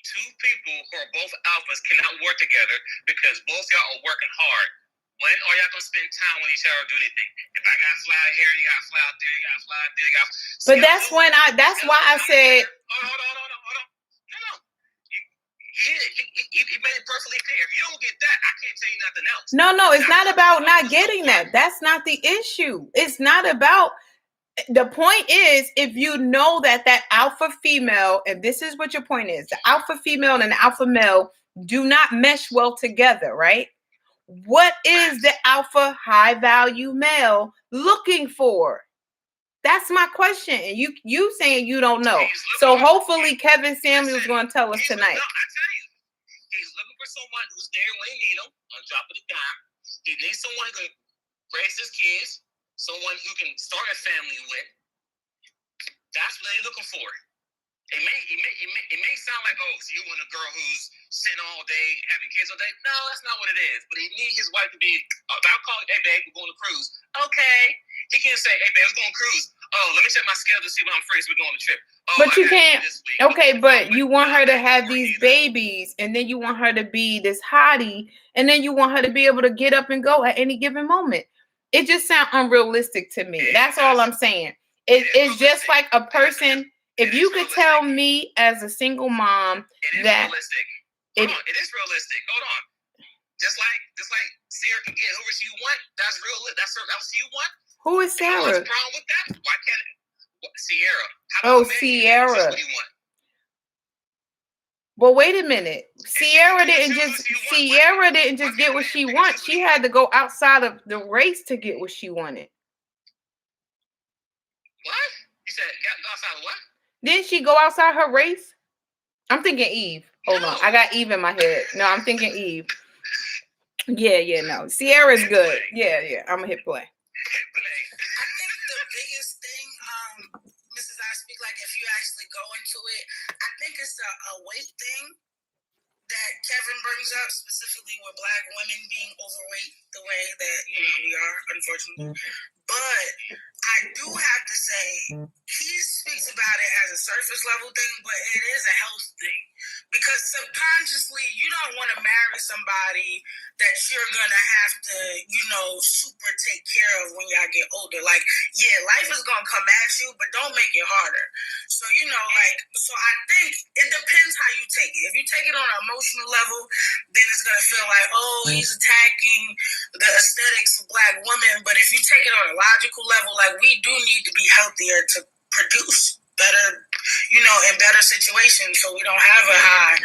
Two people who are both alphas cannot work together because both y'all are working hard. When are y'all gonna spend time with each other or do anything? If I got fly here, you got fly out there, you got fly out there, you got. But that's why I said. Hold on. No. He made it perfectly clear. If you don't get that, I can't tell you nothing else. No, it's not about not getting that. That's not the issue. It's not about. The point is, if you know that alpha female, and this is what your point is, the alpha female and the alpha male do not mesh well together, right? What is the alpha high value male looking for? That's my question. And you saying you don't know. So hopefully Kevin Samuels is going to tell us tonight. No, I tell you, he's looking for someone who's there when he need him on top of the dime. He needs someone who can raise his kids. Someone who can start a family with. That's what they're looking for. It may sound like, oh, so you want a girl who's sitting all day having kids all day? No, that's not what it is. But he needs his wife to be. I'll call it, hey babe, we're going to cruise. Okay. He can't say, hey babe, we're going to cruise. Oh, let me check my schedule to see when I'm free, so we're going on a trip. Oh, but you can't. Okay, but you want her to have these babies, and then you want her to be this hottie, and then you want her to be able to get up and go at any given moment. It just sounds unrealistic to me. That's all I'm saying. It's just like a person. If you could tell me as a single mom that realistic. It is realistic. Hold on. Just like Sarah can get whoever she want. That's real. That's what she want. Who is Sarah? What's wrong with that? Why can't it? Sierra. Oh, Sierra. Well, wait a minute. Sierra didn't just get what she wants. She had to go outside of the race to get what she wanted. What? You said go outside of what? Didn't she go outside her race? I'm thinking Eve. Hold on. I got Eve in my head. No, I'm thinking Eve. Yeah, no. Sierra's good. Yeah. I'm going to hit play. I think the biggest thing, Mrs. I Speak Like, if you actually go into it, I think it's a weight thing that Kevin brings up specifically especially with Black women being overweight the way that we are, unfortunately. But I do have to say, he speaks about it as a surface level thing, but it is a health thing. Because subconsciously, you don't want to marry somebody that you're going to have to, super take care of when y'all get older. Like, yeah, life is going to come at you, but don't make it harder. So, so I think it depends how you take it. If you take it on an emotional level, then it's going to feel like, oh, he's attacking the aesthetics of Black women. But if you take it on a logical level, like, we do need to be healthier to produce better, in better situations, so we don't have a high,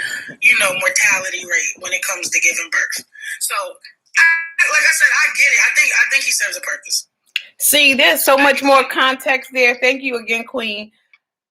mortality rate when it comes to giving birth. So, like I said, I get it. I think he serves a purpose. See, there's so much more context there. Thank you again, Queen.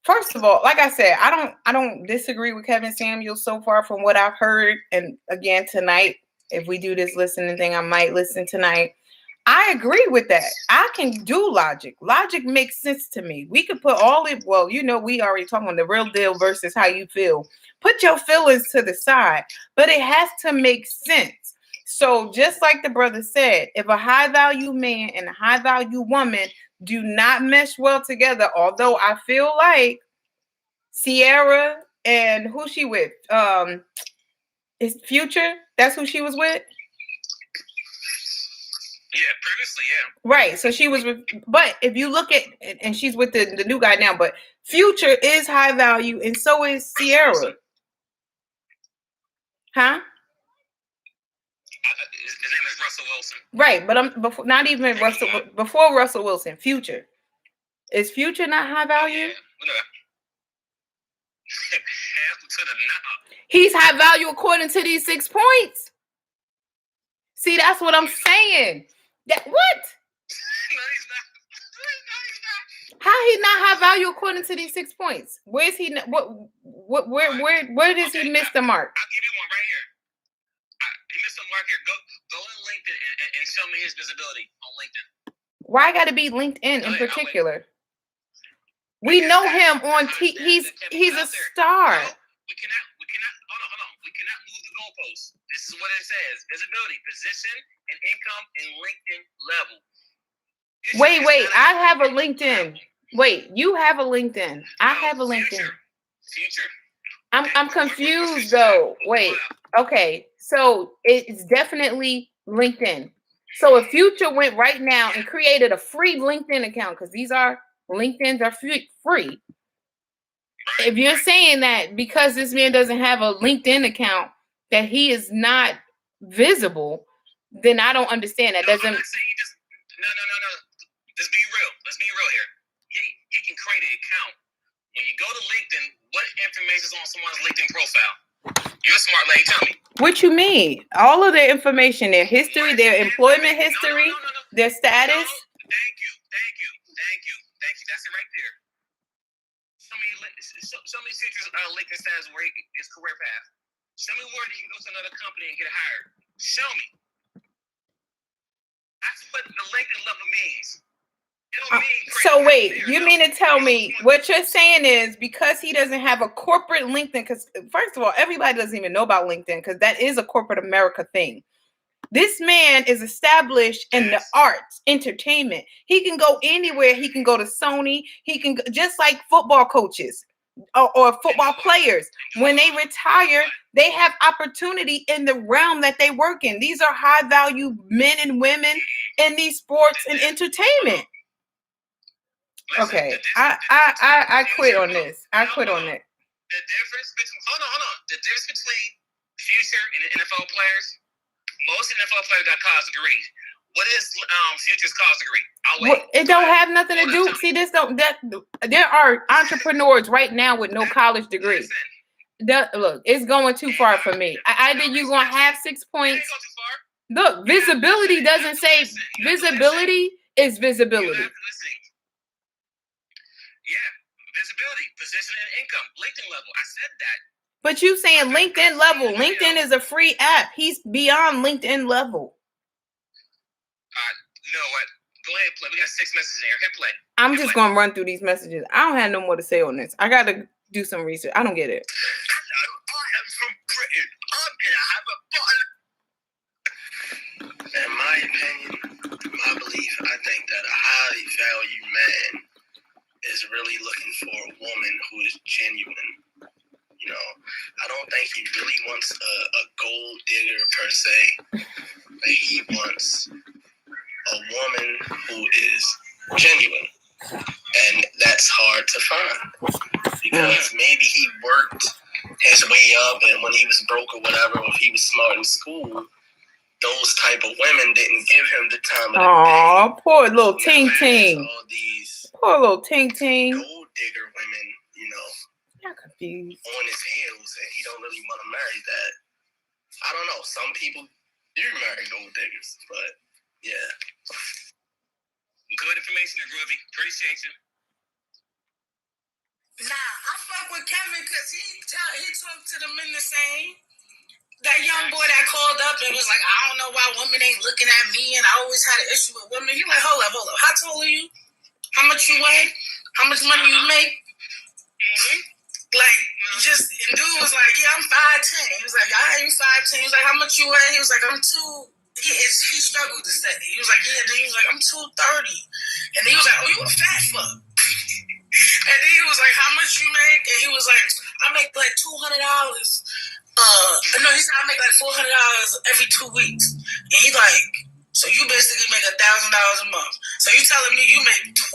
First of all, like I said, I don't disagree with Kevin Samuels so far from what I've heard. And again, tonight, if we do this listening thing, I might listen tonight. I agree with that. I can do logic. Logic makes sense to me. We could put all it. Well, we already talking on the real deal versus how you feel. Put your feelings to the side, but it has to make sense. So just like the brother said, if a high value man and a high value woman do not mesh well together, although I feel like Sierra and who she with, is Future. That's who she was with. Yeah, previously, yeah. Right. So she was with, but if you look at, and she's with the new guy now, but Future is high value, and so is Sierra. Huh? His name is Russell Wilson. Right, but I'm before, not even Russell, before Russell Wilson. Future. Is Future not high value? He's high value according to these 6 points. See, that's what I'm saying. That what? No, he's not. How he not high value according to these 6 points? Where is he? Where does he miss the mark? I'll give you one right here. He missed the mark here. Go to LinkedIn and show me his visibility on LinkedIn. Why got to be LinkedIn in particular? We know him on he's a star. We cannot. Hold on. We cannot move the goalposts. This is what it says: visibility, position, and income in LinkedIn level. Wait. I have a LinkedIn. Wait, you have a LinkedIn. I have a LinkedIn. Future. I'm confused though. Wait. Okay. So it's definitely LinkedIn. So if Future went right now and created a free LinkedIn account, because these are LinkedIn's are free. If you're saying that because this man doesn't have a LinkedIn account that he is not visible, then I don't understand. That doesn't. No. Let's be real here. He can create an account. When you go to LinkedIn, what information is on someone's LinkedIn profile? You're a smart lady. Tell me. What you mean? All of their information, their history, their employment history, their status. Thank you. That's it right there. Show me Future's LinkedIn status where his career path. Show me where he can go to another company and get hired. Show me. That's what the LinkedIn level means. So wait, you mean to tell me what you're saying is because he doesn't have a corporate LinkedIn? Because first of all, everybody doesn't even know about LinkedIn because that is a corporate America thing. This man is established in the arts, entertainment. He can go anywhere. He can go to Sony. He can just like football coaches or football players. When they retire, they have opportunity in the realm that they work in. These are high value men and women in these sports and entertainment. Okay, I quit on this. I quit on it. The difference between hold on. The difference between Future and the NFL players, most NFL players got college degrees. What is Future's college degree? It don't have nothing to do. See, there are entrepreneurs right now with no college degree. Look, it's going too far for me. Either you're gonna have 6 points. Look, visibility doesn't say visibility is visibility. Yeah, visibility, position, and income, LinkedIn level. I said that. But you saying LinkedIn level? LinkedIn is a free app. He's beyond LinkedIn level. You know what? Go ahead and play. We got 6 messages in here. Hit play. I'm just gonna run through these messages. I don't have no more to say on this. I gotta do some research. I don't get it. Hello, I am from Britain. I'm gonna have a bottle. In my opinion, my belief, I think that a high value man is really looking for a woman who is genuine. You know, I don't think he really wants a gold digger per se, but he wants a woman who is genuine. And that's hard to find because maybe he worked his way up, and when he was broke or whatever, or if he was smart in school, those type of women didn't give him the time of the day. Aw, poor little Ting Ting. All these Poor little Ting Ting. gold digger women, you know, I'm confused. on his heels, and he don't really want to marry that. I don't know. Some people do marry gold diggers, but yeah. Good information, Groovy. Appreciate you. Nah, I fuck with Kevin because he talked to the men the same. That young boy that called up and was like, I don't know why women ain't looking at me, and I always had an issue with women. He like, hold up. How tall are you? How much you weigh? How much money you make? Like, and dude was like, yeah, I'm 5'10". He was like, all right, you 5'10". He was like, how much you weigh? He was like, I'm 2. He struggled to say. He was like, yeah. Then he was like, I'm 230. And he was like, oh, you a fat fuck. And then he was like, how much you make? And he was like, I make like $200. No, he said I make like $400 every 2 weeks. And he like, so you basically make $1,000 a month. So you telling me you make $1,200?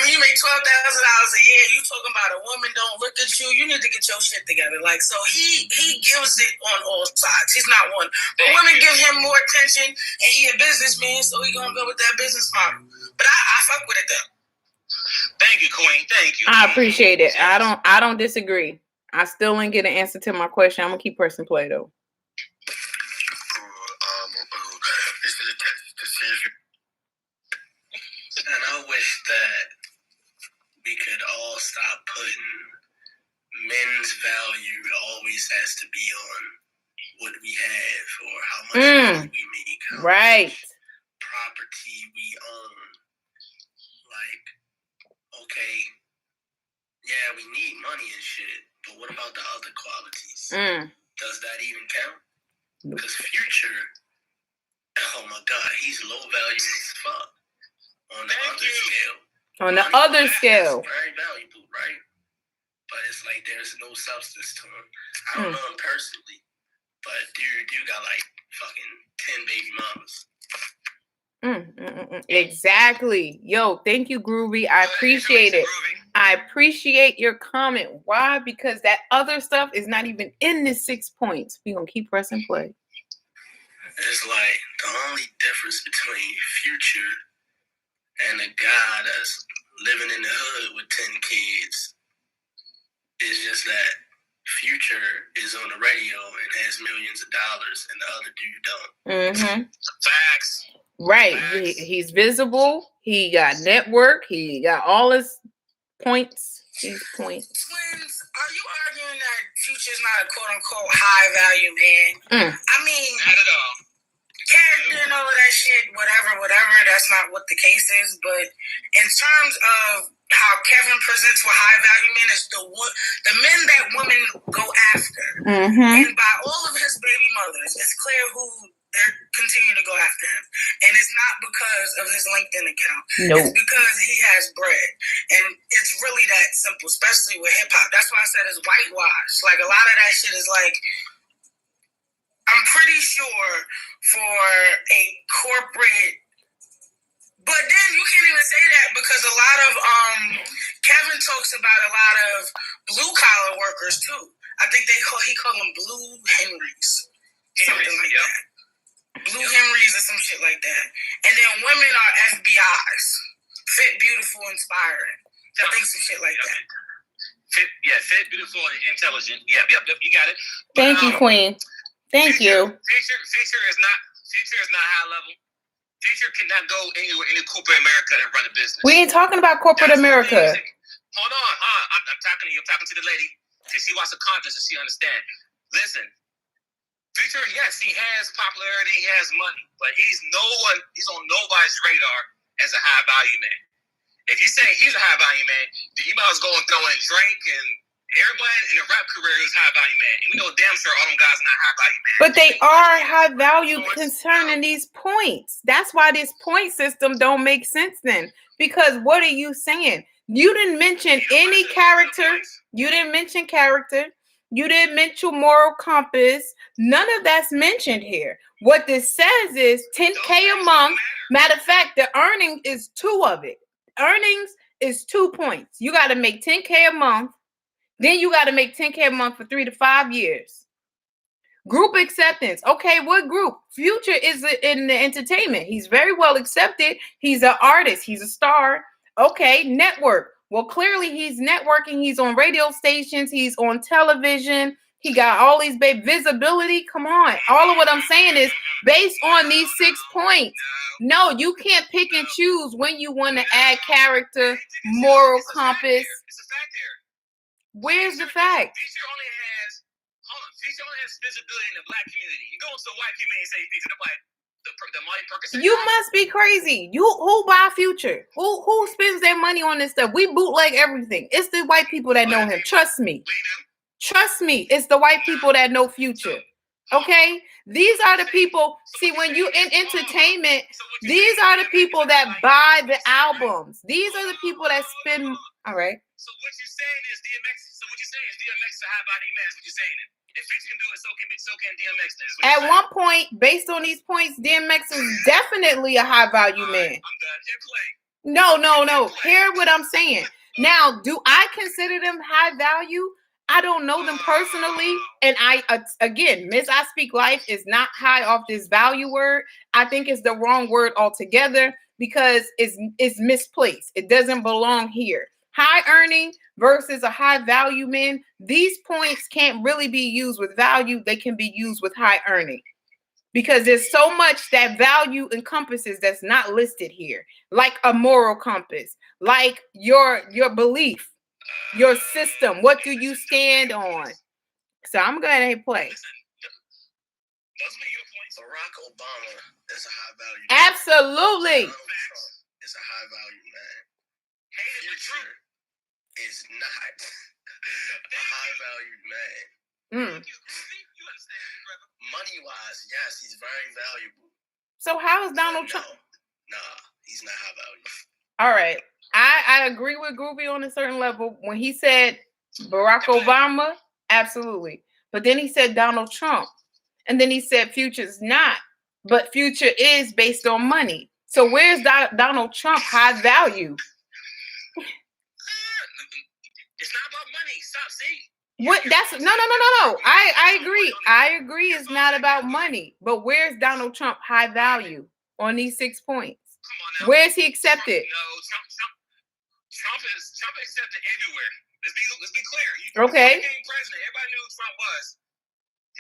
You make $12,000 a year. You talking about a woman don't look at you? You need to get your shit together. Like, so he gives it on all sides. He's not one, but women give him more attention, and he a businessman, so he gonna go with that business model. But I fuck with it though. Thank you, Queen. Thank you. I appreciate it. I don't disagree. I still ain't get an answer to my question. I'm gonna keep pressing play though. And I wish that we could all stop putting men's value always has to be on what we have or how much money we make, how much property we own. Like, okay, yeah, we need money and shit, but what about the other qualities? Does that even count? Because Future, oh my God, he's low value as fuck. On the other scale. On the other scale. Very valuable, right? But it's like there's no substance to him. I don't know him personally, but dude got like fucking 10 baby mamas. Exactly. Yo, thank you, Groovy. I appreciate it. I appreciate your comment. Why? Because that other stuff is not even in this 6 points. We're gonna keep pressing play. It's like the only difference between Future and a guy that's living in the hood with 10 kids is just that Future is on the radio and has millions of dollars and the other dude don't. Facts. Right. He's visible. He got network. He got all his points. These points. Twins, are you arguing that Future's not a quote-unquote high-value man? Not at all. Character and all of that shit, whatever, that's not what the case is. But in terms of how Kevin presents with high value men is the men that women go after. And by all of his baby mothers, it's clear who they're continuing to go after him. And it's not because of his LinkedIn account. It's because he has bread. And it's really that simple, especially with hip hop. That's why I said it's whitewashed. Like, a lot of that shit is like, I'm pretty sure for a corporate, but then you can't even say that because a lot of Kevin talks about a lot of blue collar workers too. I think he call them blue Henrys, something like that. Blue Henrys or some shit like that. And then women are FBIs, fit, beautiful, inspiring. I think some shit like that. Fit, beautiful, and intelligent. Yep, you got it. Thank you, Queen. Thank you. Future is not high level. Future cannot go anywhere in corporate America and run a business. We ain't talking about corporate America. Hold on, I'm talking to you. I'm talking to the lady. She wants the confidence and she understands. Listen, Future, yes, he has popularity, he has money, but he's on nobody's radar as a high value man. If you say he's a high value man, then you might as well go and throw in Drake Everybody in a rap career is high value man, and we know damn sure all them guys are not high value man. But they are high value concerning these points. That's why this point system don't make sense then. Because what are you saying? You didn't mention any character. You didn't mention character. You didn't mention moral compass. None of that's mentioned here. What this says is 10K a month. Matter of fact, the earning is 2 of it. Earnings is 2 points. You got to make 10K a month. Then you got to make 10K a month for 3 to 5 years. Group acceptance. Okay, what group? Future is in the entertainment. He's very well accepted. He's an artist. He's a star. Okay, network. Well, clearly he's networking. He's on radio stations. He's on television. He got all these visibility. Come on. All of what I'm saying is based on these 6 points. No, you can't pick and choose when you want to add character, moral compass. It's a fact here. Where's the fact? Future only has visibility in the black community. You go into the white community and say Future, nobody, the Molly Perkins. You must be crazy. Who buy Future? Who spends their money on this stuff? We bootleg everything. It's the white people that know him. Trust me. Trust me. It's the white people that know Future. Okay? These are the people. See, when you in entertainment, these are the people that buy the albums. These are the people that spend. All right. So what you're saying is DMX is a high value man. Is what you're saying. If Future can do it, so can DMX. At one point, based on these points, DMX is definitely a high value man. I'm done. Hit play. No. Hear what I'm saying. Now, do I consider them high value? I don't know them personally. And again, Miss I Speak Life is not high off this value word. I think it's the wrong word altogether because it's misplaced. It doesn't belong here. High earning versus a high value man. These points can't really be used with value. They can be used with high earning because there's so much that value encompasses that's not listed here, like a moral compass, like your belief, your system. What do you stand on? So I'm going to hit play. Those are your points. Barack Obama is a high value. Absolutely. Donald Trump is a high value man. Future is not a high value man. You understand me, brother? Money wise, yes, he's very valuable. So how is Donald Trump? Nah, he's not high value. All right. I agree with Groovy on a certain level. When he said Barack Obama, absolutely. But then he said Donald Trump. And then he said Future's not. But Future is based on money. So where's Donald Trump high value? It's not about money. Stop saying. What? That's no. I agree. I agree. It's not about money. But where's Donald Trump high value on these 6 points? Come on now. Where's he accepted? Trump is accepted everywhere. Let's be clear. Okay. He became president. Everybody knew who Trump was.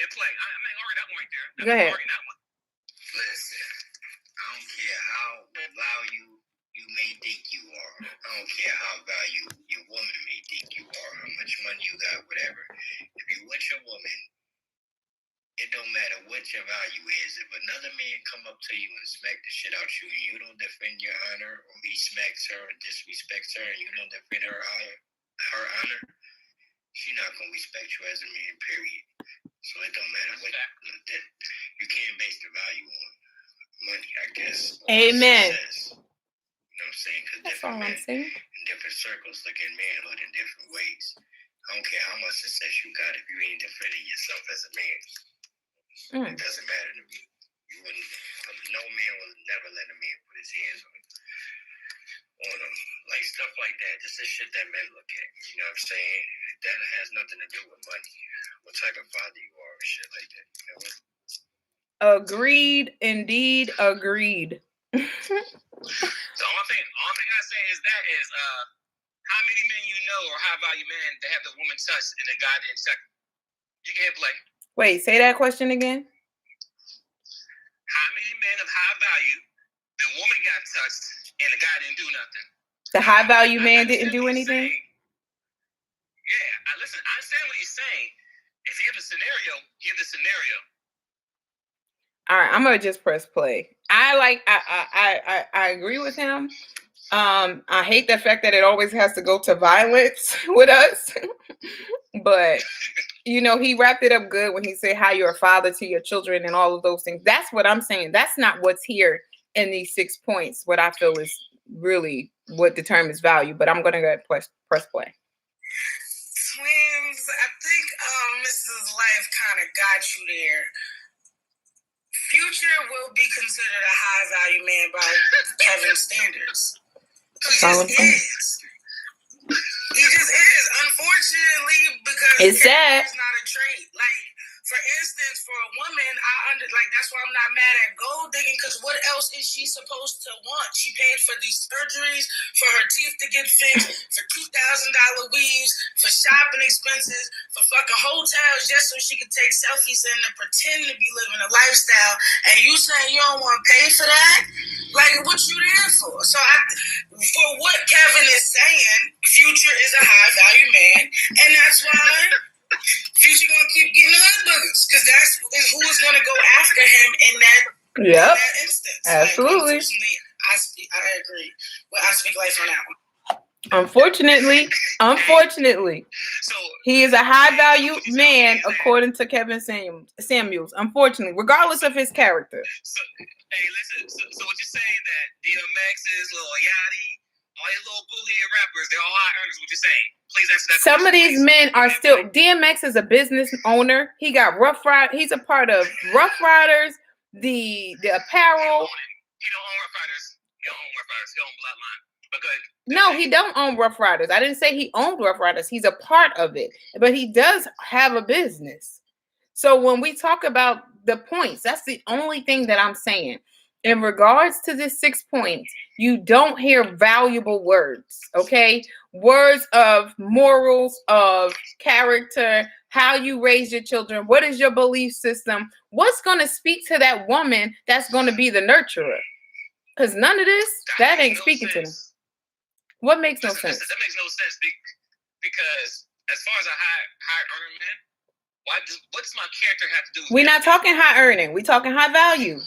Hit play. I mean, already that one right there. Go ahead. That one. Listen, I don't care how value you may think you are. I don't care how value your woman may think you are, how much money you got, whatever. If you're with your woman, it don't matter what your value is. If another man come up to you and smack the shit out you and you don't defend your honor, or he smacks her or disrespects her and you don't defend her honor, she not gonna respect you as a man, period. So it don't matter what you can't base the value on money, I guess. Amen. Success. You know what I'm saying? Because That's all different I'm men saying. in different circles look at manhood in different ways. I don't care how much success you got if you ain't defending yourself as a man. It doesn't matter to me. You wouldn't. No man will never let a man put his hands on them. Like stuff like that. This is shit that men look at. You know what I'm saying? That has nothing to do with money. What type of father you are and shit like that. You know what? Agreed. Indeed. Agreed. The only thing I say is how many men you know are high value men that have the woman touched and the guy didn't check? You can hit play. Wait, say that question again. How many men of high value, the woman got touched and the guy didn't do nothing? The high value man didn't do anything? Yeah, listen, I understand what he's saying. If you have a scenario, give the scenario. All right, I'm gonna just press play. I agree with him. I hate the fact that it always has to go to violence with us. But, you know, he wrapped it up good when he said how you're a father to your children and all of those things. That's what I'm saying. That's not what's here in these 6 points. What I feel is really what determines value. But I'm going to go press play. Twins, I think Mrs. Life kind of got you there. Future will be considered a high value man by Kevin's standards. He just is. He just is. Unfortunately, because it's sad. It's not a trait. Like, for instance, for a woman, that's why I'm not mad at gold digging, because what else is she supposed to want? She paid for these surgeries, for her teeth to get fixed, for $2,000 weaves, for shopping expenses, for fucking hotels, just so she could take selfies and pretend to be living a lifestyle. And you saying you don't want to pay for that? Like, what you there for? So, for what Kevin is saying, Future is a high value man, and that's why Future gonna keep getting hood boogers, because that's who is gonna go after him in that instance. Absolutely. Like, I agree. Well, I speak life on that one. Unfortunately, So he is a high value man according to Kevin Samuels. Unfortunately, regardless of his character. So, hey, listen. So what you're saying that DMX is Lil Yachty, all these little boo-head rappers, they're all high earners. What you're saying? Please answer that. Some of these men are still. DMX is a business owner. He got Rough Rider. He's a part of Rough Riders, the apparel. He don't own Rough Riders. He don't own Rough Riders. He own Bloodline. But good. No, he don't own Rough Riders. I didn't say he owned Rough Riders. He's a part of it, but he does have a business. So when we talk about the points, that's the only thing that I'm saying. In regards to this 6 points, you don't hear valuable words, okay? Words of morals, of character, how you raise your children, what is your belief system, what's going to speak to that woman that's going to be the nurturer? Because none of this, that ain't speaking to them. What makes no sense? That makes no sense because as far as a high earner man, what does my character have to do with We're not talking high earning. We're talking high value.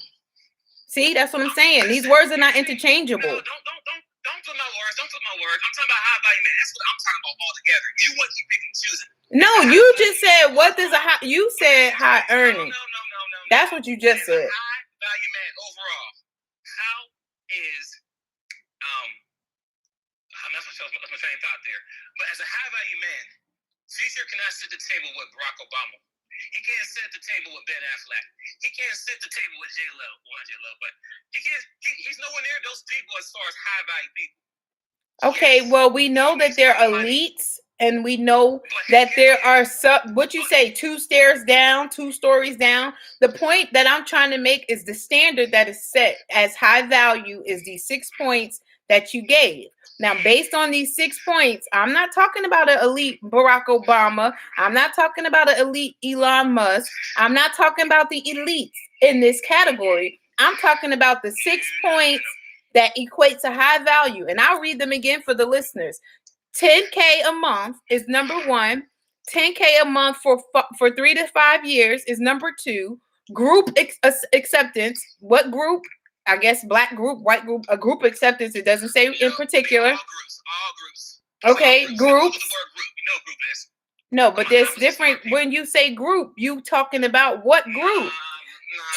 See, that's what I'm saying. These words are not interchangeable. No, don't flip my words. Don't flip my words. I'm talking about high value man. That's what I'm talking about altogether. You want to keep picking and choosing. No, you just said what does a high? You said high earning. No. That's what you just said. High value man overall. How is that's my same thought there. But as a high value man, Future cannot sit at the table with Barack Obama. He can't sit at the table with Ben Affleck. He can't sit at the table with J-Lo. Well, not J-Lo, but he's nowhere near those people as far as high value people. Okay, well, we know that they're elites, and we know that there are what you say, 2 stairs down, 2 stories down. The point that I'm trying to make is the standard that is set as high value is these 6 points that you gave. Now, based on these 6 points, I'm not talking about an elite Barack Obama. I'm not talking about an elite Elon Musk. I'm not talking about the elites in this category. I'm talking about the 6 points that equate to high value. And I'll read them again for the listeners. $10K a month is number 1. $10K a month for 3 to 5 years is number 2. Group acceptance. What group? I guess black group, white group, a group acceptance. It doesn't say in particular. All groups. Okay, groups. The word group. You know what group is. No, but there's different. When you say group, you talking about what group?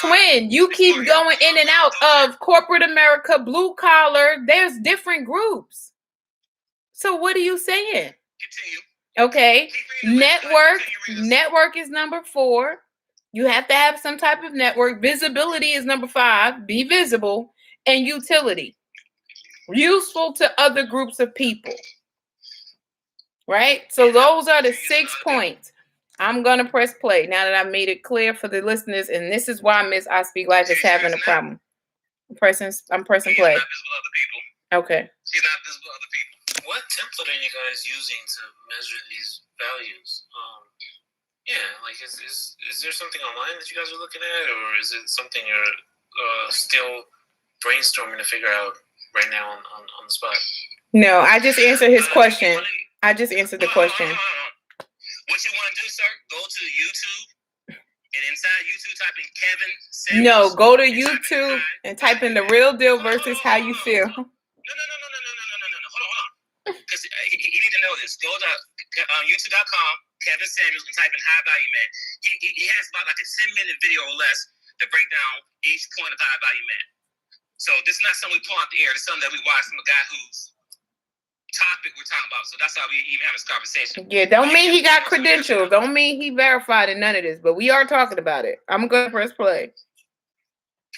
Twin, you keep going in and out of corporate America, blue collar. There's different groups. So what are you saying? Continue. Okay, network is number 4. You have to have some type of network. Visibility is number 5. Be visible. And utility. Useful to other groups of people. Right? So those are the 6 points. I'm going to press play now that I've made it clear for the listeners. And this is why Miss I Speak Life is having a problem. I'm pressing play. Okay. She's not visible to other people. What template are you guys using to measure these values? Yeah, like is there something online that you guys are looking at, or is it something you're still brainstorming to figure out right now on the spot? No, I just answered his question. I just answered the question. What you want to do, sir? Go to YouTube, and inside YouTube, type in Kevin Samuels. No, go to YouTube and type in The Real Deal versus How You Feel. No. you need to know this. Go to YouTube.com, Kevin Samuels, and type in High Value Man. He has about like a 10-minute video or less to break down each point of High Value Man. So this is not something we pull out the air. This is something that we watch from a guy whose topic we're talking about. So that's how we even have this conversation. Yeah, don't mean he got credentials. Don't mean he verified in none of this. But we are talking about it. I'm going to press play.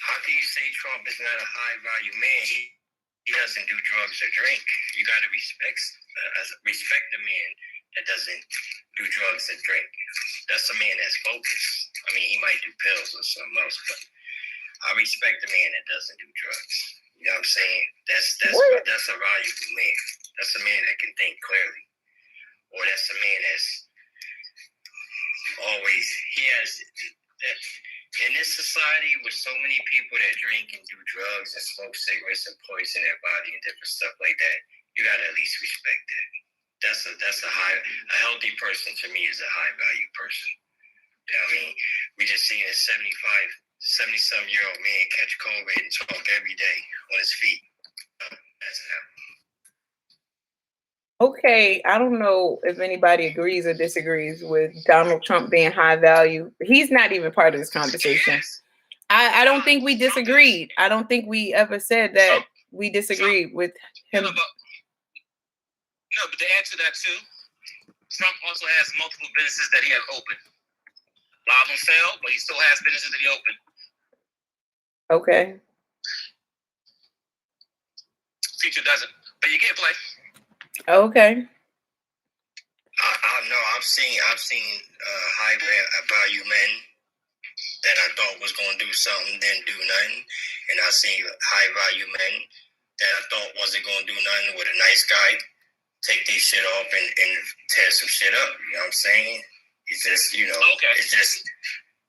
How can you say Trump is not a high value man? He doesn't do drugs or drink. You got to respect the man that doesn't do drugs and drink. That's a man that's focused. I mean, he might do pills or something else, but I respect the man that doesn't do drugs. You know what I'm saying? That's a valuable man. That's a man that can think clearly, or that's a man that's always in this society with so many people that drink and do drugs and smoke cigarettes and poison their body and different stuff like that. You gotta at least respect that. That's a healthy person to me is a high value person. You know what I mean? We just seen a 70-some-year-old man catch COVID and talk every day on his feet. That's him. Okay, I don't know if anybody agrees or disagrees with Donald Trump being high value. He's not even part of this conversation. I don't think we disagreed. I don't think we ever said that we disagreed with him. No, but to add to that too, Trump also has multiple businesses that he has open. A lot of them failed, but he still has businesses that he opened. Okay. Future doesn't, but you get play. Okay. I know I've seen high value men that I thought was going to do something, didn't do nothing, and I seen high value men that I thought wasn't going to do nothing with a nice guy take their shit off and tear some shit up. You know what I'm saying? It's just, It's just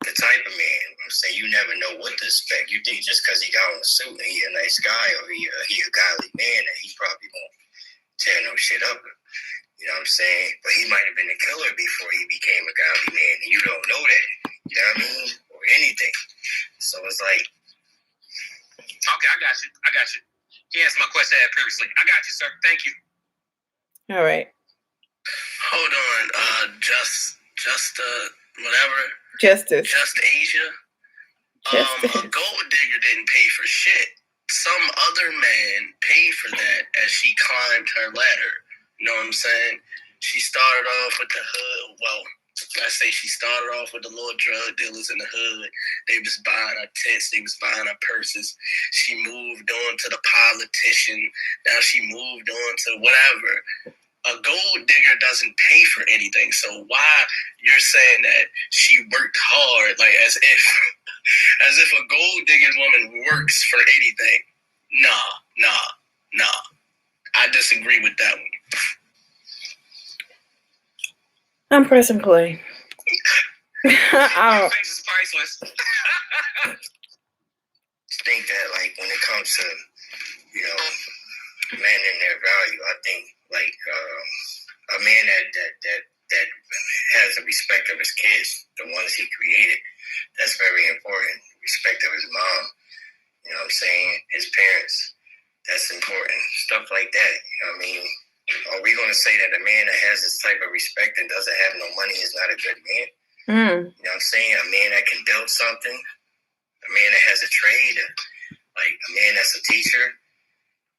the type of man. I'm saying you never know what to expect. You think just because he got on a suit and he a nice guy or he a godly man that he probably won't tear no shit up. You know what I'm saying? But he might have been a killer before he became a godly man, and you don't know that. You know what I mean? Or anything. So it's like, okay, I got you. He answered my question I had previously. I got you, sir. Thank you. All right. Hold on. Whatever. Justice. Just Asia. A gold digger didn't pay for shit. Some other man paid for that as she climbed her ladder. You know what I'm saying? She started off with the hood. Well, I say she started off with the little drug dealers in the hood. They was buying her tents. They was buying her purses. She moved on to the politician. Now she moved on to whatever. A gold digger doesn't pay for anything. So why you're saying that she worked hard, like as if a gold digging woman works for anything? Nah. I disagree with that one. I'm pressing play. Your face is priceless. think that like when it comes to men and their value, I think like a man that has the respect of his kids, the ones he created, that's very important. Respect of his mom, you know what I'm saying? His parents, that's important. Stuff like that, you know what I mean? Are we going to say that a man that has this type of respect and doesn't have no money is not a good man? You know what I'm saying? A man that can build something, a man that has a trade, like a man that's a teacher,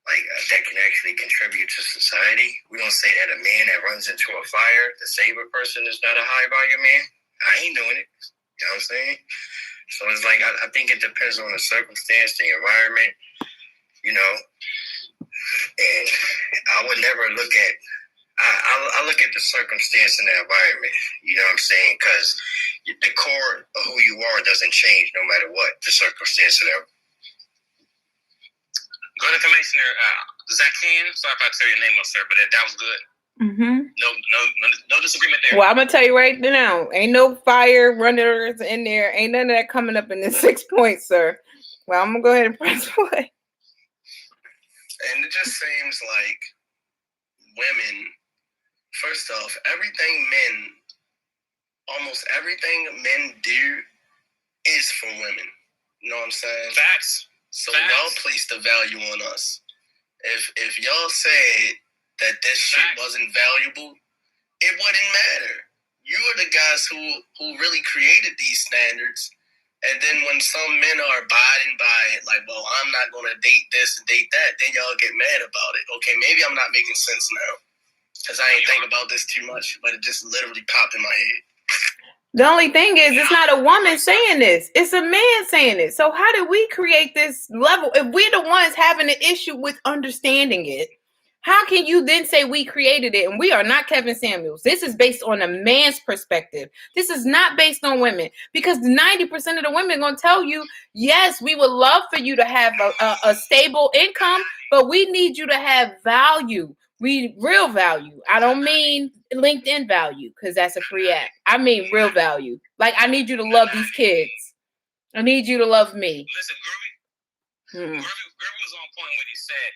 like that can actually contribute to society. We don't say that a man that runs into a fire to save a person is not a high value man. I ain't doing it. You know what I'm saying? So it's like, I think it depends on the circumstance, the environment, and I would never look at, I look at the circumstance and the environment, you know what I'm saying? Because the core of who you are doesn't change no matter what the circumstance of that. Good information there. Zakian, sorry if I tell your name up, sir, but that was good. No disagreement there. Well, I'm gonna tell you right now, ain't no fire runners in there. Ain't none of that coming up in this 6 points, sir. Well, I'm gonna go ahead and press play. And it just seems like women, first off, almost everything men do is for women. You know what I'm saying? Facts. So y'all place the value on us. If y'all say that this shit wasn't valuable, it wouldn't matter. You are the guys who really created these standards. And then when some men are abiding by it, like, well, I'm not going to date this and date that, then y'all get mad about it. Okay, maybe I'm not making sense now because I ain't think about this too much, but it just literally popped in my head. The only thing is, it's not a woman saying this. It's a man saying it. So how did we create this level? If we're the ones having an issue with understanding it, how can you then say we created it? And we are not Kevin Samuels. This is based on a man's perspective. This is not based on women, because 90% of the women are going to tell you, yes, we would love for you to have a stable income, but we need you to have value. Real value. I don't mean LinkedIn value, because that's a free app. I mean real value. Like, I need you to love these kids. I need you to love me. Listen, Groovy was on point when he said,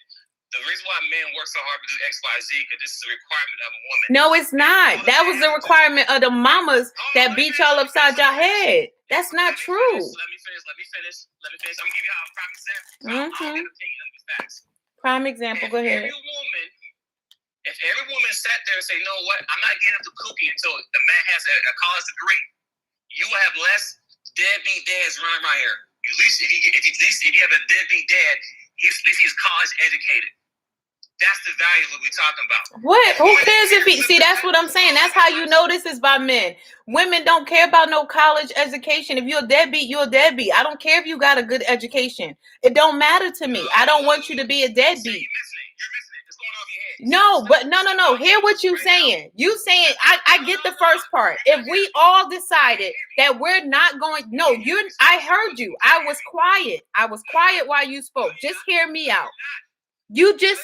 the reason why men work so hard to do X, Y, Z, because this is a requirement of a woman. No, it's not. That was the requirement of the mamas that beat y'all upside your head. That's not true. Let me finish. I'm going to give you a prime example. I'll give opinion on the facts. Prime example, go ahead. If every woman sat there and say, you know what, I'm not getting up the cookie until the man has a college degree, you will have less deadbeat dads running around here. At least if you have a deadbeat dad, at least he's college educated. That's the value that we're talking about. What? Who cares if he... See, that's what I'm saying. That's how you know this is by men. Women don't care about no college education. If you're a deadbeat, you're a deadbeat. I don't care if you got a good education. It don't matter to me. I don't want you to be a deadbeat. You're missing it. It's going off your head. No, but no. Hear what you saying. You saying, I get the first part. If we all decided that we're not going... No, I heard you. I was quiet. I was quiet while you spoke. Just hear me out. You just...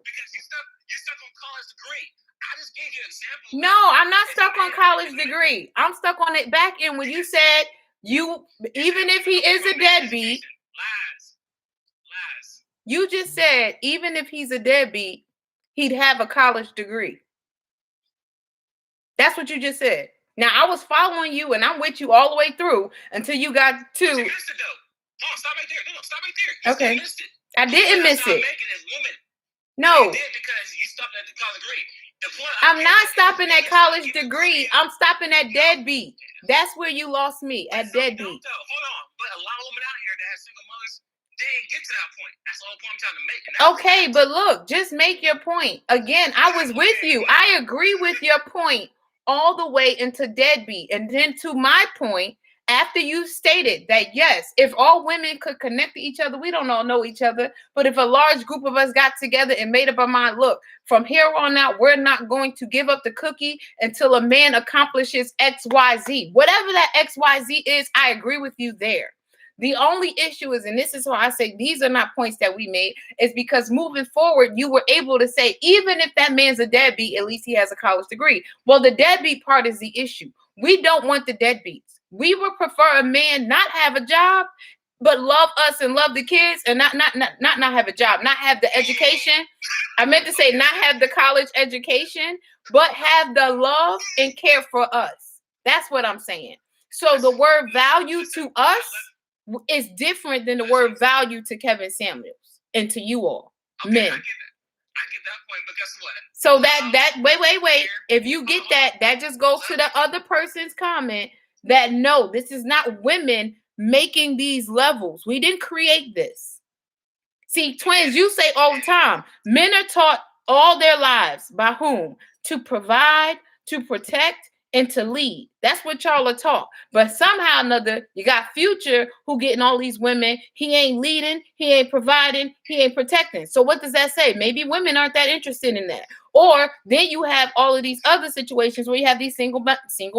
Because you're stuck on college degree. I just gave you an example. No, I'm not stuck on college degree. I'm stuck on it back end when you said even if he is a deadbeat. Lies. You just said even if he's a deadbeat, he'd have a college degree. That's what you just said. Now, I was following you and I'm with you all the way through until you got to... You missed it, though. Stop right there. No, stop right there. You okay. Missed it. I didn't miss it. No. No. You did because you stopped at the college degree. I'm not stopping at college degree. I'm stopping at deadbeat. That's where you lost me, at deadbeat. Hold on. But a lot of women out here that have single mothers, they didn't get to that point. That's the whole point I'm trying to make. Okay, but look, just make your point. Again, I was with you. I agree with your point all the way into deadbeat. And then to my point, after you stated that, yes, if all women could connect to each other, we don't all know each other. But if a large group of us got together and made up our mind, look, from here on out, we're not going to give up the cookie until a man accomplishes X, Y, Z. Whatever that X, Y, Z is, I agree with you there. The only issue is, and this is why I say these are not points that we made, is because moving forward, you were able to say, even if that man's a deadbeat, at least he has a college degree. Well, the deadbeat part is the issue. We don't want the deadbeats. We would prefer a man not have a job, but love us and love the kids, and not have a job, not have the education. I meant to say not have the college education, but have the love and care for us. That's what I'm saying. So the word value to us is different than the word value to Kevin Samuels and to you all, men. I get that point, but guess what? So wait. If you get that just goes to the other person's comment that no, this is not women making these levels. We didn't create this. See, twins, you say all the time, men are taught all their lives by whom? To provide, to protect, and to lead. That's what y'all are taught. But somehow or another, you got Future who getting all these women. He ain't leading, he ain't providing, he ain't protecting. So what does that say? Maybe women aren't that interested in that. Or then you have all of these other situations where you have these single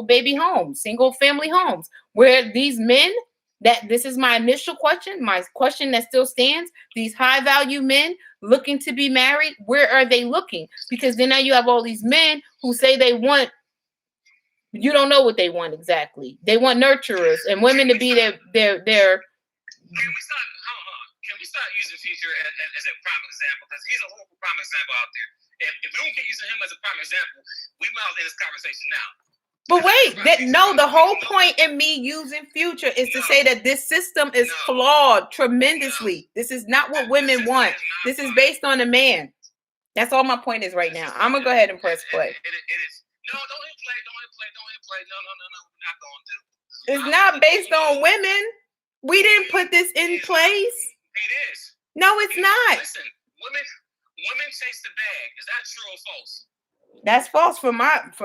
baby homes, single family homes, where these men, this is my initial question, my question that still stands, these high value men looking to be married, where are they looking? Because then now you have all these men who say they want, you don't know what they want exactly. They want nurturers and women to be their. Can we start using Future as a prime example? Because he's a horrible prime example out there. If we don't keep using him as a prime example, we might end this conversation now. But wait, the whole point in me using Future is to say that this system is flawed tremendously. This is not what women want. This is based on a man. That's all my point is right now. I'm gonna go ahead and press play. It is. No, don't hit play. Don't hit play. Don't hit play. No. We're not going to. It's not based on women. We didn't put this in place. It is. No, it's not. Listen, women chase the bag. Is that true or false? That's false for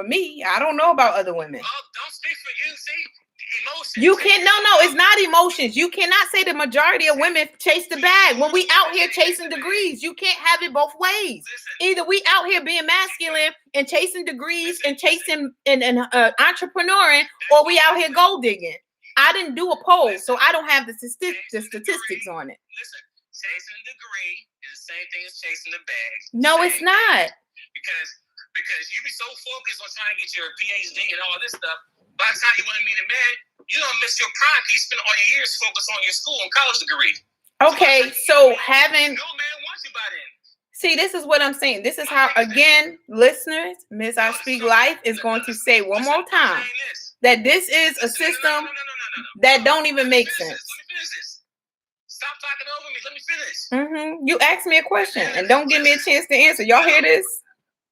me. I don't know about other women. Oh, don't speak for you. See, emotions. You can't. No, it's not emotions. You cannot say the majority of women chase the bag when we out here chasing degrees. You can't have it both ways. Either we out here being masculine and chasing degrees and chasing and entrepreneuring, or we out here gold digging. I didn't do a poll, so I don't have the statistics on it. Listen, chasing a degree is the same thing as chasing the bag. No, it's not. Because you be so focused on trying to get your PhD and all this stuff. By the time you want to meet a man, you don't miss your prime because you spend all your years focused on your school and college degree. Okay, so having no man wants you by then. See, this is what I'm saying. This is how, again, listeners, Miss I Speak Life is going to say one more time that this is a system that don't even make sense. Let me finish this. Stop talking over me. Let me finish. You asked me a question and don't give me a chance to answer. Y'all hear this?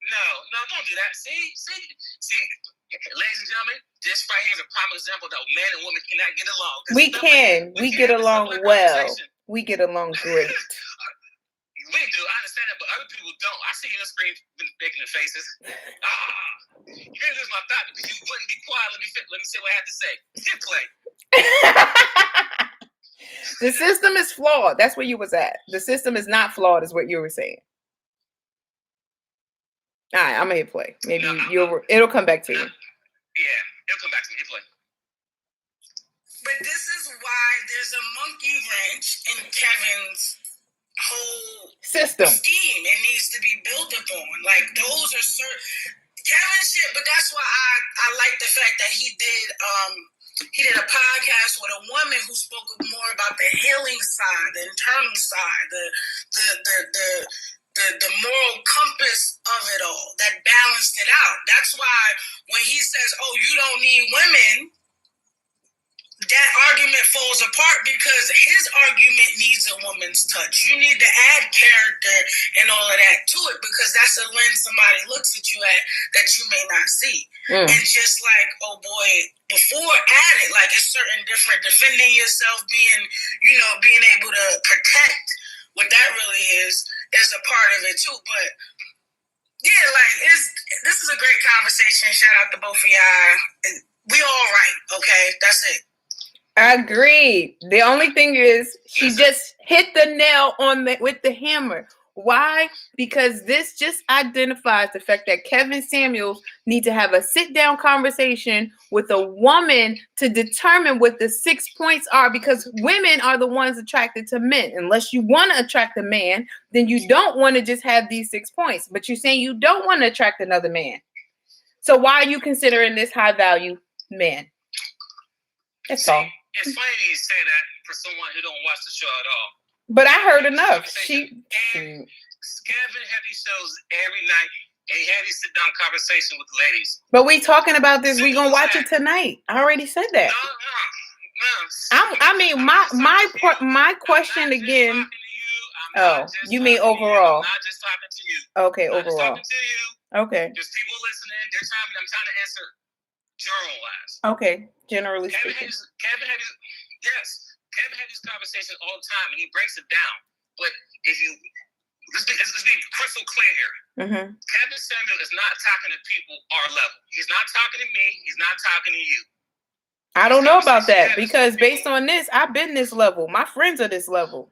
No, don't do that. See, ladies and gentlemen, this right here is a prime example that men and women cannot get along. We can. We get along well. We get along great. We do. I understand that, but other people don't. I see you on the screen making the faces. You didn't lose my thought because you wouldn't be quiet. Let me say what I have to say. Hit play. The system is flawed. That's where you was at. The system is not flawed, is what you were saying. All right, I'm gonna hit play. Maybe it'll come back to you. Yeah, it'll come back to me. Hit play. But this is why there's a monkey wrench in Kevin's whole system scheme. It needs to be built upon. Like those are certain Kevin shit. But that's why I like the fact that he did a podcast with a woman who spoke more about the healing side, the internal side, the moral compass of it all that balanced it out. That's why when he says, "Oh, you don't need women," that argument falls apart because his argument needs a woman's touch. You need to add character and all of that to it because that's a lens somebody looks at you at that you may not see. And just like, oh boy, before added, like it's certain different defending yourself, being able to protect what that really is a part of it too. But yeah, like this is a great conversation. Shout out to both of y'all. We all right, okay? That's it. Agreed. The only thing is she just hit the nail with the hammer. Why? Because this just identifies the fact that Kevin Samuels needs to have a sit-down conversation with a woman to determine what the 6 points are, because women are the ones attracted to men. Unless you want to attract a man, then you don't want to just have these 6 points. But you're saying you don't want to attract another man. So why are you considering this high-value man? That's all. It's funny you say that for someone who don't watch the show at all. But I heard enough. Kevin had these shows every night, and he had these sit-down conversations with the ladies. But we talking about this. We gonna watch it tonight. I already said that. No. My question again. You mean overall? I'm not just talking to you. Okay, overall. Talking to you. Okay. There's people listening. I'm trying to answer generalized. Okay, generally Kevin speaking. Kevin had these conversations all the time, and he breaks it down. But let's be crystal clear here. Kevin Samuel is not talking to people our level. He's not talking to me. He's not talking to you. I don't know about that because based on this, I've been this level. My friends are this level.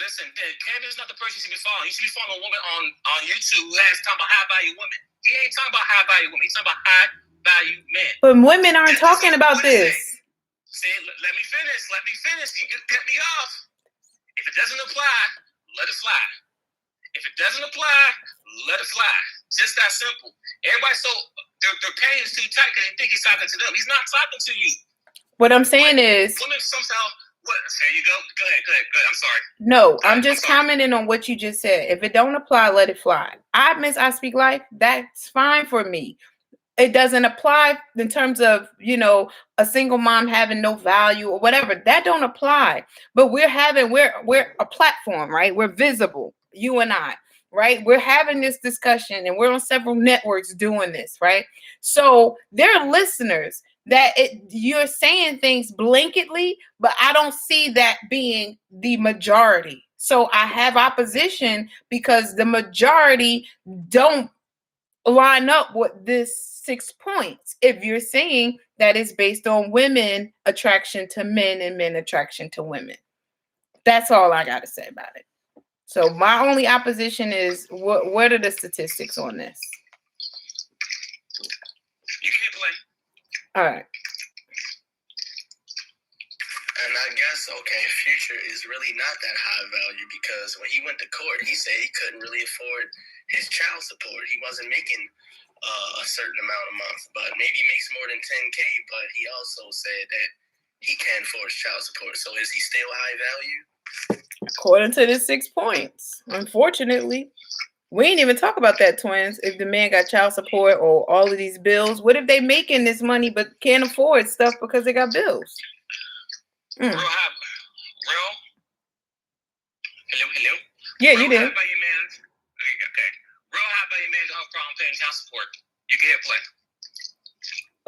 Listen, Kevin's not the person you should be following. You should be following a woman on YouTube who has talking about high-value women. He ain't talking about high-value women. He's talking about high-value men. But women aren't talking about this. Say, let me finish. You cut me off. If it doesn't apply, let it fly. If it doesn't apply, let it fly. Just that simple. Everybody, their pain is too tight because they think he's talking to them. He's not talking to you. What I'm saying is, women somehow. There you go. Go ahead. I'm sorry. No, I'm just commenting on what you just said. If it don't apply, let it fly. I speak life. That's fine for me. It doesn't apply in terms of, a single mom having no value or whatever. That don't apply. But we're a platform, right? We're visible, you and I. right? We're having this discussion and we're on several networks doing this, right? So there are listeners that you're saying things blanketly, but I don't see that being the majority. So I have opposition because the majority don't line up with this 6 points. If you're saying that it's based on women attraction to men and men attraction to women. That's all I got to say about it. So my only opposition is what are the statistics on this? You can hit play. All right. And I guess, okay, Future is really not that high value because when he went to court, he said he couldn't really afford his child support. He wasn't making a certain amount a month, but maybe he makes more than 10K, but he also said that he can't afford child support. So is he still high value? According to the 6 points, unfortunately. We ain't even talk about that, twins. If the man got child support or all of these bills, what if they making this money but can't afford stuff because they got bills? Real high. Real. Hello. Yeah, real you did. High value man. Okay. Real high value man don't have a problem paying child support. You can hit play.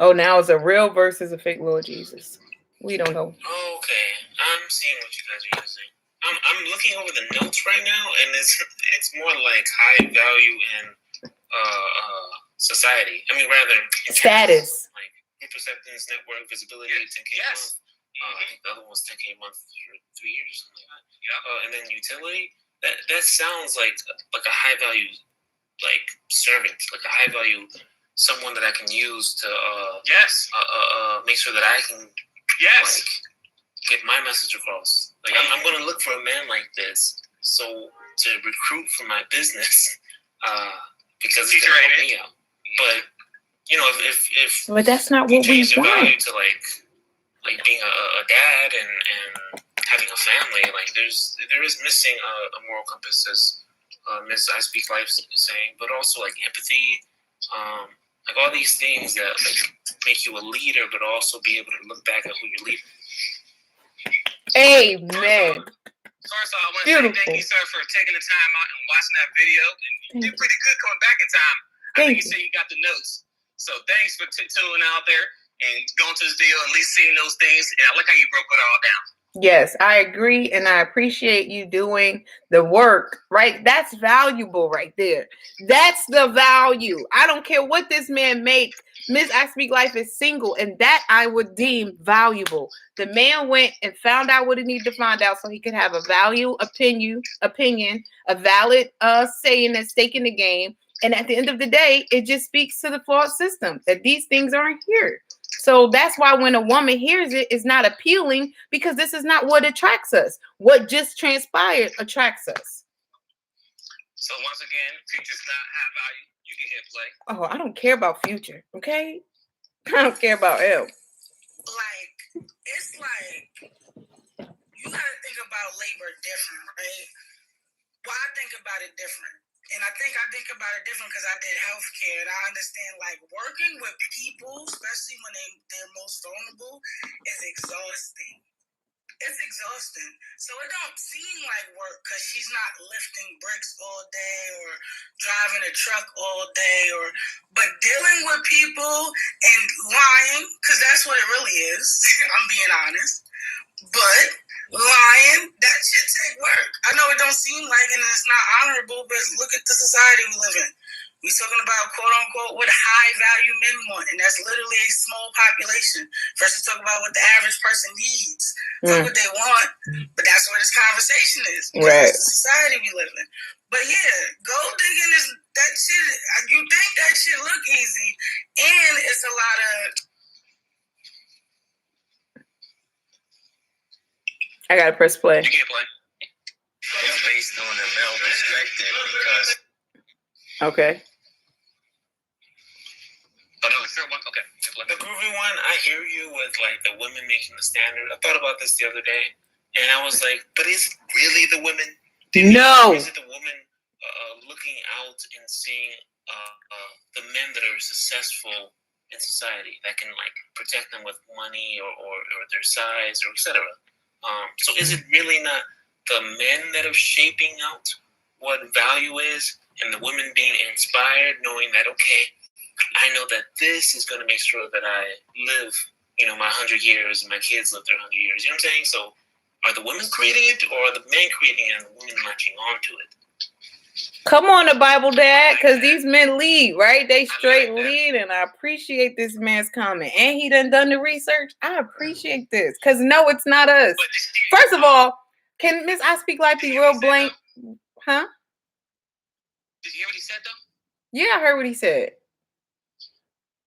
Oh, now it's a real versus a fake Lord Jesus. We don't know. Okay, I'm seeing what you guys are using. I'm looking over the notes right now, and it's more like high value in society. I mean, rather status. Like group acceptance, network visibility, 10K a month. I think the other one's 10K a month for 3 years or something like that. Yeah. And then utility. That sounds like a high value like servant, like a high value someone that I can use to make sure that I can like get my message across. Like I'm gonna look for a man like this, so to recruit for my business, because he's gonna help me out. But you know, if but that's not what we want. want. To like being a dad and having a family, like there is missing a moral compass, as Ms. I Speak Life is saying, but also like empathy, like all these things that like make you a leader, but also be able to look back at who you're leading. Amen. First of all, I want to say thank you, sir, for taking the time out and watching that video. And you did pretty good coming back in time. I think you said you got the notes. So thanks for tuning out there and going to this video and at least seeing those things. And I like how you broke it all down. Yes, I agree, and I appreciate you doing the work, right? That's valuable right there. That's the value. I don't care what this man makes. Miss I Speak Life is single, and that I would deem valuable. The man went and found out what he needed to find out so he could have a opinion, a valid saying and stake in the game. And at the end of the day, it just speaks to the flawed system that these things aren't here. So that's why when a woman hears it, it's not appealing because this is not what attracts us. What just transpired attracts us. So once again, Future's not high value. You can hit play. Oh, I don't care about Future, okay? I don't care about him. Like, it's like, you gotta think about labor different, right? Well, I think about it different. And I think about it different because I did healthcare, and I understand like working with people, especially when they're most vulnerable, is exhausting. It's exhausting. So it don't seem like work because she's not lifting bricks all day or driving a truck all day, but dealing with people and lying, because that's what it really is. I'm being honest. But lying, that shit take work. I know it don't seem like it and it's not honorable, but look at the society we live in. We're talking about quote unquote what high value men want, and that's literally a small population. Versus talking about what the average person needs, not what they want. But that's where this conversation is. Right. It's the society we live in. But yeah, gold digging is that shit. You think that shit look easy, and it's a lot of. I gotta press play. You can't play. It's based on the male perspective because. Okay. Oh, no, sure one. Okay. The groovy one, I hear you with like the women making the standard. I thought about this the other day, and I was like, but is it really the women? No. Or is it the women looking out and seeing the men that are successful in society that can like protect them with money or their size or etc. So is it really not the men that are shaping out what value is, and the women being inspired, knowing that, okay, I know that this is going to make sure that I live, my 100 years and my kids live their 100 years. You know what I'm saying? So are the women creating it, or are the men creating it and the women latching on to it? Come on, the Bible Dad, because these men lead, right? They straight lead, and I appreciate this man's comment. And he done the research. I appreciate this, because no, it's not us. First of all, can Miss I Speak Life be real blank? Huh? Did you hear what he said, though? Yeah, I heard what he said.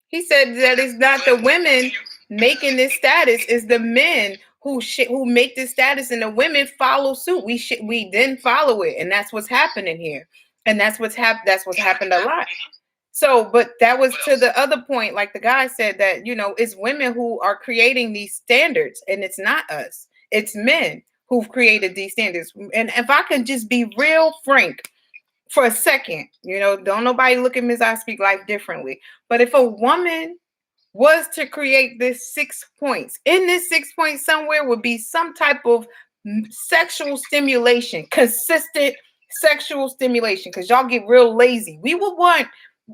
He said that it's not the women making this status, it's the men who make this status, and the women follow suit. We didn't follow it, and that's what's happening here. And that's what's happened a lot. So, but that was to the other point, like the guy said, that it's women who are creating these standards, and it's not us. It's men who've created these standards. And if I can just be real frank for a second, don't nobody look at Ms. I Speak Life differently. But if a woman was to create this 6 points, in this 6 points somewhere would be some type of sexual stimulation, consistent sexual stimulation, because y'all get real lazy. We would want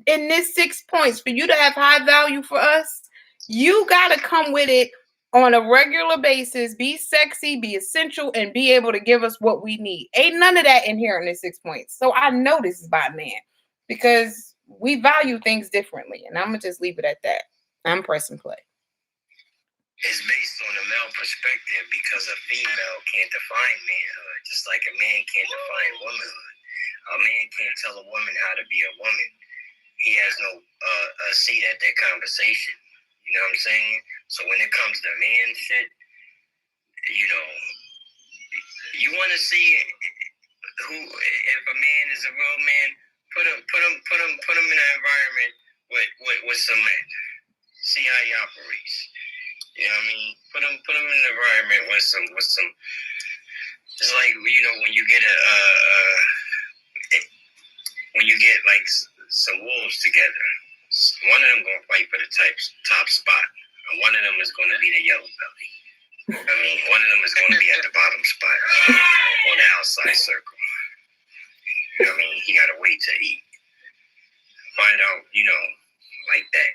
in this 6 points for you to have high value for us. You got to come with it on a regular basis, be sexy, be essential, and be able to give us what we need. Ain't none of that in here in the 6 points. So I know this is by man, because we value things differently. And I'm going to just leave it at that. I'm pressing play. It's based on a male perspective, because a female can't define manhood, just like a man can't define womanhood. A man can't tell a woman how to be a woman. He has no seat at that conversation. You know what I'm saying? So when it comes to man shit, you want to see who, if a man is a real man, put him in an environment with some men. See how he operates. You know what I mean? Put him in an environment with some. It's like when you get like some wolves together, one of them gonna fight for the top spot, and one of them is gonna be the yellow belly. I mean, one of them is gonna be at the bottom spot on the outside circle. You know what I mean? He gotta wait to eat. Find out, like that.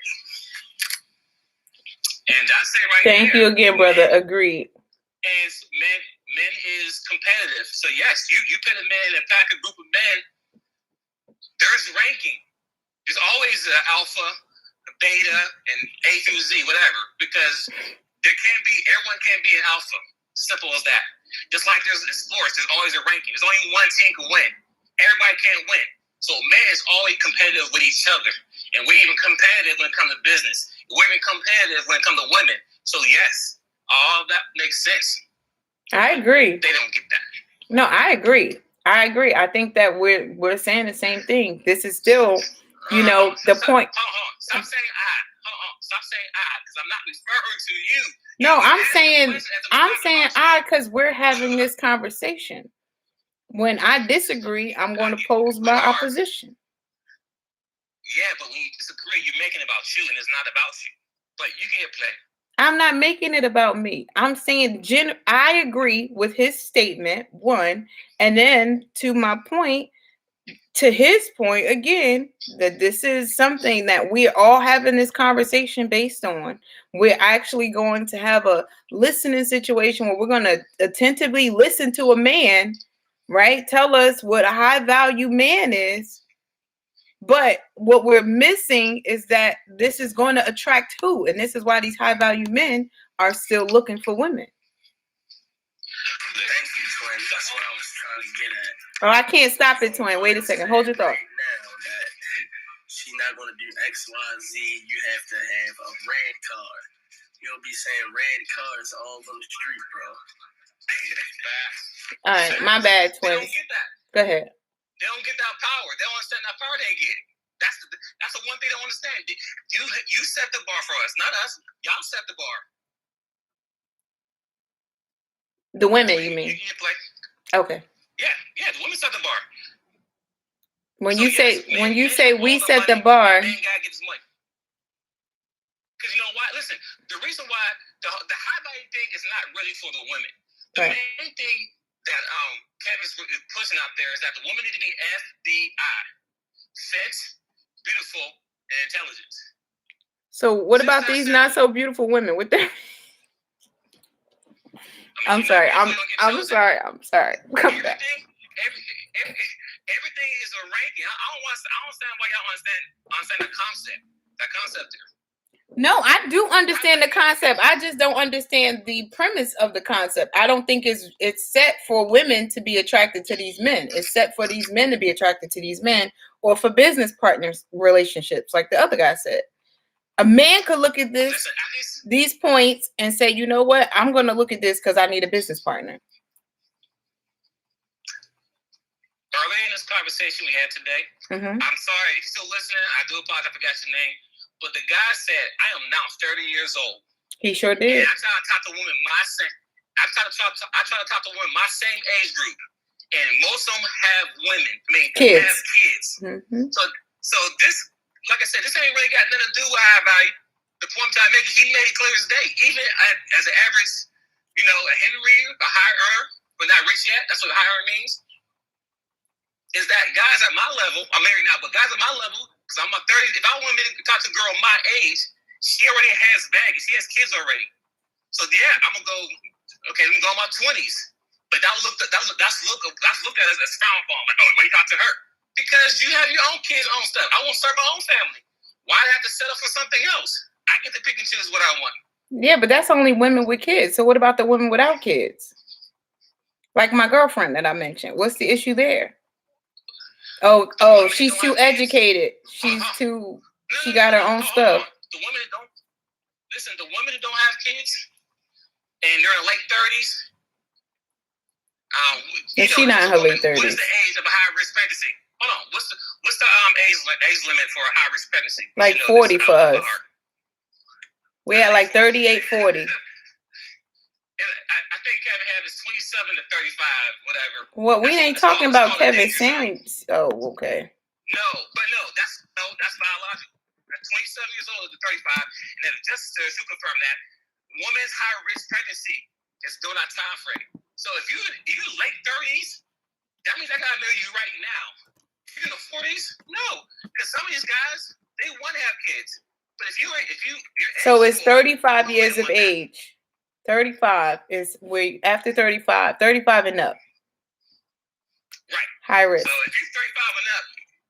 And I say right Thank you again, brother. Agreed. Is men is competitive. So yes, you put a man and pack a group of men. There's ranking. There's always an alpha, a beta, and A through Z, whatever. Because everyone can't be an alpha. Simple as that. Just like there's sports, there's always a ranking. There's only one team can win. Everybody can't win. So men is always competitive with each other. And we're even competitive when it comes to business. We're even competitive when it comes to women. So yes, all that makes sense. I agree. They don't get that. No, I agree. I think that we're saying the same thing. This is still, the point. Stop saying Stop saying because I'm not referring to you. No, I'm saying because we're having this conversation. When I disagree, I'm going to pose my opposition. Yeah, but when you disagree, you're making it about you, and it's not about you. But you can play. I'm not making it about me. I'm saying I agree with his statement, one, and then to my point, to his point again, that this is something that we're all having this conversation based on. We're actually going to have a listening situation where we're going to attentively listen to a man, right? Tell us what a high value man is. But what we're missing is that this is going to attract who? And this is why these high value men are still looking for women. Thank you, Twin. That's what I was trying to get at. Oh, I can't stop it, Twin. Wait a second. Hold your thought. Right now that she's not going to do X, Y, Z. You have to have a red card. You'll be saying red cards all on the street, bro. All right, my bad, Twin. They don't get that. Go ahead. They don't get that power. They don't understand that power they get. That's the one thing they don't understand. You set the bar for us, not us. Y'all set the bar. The women, you mean? You play. Okay. Yeah, the women set the bar. When you say we set the bar, man gotta get his money. Because you know why? Listen, the reason why the high value thing is not really for the women. The main thing that Kevin's pushing out there is that the woman need to be FBI, fit, beautiful, and intelligent. So what about these not so beautiful women with them? I'm sorry. I'm sorry. I'm sorry. Come back. Everything is a ranking. I don't understand why y'all understand the concept. That concept there. No, I do understand the concept. I just don't understand the premise of the concept. I don't think it's set for women to be attracted to these men. It's set for these men to be attracted to these men, or for business partners relationships, like the other guy said. A man could look at these points and say, you know what? I'm going to look at this because I need a business partner. Earlier in this conversation we had today, I'm sorry, if you're still listening, I do apologize, I forgot your name. But the guy said, I am now 30 years old. He sure did. And I try to talk to women my same age group. And most of them have women. Kids. Have kids. So this, like I said, this ain't really got nothing to do with high value. The point I'm making, he made it clear as day. Even as an average, a Henry, a high earner, but not rich yet, that's what high earner means. Is that guys at my level, I'm married now, but guys at my level, because I'm 30, if I want to talk to a girl my age, she already has baggage. She has kids already. So yeah, I'm gonna go. Okay, let me go in my 20s. But that's looked at as frowned upon. Like, oh, why you talk to her? Because you have your own kids, own stuff. I want to start my own family. Why do I have to settle for something else? I get to pick and choose what I want. Yeah, but that's only women with kids. So what about the women without kids? Like my girlfriend that I mentioned. What's the issue there? Oh, she's too educated. She's too. She got her own stuff. The women that don't listen. The women that don't have kids and they're in late 30s. She's not in her late 30s. What is the age of a high risk pregnancy? Hold on. What's the age limit for a high risk pregnancy? Like 40 for us. We had like 38, 40. I think Kevin had is 27 to 35, whatever. Well, we ain't talking about Kevin Samuels. Oh, okay. That's biological. At 27 years old to 35, and then just to confirm that, woman's high risk pregnancy is still not time frame. So if you late 30s, that means I gotta marry you right now. If you're in the 40s, no, because some of these guys they want to have kids, but if you're so it's 35 years of age. 35 is where after 35 and up. Right. High risk. So if you're 35 and up,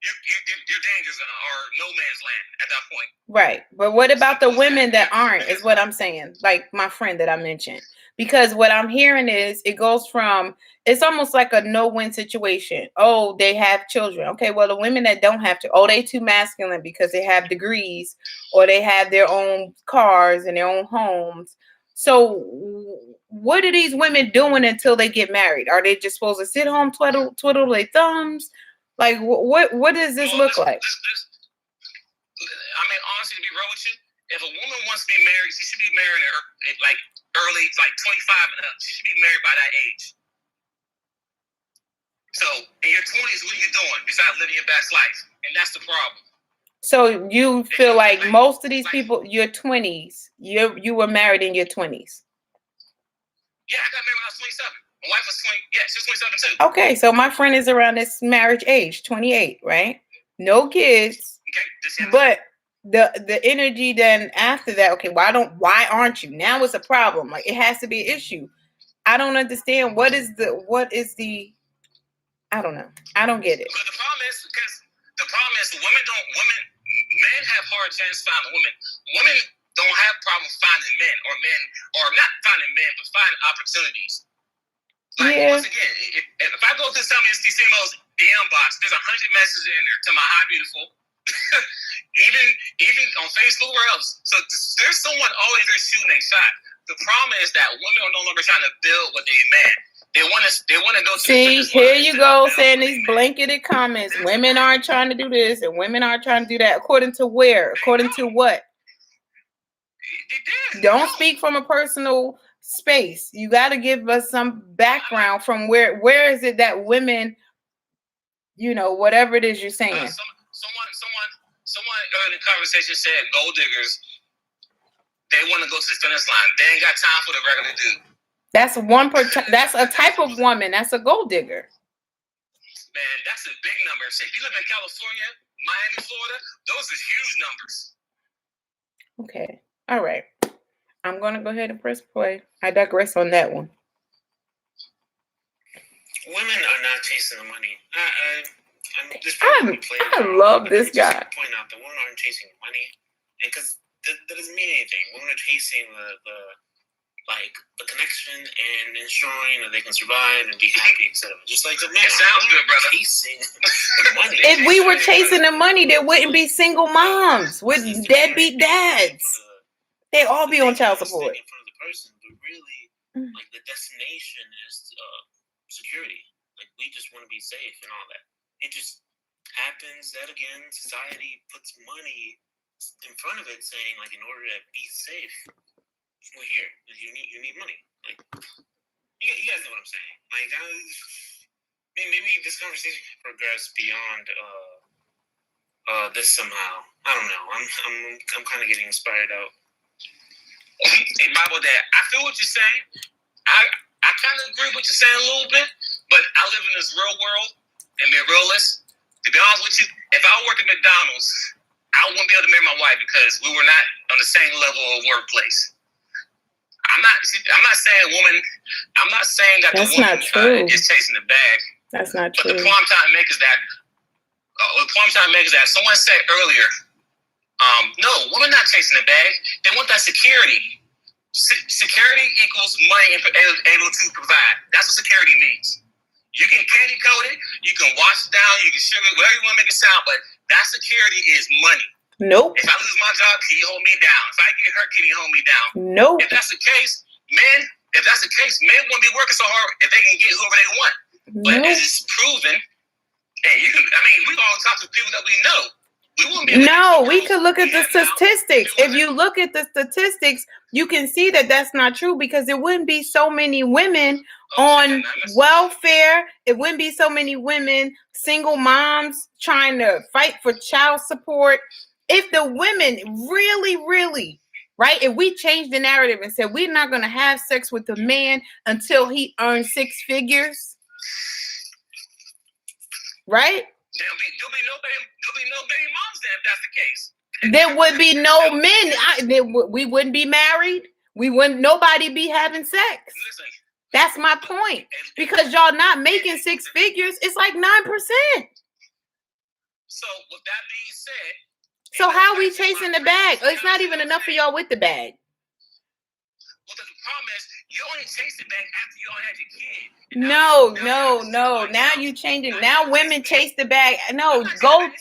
you're dangerous or no man's land at that point. Right. But what about the women that aren't, is what I'm saying. Like my friend that I mentioned. Because what I'm hearing is it goes from, it's almost like a no-win situation. Oh, they have children. Okay, well, the women that don't have to, they too masculine because they have degrees or they have their own cars and their own homes. So what are these women doing until they get married? Are they just supposed to sit home, twiddle their thumbs? Like, what does this look like? Honestly, to be real with you, if a woman wants to be married, she should be married like early, like 25 and up. She should be married by that age. So in your 20s, what are you doing besides living your best life? And that's the problem. So you feel like most of these people, your 20s, you were married in your 20s. Yeah, I got married when I was 27. My wife was 20. Yeah, she was 27 too. Okay, so my friend is around this marriage age, 28, right? No kids. Okay, but the energy then after that, okay, why aren't you? Now it's a problem. Like it has to be an issue. I don't understand what is the I don't know. I don't get it. But the problem is men have hard times finding women. Women don't have problems finding men or not finding men, but finding opportunities. Like, once again, if I go to some of these CMO's DM box, there's 100 messages in there to my hi beautiful. even on Facebook or else. So there's someone always there shooting a shot. The problem is that women are no longer trying to build what they met. They want to go to see, here you go saying these blanketed comments. Women aren't trying to do this and women aren't trying to do that. According to where? According to what? Don't speak from a personal space. You got to give us some background from where is it that women, whatever it is you're saying. Someone earlier in the conversation said gold diggers, they want to go to the finish line. They ain't got time for the regular dude. That's that's a type of woman. That's a gold digger. Man, that's a big number. Say, if you live in California, Miami, Florida, those are huge numbers. Okay. All right. I'm going to go ahead and press play. I digress on that one. Women are not chasing the money. I love this guy. Just point out that women aren't chasing money, and because that doesn't mean anything. Women are chasing the connection and ensuring that they can survive and be happy, etc. Just like the men. It sounds good, brother. Chasing the money. If we were chasing the money, there wouldn't be single moms with deadbeat dads. They all be on child support. In front of the person, but really, like the destination is security. Like we just want to be safe and all that. It just happens that again, society puts money in front of it, saying like in order to be safe, we're here. You need money. Like you guys know what I'm saying. Like maybe this conversation can progress beyond this somehow. I don't know. I'm kind of getting inspired out. Hey, Bible Dad, I feel what you're saying. I kind of agree with what you're saying a little bit, but I live in this real world and be a realist. To be honest with you, if I worked at McDonald's, I wouldn't be able to marry my wife because we were not on the same level of workplace. I'm not saying woman. I'm not saying that That's the woman not true. is chasing the bag. That's not But true. the point I'm trying to make is that someone said earlier, no, women not chasing the bag. They want that security. Security equals money and able to provide. That's what security means. You can candy coat it, you can wash it down, you can sugar it, whatever you want to make it sound, but that security is money. Nope. If I lose my job, can you hold me down? If I get hurt, can you hold me down? Nope. If that's the case, men won't be working so hard if they can get whoever they want. But Nope. as it's proven, and we all talk to people that we know. No, we could look at the statistics. If you look at the statistics, you can see that that's not true because there wouldn't be so many women on welfare. It wouldn't be so many women, single moms trying to fight for child support. If the women really, right? If we change the narrative and said we're not going to have sex with a man until he earns 6 figures, right? There'll be no baby moms then if that's the case. There would be no men. We wouldn't be married. Nobody be having sex. Listen, that's my point. Because y'all not making 6 figures. It's like 9%. So with that being said. So how are we chasing the bag? It's not even enough for y'all with the bag. Well, the problem is you only chase the bag after you all had your kid. No. Now you changing. Now women chase the bag. No, gold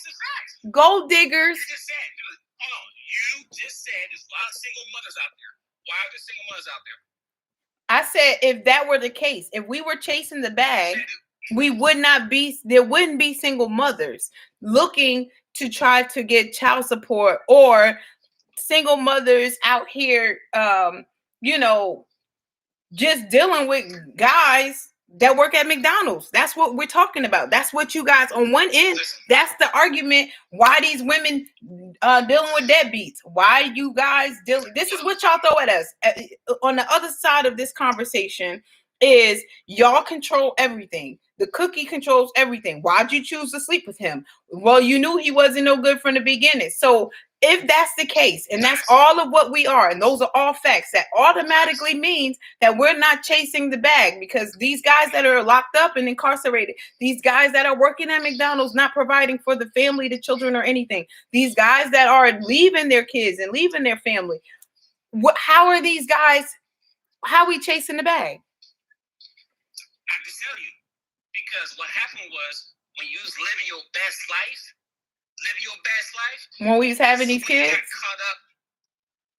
diggers. You just said there's a lot of single mothers out there. Why are there single mothers out there? I said if that were the case, if we were chasing the bag, there wouldn't be single mothers looking to try to get child support or single mothers out here, just dealing with guys that work at McDonald's. That's what we're talking about. That's what you guys on one end. That's the argument. Why these women dealing with deadbeats? Why you guys dealing? This is what y'all throw at us. On the other side of this conversation is y'all control everything. The cookie controls everything. Why'd you choose to sleep with him? Well, you knew he wasn't no good from the beginning. So if that's the case, and that's all of what we are, and those are all facts, that automatically means that we're not chasing the bag, because these guys that are locked up and incarcerated, these guys that are working at McDonald's, not providing for the family, the children, or anything, these guys that are leaving their kids and leaving their family, how are these guys, how are we chasing the bag? I can tell you, because what happened was when you was living your best life, when we was having these kids, got caught up.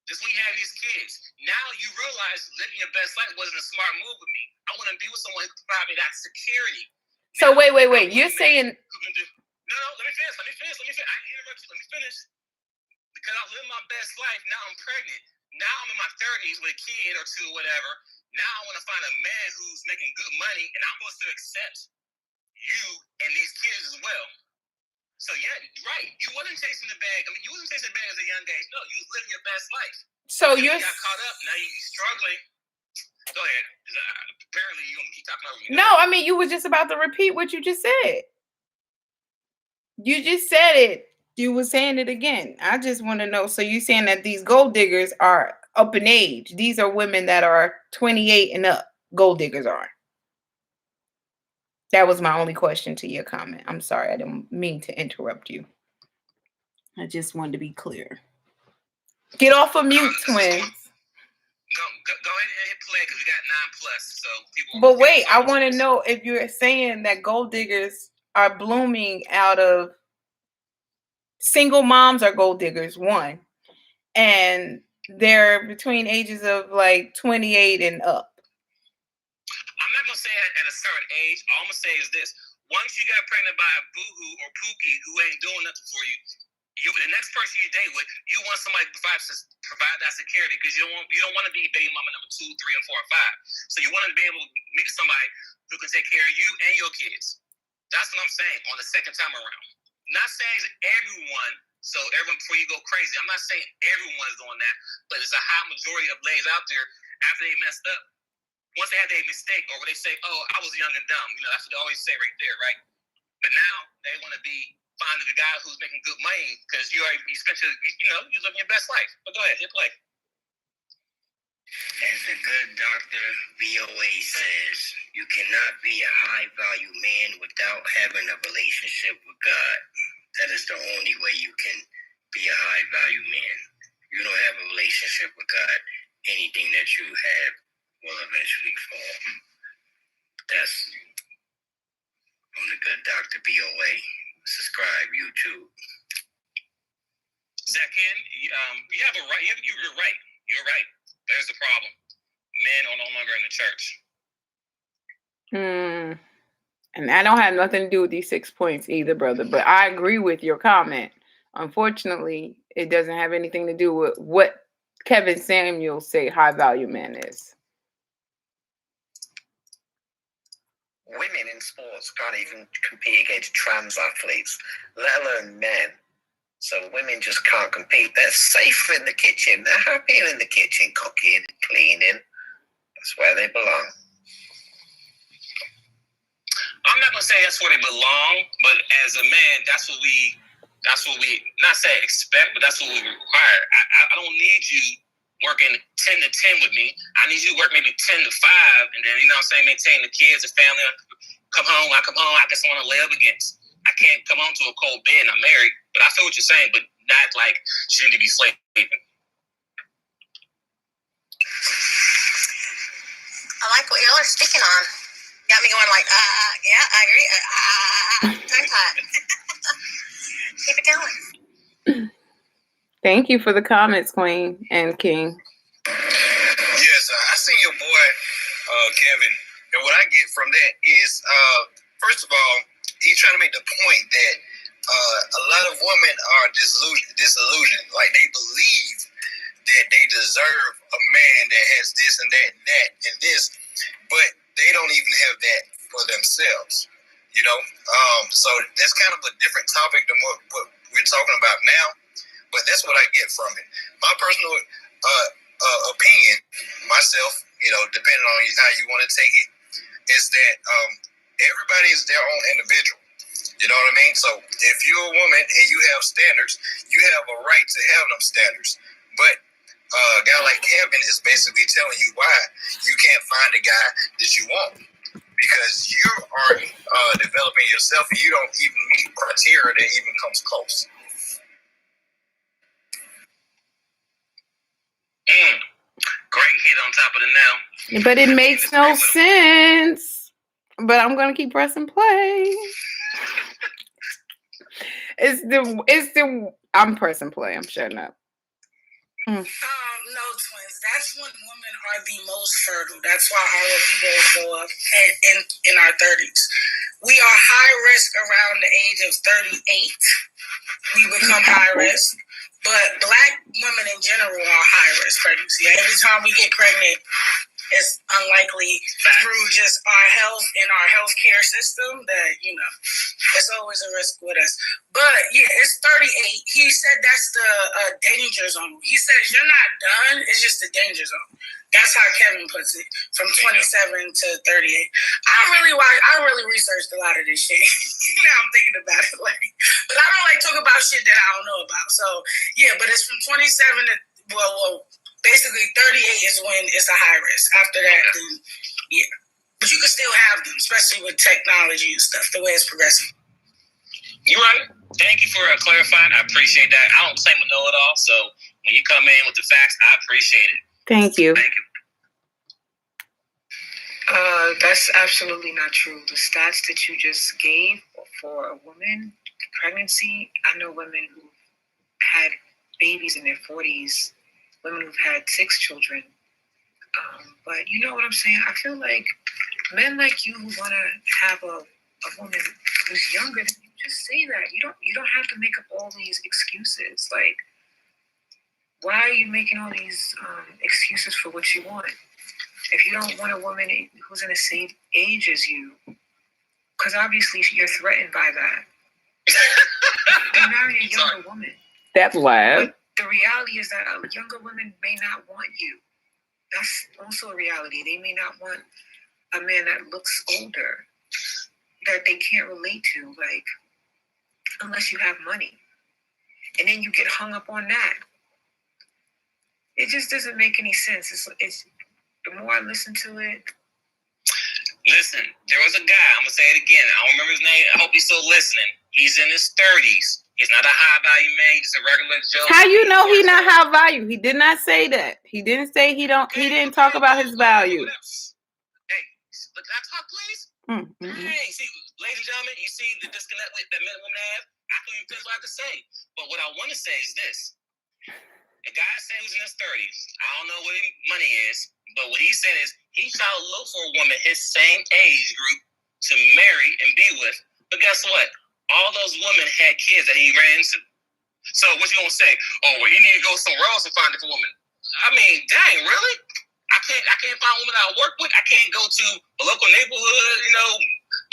Just when you have these kids, now you realize living your best life wasn't a smart move with me. I want to be with someone who can provide me that security. So now, wait. You're saying? No. Let me finish. I didn't interrupt you. Let me finish. Because I live my best life. Now I'm pregnant. Now I'm in my 30s with a kid or two, whatever. Now I want to find a man who's making good money, and I'm supposed to accept you and these kids as well. So yeah, right. You wasn't chasing the bag. I mean, you wasn't chasing the bag as a young age. No, you was living your best life. So you got caught up. Now you're struggling. Go ahead. Apparently, you're going to keep talking over me. No, I mean, you were just about to repeat what you just said. You just said it. You were saying it again. I just want to know. So you're saying that these gold diggers are up in age. These are women that are 28 and up. Gold diggers are. That was my only question to your comment. I'm sorry. I didn't mean to interrupt you. I just wanted to be clear. Get off of mute, twins. Go ahead and hit play because we got 9+. So people. But wait, I want to know if you're saying that gold diggers are blooming out of single moms are gold diggers, one, and they're between ages of like 28 and up. I'm not gonna say at a certain age. All I'm gonna say is this: once you got pregnant by a boohoo or pookie who ain't doing nothing for you, the next person you date with, you want somebody to provide that security because you don't want to be baby mama number 2, 3, and 4, and 5. So you want to be able to meet somebody who can take care of you and your kids. That's what I'm saying on the second time around. Not saying everyone. So everyone, before you go crazy, I'm not saying everyone's doing that, but there's a high majority of ladies out there after they messed up. Once they had their mistake, or when they say, "Oh, I was young and dumb," that's what they always say right there, right? But now they want to be finding the guy who's making good money because you spent you living your best life. But go ahead, hit play. As the good Dr. VOA says, you cannot be a high-value man without having a relationship with God. That is the only way you can be a high-value man. You don't have a relationship with God, anything that you have will eventually fall. That's from the good Dr. VOA. Subscribe, YouTube. Zakin, you have a right. You're right. You're right. There's the problem. Men are no longer in the church. And I don't have nothing to do with these 6 points either, brother. But I agree with your comment. Unfortunately, it doesn't have anything to do with what Kevin Samuels say high value man is. Women in sports can't even compete against trans athletes, let alone men. So women just can't compete. They're safe in the kitchen. They're happy in the kitchen, cooking, cleaning. That's where they belong. I'm not gonna say that's where they belong, but as a man, that's what we not say expect, but that's what we require. I don't need you working 10 to 10 with me. I need you to work maybe 10 to 5, and then maintain the kids, the family. I come home, I get someone to lay up against. I can't come home to a cold bed and I'm married, but I feel what you're saying, but not like she need to be slaving. I like what y'all are speaking on. Got me going like, yeah, I agree. Tongue tied. Keep it going. Thank you for the comments, Queen and King. Yes, I see your boy, Kevin, and what I get from that is, first of all, he's trying to make the point that a lot of women are disillusioned. Like they believe that they deserve a man that has this and that and that and this, but they don't even have that for themselves. So that's kind of a different topic than what we're talking about now. But that's what I get from it. My personal opinion, myself, depending on how you want to take it, is that everybody is their own individual. You know what I mean? So if you're a woman and you have standards, you have a right to have them standards. But a guy like Kevin is basically telling you why you can't find a guy that you want. Because you aren't developing yourself and you don't even meet criteria that even comes close. Great hit on top of the nail. But it makes no sense. But I'm gonna keep pressing play. I'm pressing play. I'm shutting up. No, twins. That's when women are the most fertile. That's why our libidos go up in our 30s. We are high risk around the age of 38. We become high risk. But Black women in general are high risk pregnancy. Every time we get pregnant, it's unlikely through just our health and our healthcare system that, it's always a risk with us. But yeah, it's he said that's the danger zone. He says you're not done, it's just the danger zone. That's how Kevin puts it, from 27 to 38. I really researched a lot of this shit. Now I'm thinking about it, but I don't like talk about shit that I don't know about. So yeah, but it's from 27 to basically 38 is when it's a high risk. After that, then yeah. But you can still have them, especially with technology and stuff, the way it's progressing. You're right. Thank you for clarifying. I appreciate that. I don't claim to know it all, so when you come in with the facts, I appreciate it. Thank you. Thank you. That's absolutely not true. The stats that you just gave for a woman, pregnancy, I know women who had babies in their 40s, women who've had 6 children. But you know what I'm saying? I feel like men like you who want to have a woman who's younger than you, just say that. You don't have to make up all these excuses. Like, why are you making all these excuses for what you want? If you don't want a woman who's in the same age as you, because obviously you're threatened by that. And marry a younger woman. That's loud. But the reality is that younger women may not want you. That's also a reality. They may not want a man that looks older, that they can't relate to, like, unless you have money. And then you get hung up on that. It just doesn't make any sense. It's the more I listen to it. Listen, there was a guy, I'm going to say it again. I don't remember his name. I hope he's still listening. He's in his 30s. He's not a high value man. He's a regular Joe. How you know he's not high value? He did not say that. He didn't say he didn't talk about his value. Hey, look, can I talk, please? Hey, see, ladies and gentlemen, you see the disconnect that men and women have? I can't even finish what I have to say. But what I want to say is this. A guy said who's in his 30s. I don't know what his money is, but what he said is he tried to look for a woman his same age group to marry and be with. But guess what? All those women had kids that he ran into. So what you gonna say? Oh, well, you need to go somewhere else and find a different woman. I mean, dang, really? I can't find a woman that I work with. I can't go to a local neighborhood,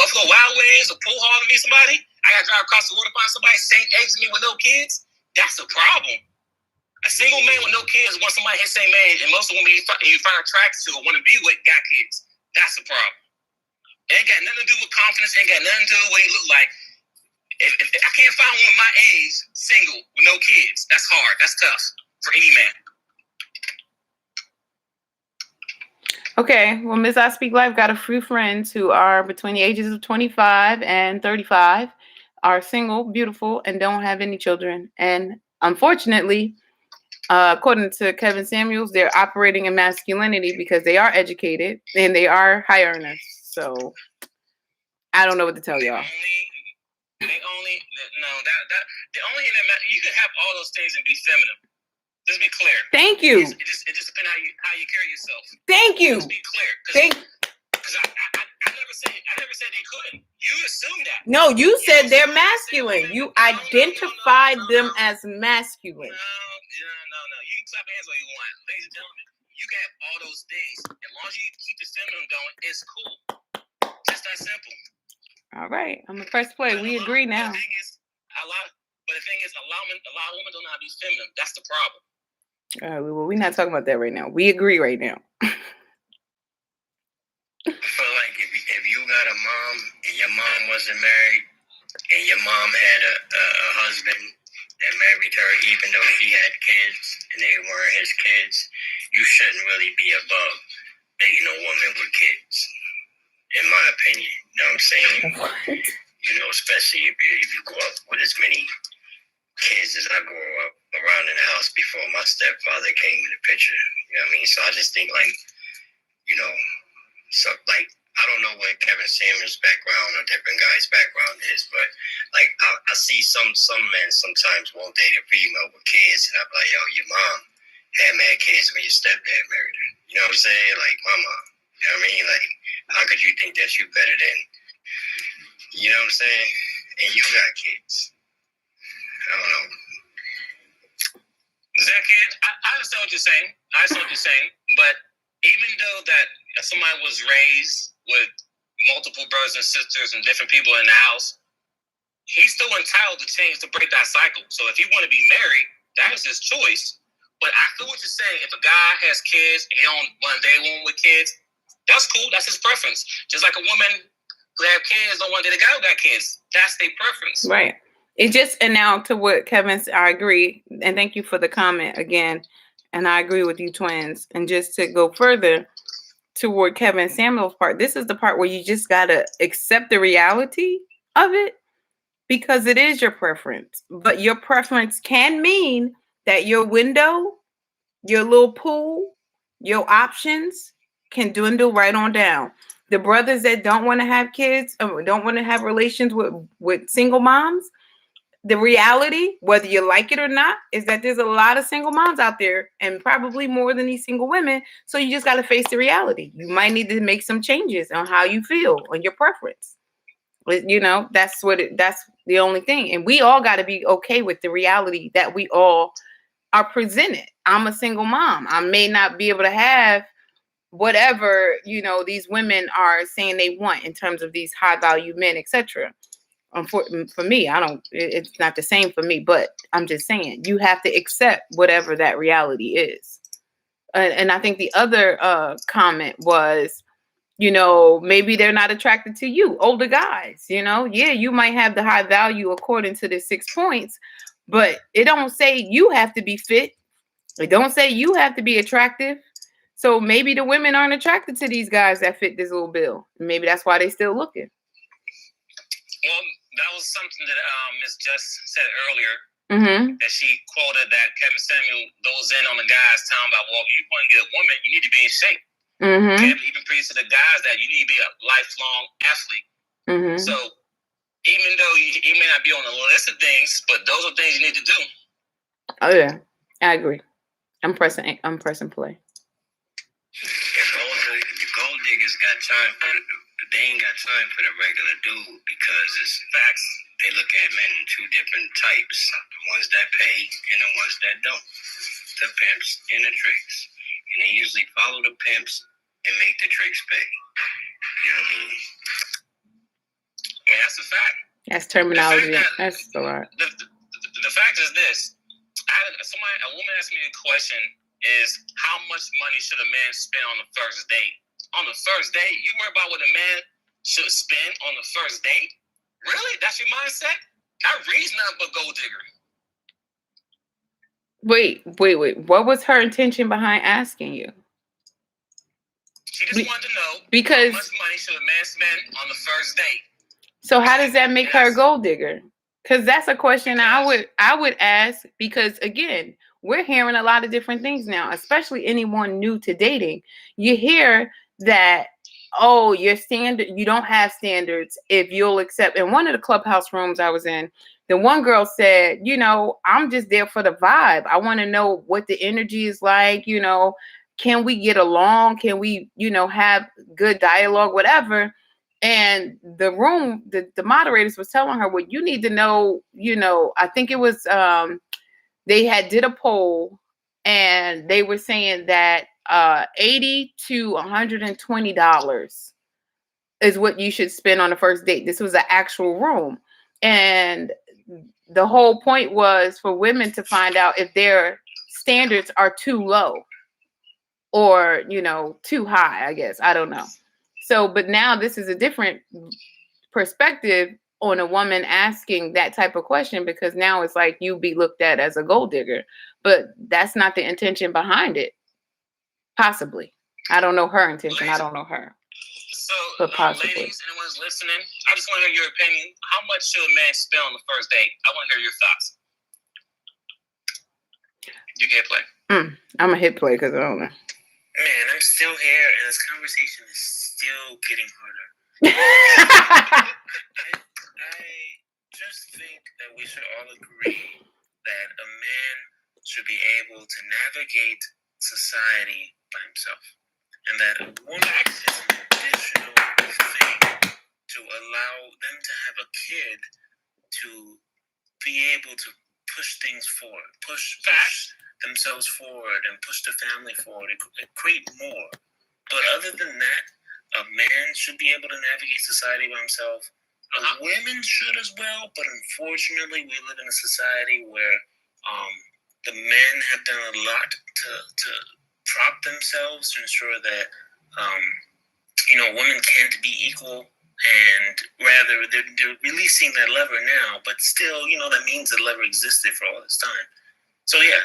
Buffalo Wild Wings or Pool Hall to meet somebody. I gotta drive across the water to find somebody same age as me with no kids. That's a problem. A single man with no kids wants somebody his same age, and most of the women you find attracted to or want to be with got kids. That's the problem. It ain't got nothing to do with confidence. It ain't got nothing to do with what you look like. If I can't find one my age, single, with no kids, that's hard. That's tough for any man. Okay, well, Ms. I Speak Life got a few friends who are between the ages of 25 and 35, are single, beautiful, and don't have any children. And unfortunately, according to Kevin Samuels, they're operating in masculinity because they are educated and they are high earners. So I don't know what to tell y'all. The only thing that you can have all those things and be feminine. Just be clear. Thank you. It just depends how you carry yourself. Thank you. Just be clear. Because I never said they couldn't. You assume that. No, you said they're masculine. You identified them as masculine. No. You can clap your hands all you want. Ladies and gentlemen, you can have all those things. As long as you keep the feminine going, it's cool. Just that simple. All right. I'm the first play. We agree now. The thing is, a lot of women don't know how to be feminine. That's the problem. Well, we're not talking about that right now. We agree right now. I feel like if you got a mom and your mom wasn't married and your mom had a husband that married her even though he had kids and they weren't his kids, you shouldn't really be above dating a woman with kids, in my opinion. You know what I'm saying? Especially if you grow up with as many kids as I grew up around in the house before my stepfather came in the picture. You know what I mean? So I just think I don't know what Kevin Samuels' background or different guys' background is, but I see some men sometimes won't date a female with kids, and I'm like, yo, your mom had mad kids when your stepdad married her. You know what I'm saying? Like my mom. You know what I mean? Like, how could you think that you better than, you know what I'm saying? And you got kids. I don't know. Zachan, I understand what you're saying. But even though that somebody was raised with multiple brothers and sisters and different people in the house, he's still entitled to change to break that cycle. So if he want to be married, that is his choice. But I feel what you're saying. If a guy has kids and he don't want to date a woman with kids, that's cool. That's his preference. Just like a woman who have kids don't want to date a guy who got kids. That's their preference. Right. It just, and now to what Kevin said, I agree. And thank you for the comment again. And I agree with you, twins. And just to go further toward Kevin Samuel's part, this is the part where you just got to accept the reality of it, because it is your preference. But your preference can mean that your window, your little pool, your options can dwindle right on down. The brothers that don't want to have kids, don't want to have relations with single moms, the reality, whether you like it or not, is that there's a lot of single moms out there, and probably more than these single women. So you just got to face the reality. You might need to make some changes on how you feel, on your preference. You know, that's the only thing. And we all got to be okay with the reality that we all are presented. I'm a single mom. I may not be able to have whatever, you know, these women are saying they want in terms of these high value men, etc. For me, it's not the same for me, but I'm just saying you have to accept whatever that reality is. And I think the other comment was, you know, maybe they're not attracted to you, older guys, you know. Yeah, you might have the high value according to the 6 points, but it don't say you have to be fit. It don't say you have to be attractive. So maybe the women aren't attracted to these guys that fit this little bill. Maybe that's why they still looking. Well, that was something that Ms. Just said earlier. Mm-hmm. That she quoted that Kevin Samuel goes in on the guys talking about, well, if you want to get a woman, you need to be in shape. Mm-hmm. Kevin even preached to the guys that you need to be a lifelong athlete. Mm-hmm. So even though you may not be on the list of things, but those are things you need to do. Oh yeah, I agree. I'm pressing play. The gold diggers got time for they ain't got time for the regular dude, because it's facts. They look at men in two different types: the ones that pay and the ones that don't. The pimps and the tricks, and they usually follow the pimps and make the tricks pay. You know what I mean? I mean, that's a fact. That's terminology. That's a lot. The fact is this: a woman asked me a question: is how much money should a man spend on the first date? On the first date, you worry about what a man should spend on the first date? Really? That's your mindset? I reason nothing but gold digger. Wait. What was her intention behind asking you? She just wanted to know because how much money should a man spend on the first date. So how does that make her a gold digger? Because that's a question I would ask, because again, we're hearing a lot of different things now, especially anyone new to dating. You hear that, oh, your standard, you don't have standards if you'll accept. In one of the clubhouse rooms I was in, the one girl said, you know, I'm just there for the vibe. I want to know what the energy is like, you know, can we get along? Can we, you know, have good dialogue, whatever? And the room, the moderators was telling her, well, you need to know, you know, I think it was, they did a poll and they were saying that $80 to $120 is what you should spend on the first date. This was an actual room. And the whole point was for women to find out if their standards are too low or, you know, too high, I guess. I don't know. So, but now this is a different perspective on a woman asking that type of question, because now it's like you be looked at as a gold digger, but that's not the intention behind it. Possibly. I don't know her intention. I don't know her. So, but possibly. Ladies, anyone's listening, I just want to hear your opinion. How much should a man spend on the first date? I want to hear your thoughts. You can hit play. I'm going to hit play because I don't know. Man, I'm still here, and this conversation is still getting harder. I just think that we should all agree that a man should be able to navigate society by himself, and that a woman is an additional thing to allow them to have a kid to be able to push things forward, push themselves forward, and push the family forward and create more. But other than that, a man should be able to navigate society by himself Women should as well, but unfortunately, we live in a society where the men have done a lot to prop themselves to ensure that women can't be equal, and rather they're releasing that lever now. But still, that means the lever existed for all this time. So yeah,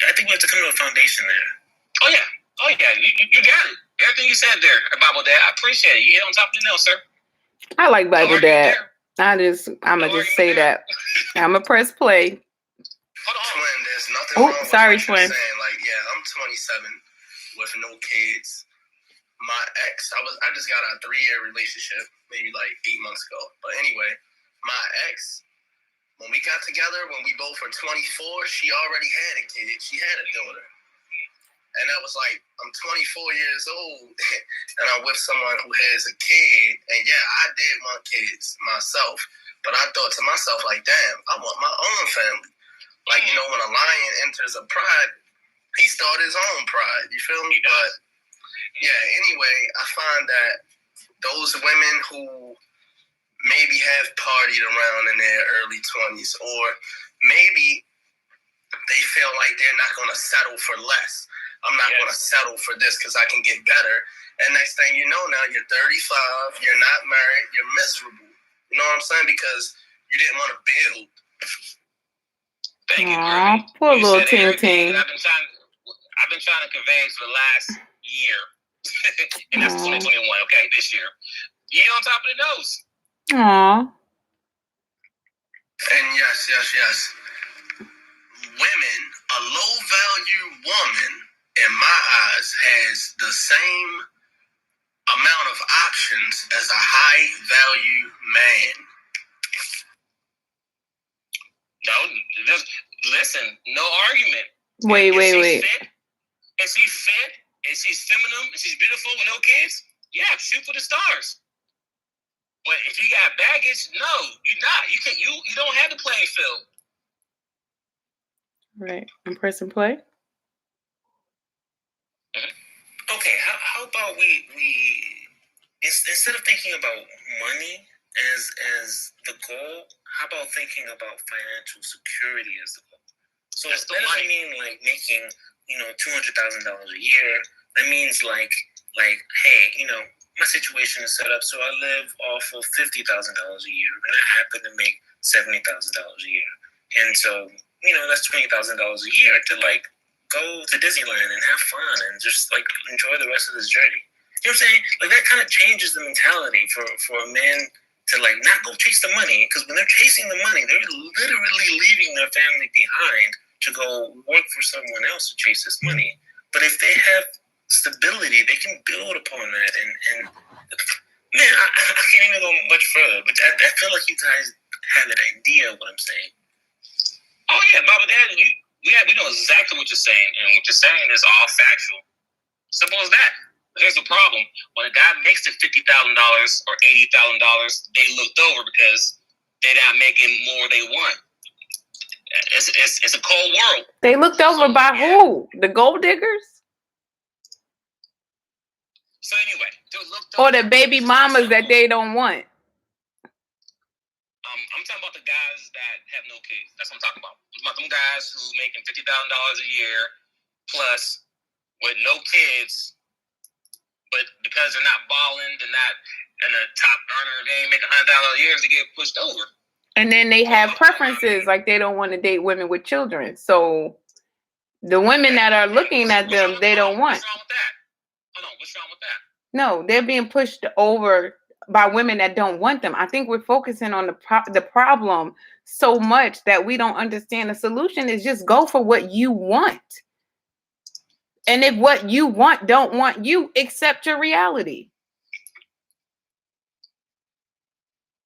I think we have to come to a foundation there. Oh yeah, you got it. Everything you said there, Bible Dad, I appreciate it. You hit on top of the nail, sir. I like Bible Dad. I'm gonna just say that. I'm gonna press play. Hold on. Twin, there's nothing wrong with sorry, what Twin. you're saying. Like, yeah, I'm 27 with no kids. My ex, I just got a 3-year relationship, maybe like 8 months ago. But anyway, my ex, when we got together, when we both were 24, she already had a kid. She had a daughter. And that was like, I'm 24 years old, and I'm with someone who has a kid. And yeah, I did want kids myself. But I thought to myself, like, damn, I want my own family. Like, when a lion enters a pride, he started his own pride. You feel me? But yeah, anyway, I find that those women who maybe have partied around in their early 20s, or maybe they feel like they're not going to settle for less. I'm not going to settle for this because I can get better. And next thing you know, now you're 35, you're not married, you're miserable. You know what I'm saying? Because you didn't want to build. Thank you, Aww, poor little Ting Ting. I've been trying to convey for the last year. And that's 2021, okay, this year. You on top of the nose. Aww. And yes. Women, a low-value woman, in my eyes, has the same amount of options as a high-value man. No, just listen. No argument. Wait. Is she fit? Is she feminine? Is she beautiful with no kids? Yeah, shoot for the stars. But if you got baggage, no, you're not. You can't. You don't have the playing field. Right. I'm pressing play. Okay. How about we instead of thinking about money as the goal, how about thinking about financial security as the goal? So that doesn't mean like making $200,000 a year. That means like hey, my situation is set up so I live off of $50,000 a year, and I happen to make $70,000 a year, and so that's $20,000 a year to like go to Disneyland and have fun and just like enjoy the rest of this journey. You know what I'm saying? Like that kind of changes the mentality for a man to like not go chase the money, because when they're chasing the money, they're literally leaving their family behind to go work for someone else to chase this money. But if they have stability, they can build upon that. And man, I can't even go much further, but I feel like you guys have an idea of what I'm saying. Oh yeah, Baba Dad, we know exactly what you're saying, and what you're saying is all factual. Simple as that. Here's the problem: when a guy makes the $50,000 or $80,000, they looked over because they're not making more they want. It's a cold world. They looked over by who? The gold diggers? So anyway, or the baby mamas that they don't want. I'm talking about the guys that have no kids. That's what I'm talking about. I'm talking about them guys who making $50,000 a year plus with no kids, but because they're not balling, they're not in a top earner, they ain't making $100,000 a year, they get pushed over. And then they have preferences, like they don't want to date women with children. So the women that are looking at them, they don't want. What's wrong with that? Hold on, what's wrong with that? No, they're being pushed over by women that don't want them. I think we're focusing on the problem so much that we don't understand the solution is just go for what you want. And if what you want don't want you, accept your reality.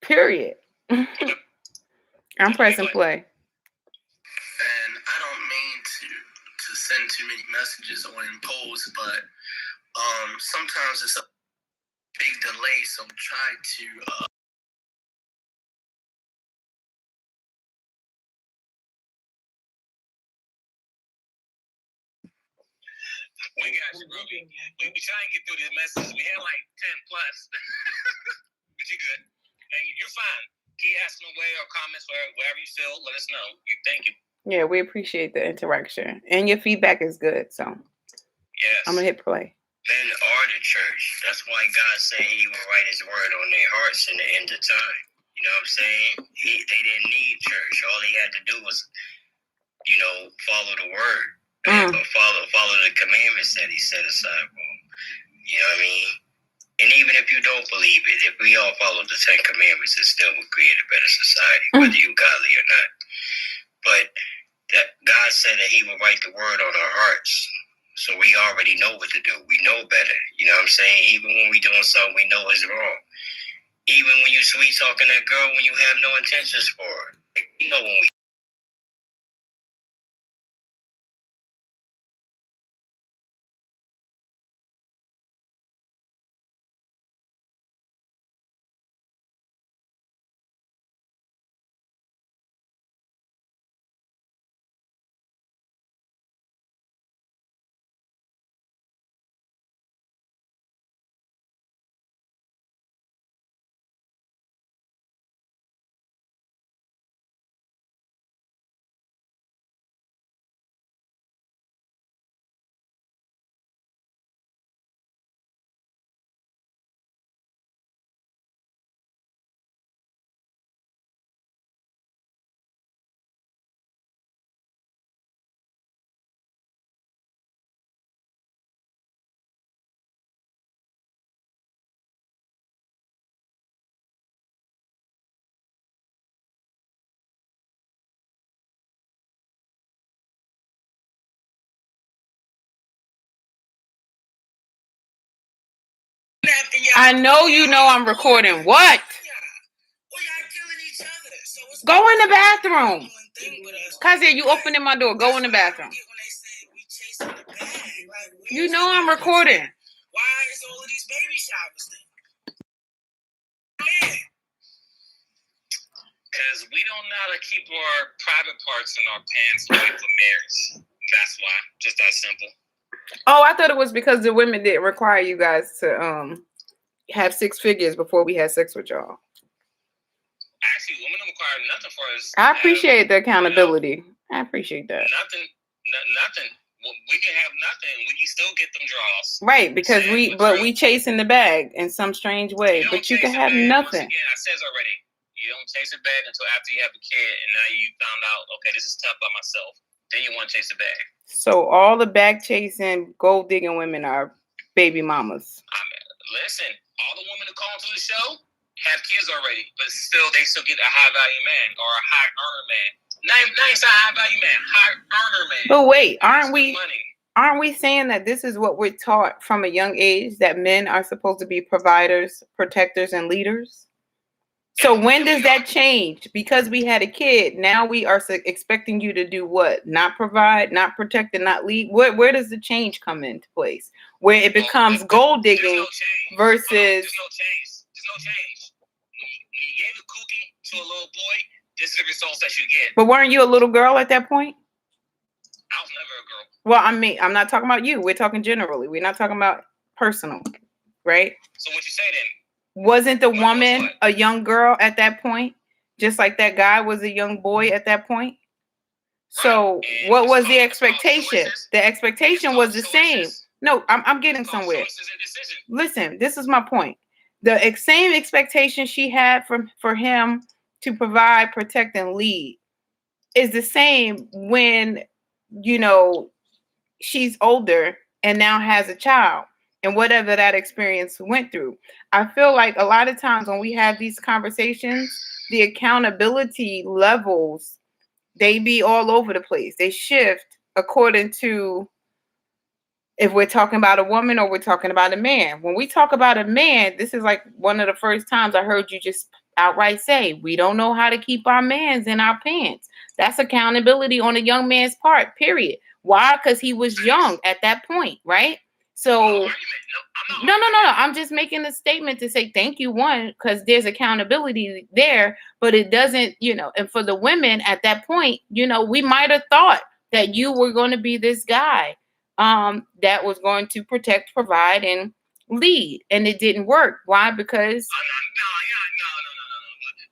Period. I'm pressing play. And I don't mean to send too many messages or impose, but sometimes it's a big delay, so try to we got you, Ruby. We trying to get through this message. We had like 10 plus. But you good. And you're fine. Keep asking away or comments wherever you feel. Let us know. Thank you. Yeah, we appreciate the interaction. And your feedback is good. So yes. I'm going to hit play. Men are the church. That's why God said he will write his word on their hearts in the end of time. You know what I'm saying? They didn't need church. All he had to do was, follow the word. Follow the commandments that he set aside for them. You know what I mean? And even if you don't believe it, if we all follow the 10 commandments, it still will create a better society, whether you're godly or not. But that God said that he will write the word on our hearts. So we already know what to do. We know better. You know what I'm saying? Even when we doing something we know is wrong. Even when you sweet talking that girl when you have no intentions for her. When we I know I'm recording. What? Go in the bathroom. Kazi, you opening my door. Go in the bathroom. You know I'm recording. Why is all of these baby showers then? Because we don't know how to keep our private parts in our pants away from marriage. That's why. Just that simple. Oh, I thought it was because the women didn't require you guys to have 6 figures before we had sex with y'all. Actually, women don't require nothing for us. I appreciate the accountability. I appreciate that. Nothing. We can have nothing. We can still get them draws. Right, because we chasing the bag in some strange way. But you can have nothing. Once again, I said already, you don't chase the bag until after you have a kid, and now you found out, okay, this is tough by myself. Then you want to chase the bag. So all the bag chasing, gold digging women are baby mamas. Listen, all the women who call into the show have kids already, but they still get a high value man or a high earner man. Not even a high value man, high earner man. But wait, aren't we saying that this is what we're taught from a young age, that men are supposed to be providers, protectors, and leaders? So when does that change? Because we had a kid, now we are expecting you to do what? Not provide, not protect, and not lead? Where does the change come into place? Where it becomes gold digging versus... There's no change. When you gave a cookie to a little boy, this is the results that you get. But weren't you a little girl at that point? I was never a girl. Well, I'm not talking about you. We're talking generally. We're not talking about personal, right? So what you say then? Wasn't the woman a young girl at that point? Just like that guy was a young boy at that point? So what was the expectation? The expectation was the same. No, I'm getting somewhere. Listen, this is my point. The same expectation she had for him to provide, protect, and lead is the same when, she's older and now has a child. And whatever that experience went through. I feel like a lot of times when we have these conversations, the accountability levels, they be all over the place. They shift according to if we're talking about a woman or we're talking about a man. When we talk about a man, this is like one of the first times I heard you just outright say, we don't know how to keep our mans in our pants. That's accountability on a young man's part, period. Why? Because he was young at that point, right? So, no. I'm just making a statement to say thank you, one, because there's accountability there, but it doesn't, and for the women at that point, we might have thought that you were going to be this guy that was going to protect, provide, and lead, and it didn't work. Why? Because...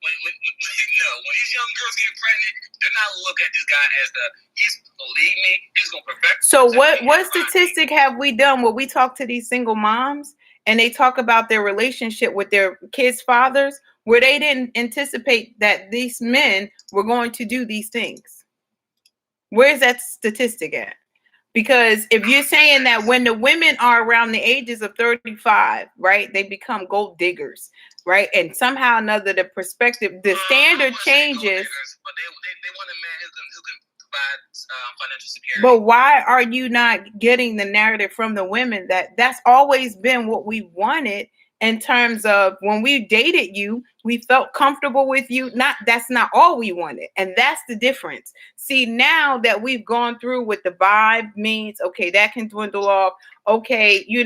when these young girls get pregnant, they're not look at this guy as he's gonna lead me, he's gonna perfect. So what statistic have we done where we talk to these single moms and they talk about their relationship with their kids' fathers, where they didn't anticipate that these men were going to do these things? Where's that statistic at? Because if you're saying that when the women are around the ages of 35, right, they become gold diggers, right? And somehow or another, the perspective, the standard changes. But they want a man who can provide financial security. But why are you not getting the narrative from the women that that's always been what we wanted? In terms of when we dated you, we felt comfortable with you. That's not all we wanted. And that's the difference. See, now that we've gone through with the vibe means, okay, that can dwindle off. Okay, he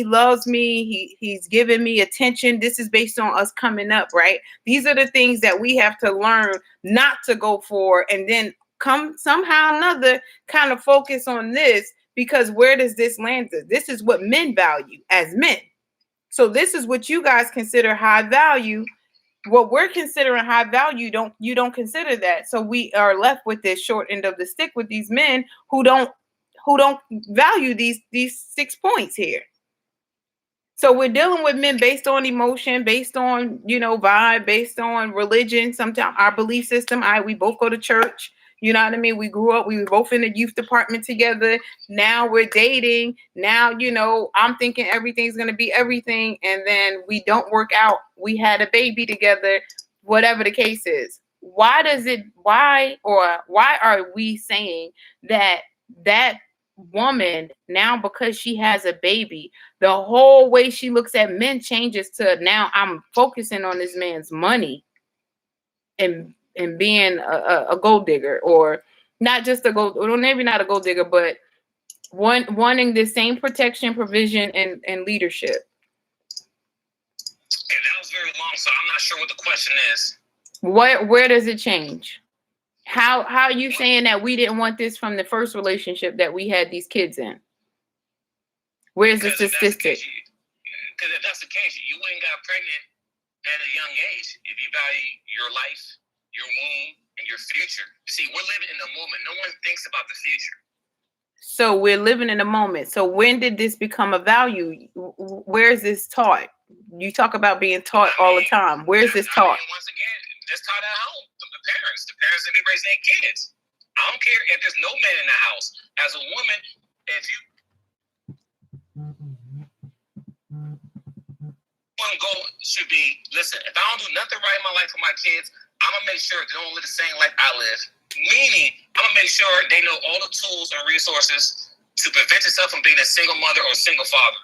loves me. He's giving me attention. This is based on us coming up, right? These are the things that we have to learn not to go for, and then come somehow or another kind of focus on this. Because where does this land us? This is what men value as men. So this is what you guys consider high value. What we're considering high value, you don't consider that. So we are left with this short end of the stick with these men who don't value these 6 points here. So we're dealing with men based on emotion, based on, vibe, based on religion, sometimes our belief system. We both go to church. You know what I mean? We grew up, we were both in the youth department together. Now we're dating. Now, I'm thinking everything's going to be everything. And then we don't work out. We had a baby together, whatever the case is. Why are we saying that woman now, because she has a baby, the whole way she looks at men changes to now I'm focusing on this man's money and being a gold digger, or not just a gold, or maybe not a gold digger, but wanting the same protection, provision, and leadership. And that was very long, so I'm not sure what the question is. Where does it change? How are you saying that we didn't want this from the first relationship that we had these kids in? Where's the statistic? Because if that's the case, you wouldn't got pregnant at a young age if you value your life, your womb, and your future. You see, we're living in the moment. No one thinks about the future. So we're living in the moment. So when did this become a value? Where is this taught? You talk about being taught all the time. Where is this taught? Once again, it's taught at home. The parents that be raising their kids. I don't care if there's no man in the house. As a woman, if you one goal should be, listen, if I don't do nothing right in my life for my kids, I'm going to make sure they don't live the same life I live. Meaning, I'm going to make sure they know all the tools and resources to prevent yourself from being a single mother or single father.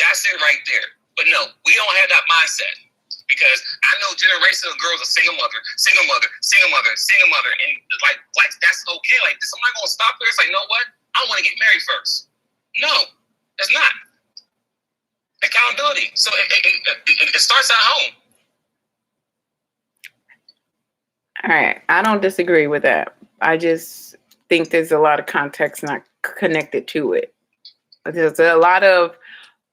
That's it right there. But no, we don't have that mindset. Because I know generations of girls are single mother, and like that's okay. Like, is somebody going to stop there? It's like, you know what? I want to get married first. No, it's not. Accountability. So it starts at home. All right. I don't disagree with that. I just think there's a lot of context not connected to it. There's a lot of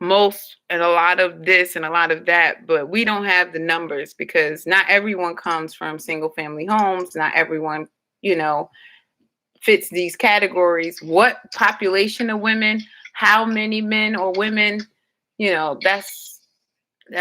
and a lot of this and a lot of that, but we don't have the numbers because not everyone comes from single family homes. Not everyone, fits these categories. What population of women, how many men or women, that's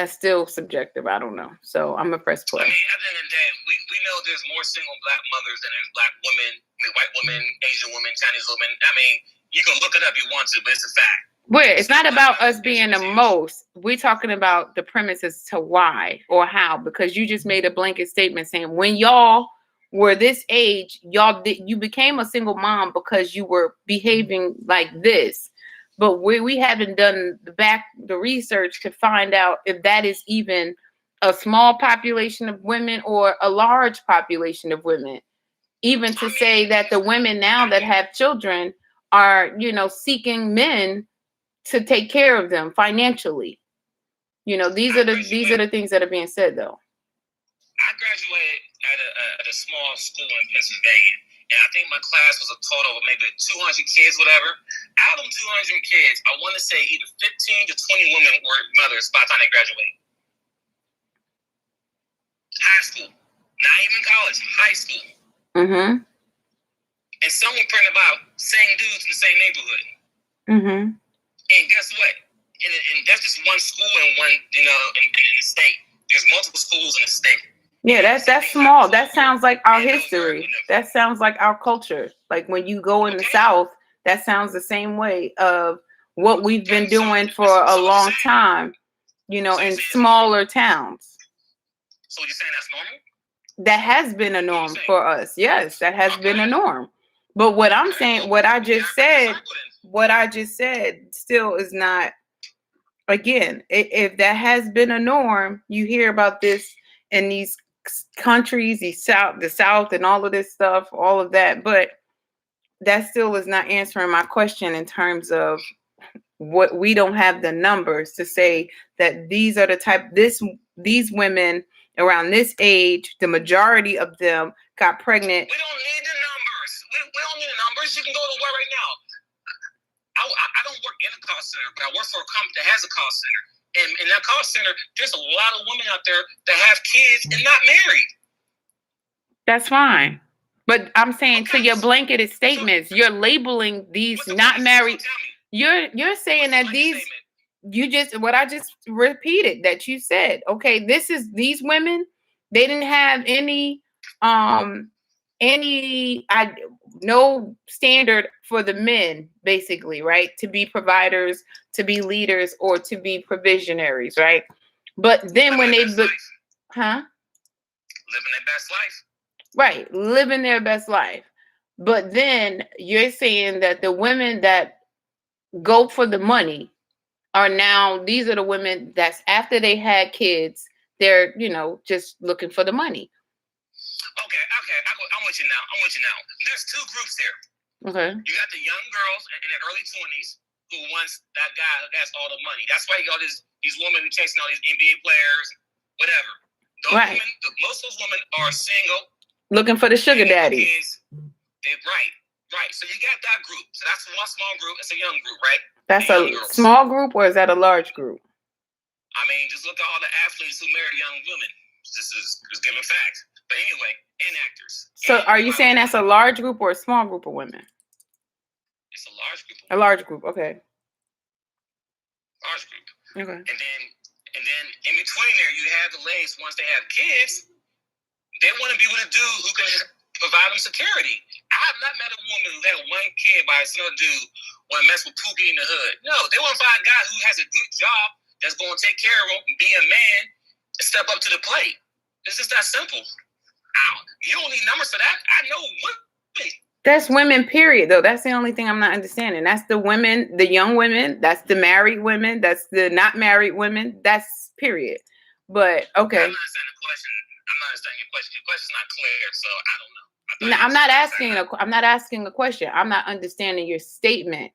still subjective. I don't know. So I'm a press play. I mean, at the end of the day, we know there's more single black mothers than there's black women, white women, Asian women, Chinese women. I mean, you can look it up if you want to, but it's a fact. It's not about us being the most. We're talking about the premise as to why or how, because you just made a blanket statement saying when y'all were this age, you became a single mom because you were behaving like this. But we haven't done the research to find out if that is even a small population of women or a large population of women. Even to say that the women now that have children are, seeking men to take care of them financially. These are the things that are being said, though. I graduated at a small school in Pennsylvania, and I think my class was a total of maybe 200 kids, whatever. Out of them 200 kids, I want to say either 15 to 20 women were mothers by the time they graduated. high school, not even college, high school. Mm-hmm. And some were pregnant about same dudes in the same neighborhood. Mm-hmm. And guess what? And that's just one school in one, in the state. There's multiple schools in the state. Yeah, that's small. That sounds like our history. That sounds like our culture. Like when you go in the South, that sounds the same way of what we've been doing for a long time, in smaller towns. So you're saying that's normal? That has been a norm for us. Yes, that has been a norm. But what I'm saying, what I just said still is not, again, if that has been a norm, you hear about this in these countries, the South and all of this stuff, all of that, but that still is not answering my question in terms of what we don't have the numbers to say that these are these women around this age, the majority of them got pregnant. We don't need the numbers. We don't need the numbers. You can go to work right now. I don't work in a call center, but I work for a company that has a call center. And in that call center, there's a lot of women out there that have kids and not married. That's fine. But I'm saying to your blanketed statements, you're labeling these not married. You're saying that these, what I just repeated that you said, okay, these women, they didn't have no standard for the men, basically, right? To be providers, to be leaders, or to be provisionaries, right? But then when they, living their best life. Right, living their best life. But then you're saying that the women that go for the money are now, these are the women that's after they had kids, they're, just looking for the money. Okay. I'm with you now. There's two groups there. Okay. You got the young girls in their early 20s who wants that guy who has all the money. That's why you got these women who chasing all these NBA players, whatever. Women, most of those women are single. Looking for the sugar daddy. Right. So you got that group. So that's one small group. It's a young group, right? That's a small group, or is that a large group? I mean, just look at all the athletes who married young women. This is giving facts. But anyway, and actors. So are you saying that's a large group or a small group of women? It's a large group. A large group, okay. Large group. Okay. And then in between there, you have the ladies, once they have kids, they want to be with a dude who can provide them security. I have not met a woman who had one kid by another dude want to mess with Pookie in the hood. No, they want to find a guy who has a good job that's going to take care of them and be a man and step up to the plate. It's just that simple. You don't need numbers for that. I know women. That's women, period, though. That's the only thing I'm not understanding. That's the women, the young women. That's the married women. That's the not married women. That's period. But, okay. I'm not understanding the question. I'm not understanding your question. Your question's not clear, so I don't know. I'm not asking a question. I'm not understanding your statement,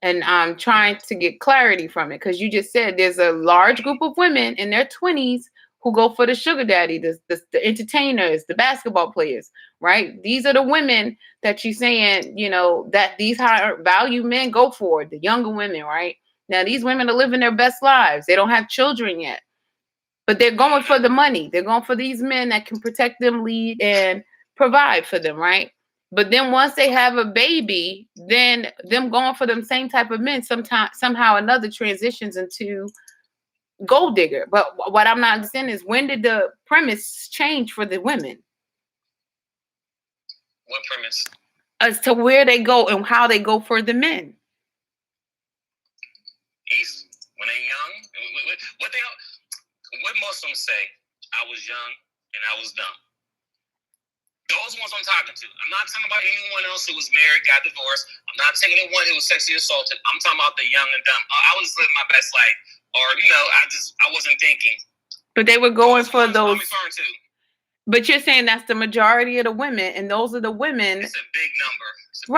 and I'm trying to get clarity from it, because you just said there's a large group of women in their 20s who go for the sugar daddy, the entertainers, the basketball players, right? These are the women that you're saying, that these higher value men go for, the younger women, right? Now, these women are living their best lives. They don't have children yet, but they're going for the money. They're going for these men that can protect them, lead, and provide for them, right? But then once they have a baby, then them going for them same type of men somehow another transitions into gold digger. But what I'm not understanding is, when did the premise change for the women? What premise? As to where they go and how they go for the men. When they're young, what Muslims say, I was young and I was dumb. Those ones I'm talking to. I'm not talking about anyone else who was married, got divorced. I'm not taking anyone who was sexually assaulted. I'm talking about the young and dumb. I was living my best life. Or, I wasn't thinking. But they were going for those. I'm referring to. But you're saying that's the majority of the women, and those are the women. It's a big number.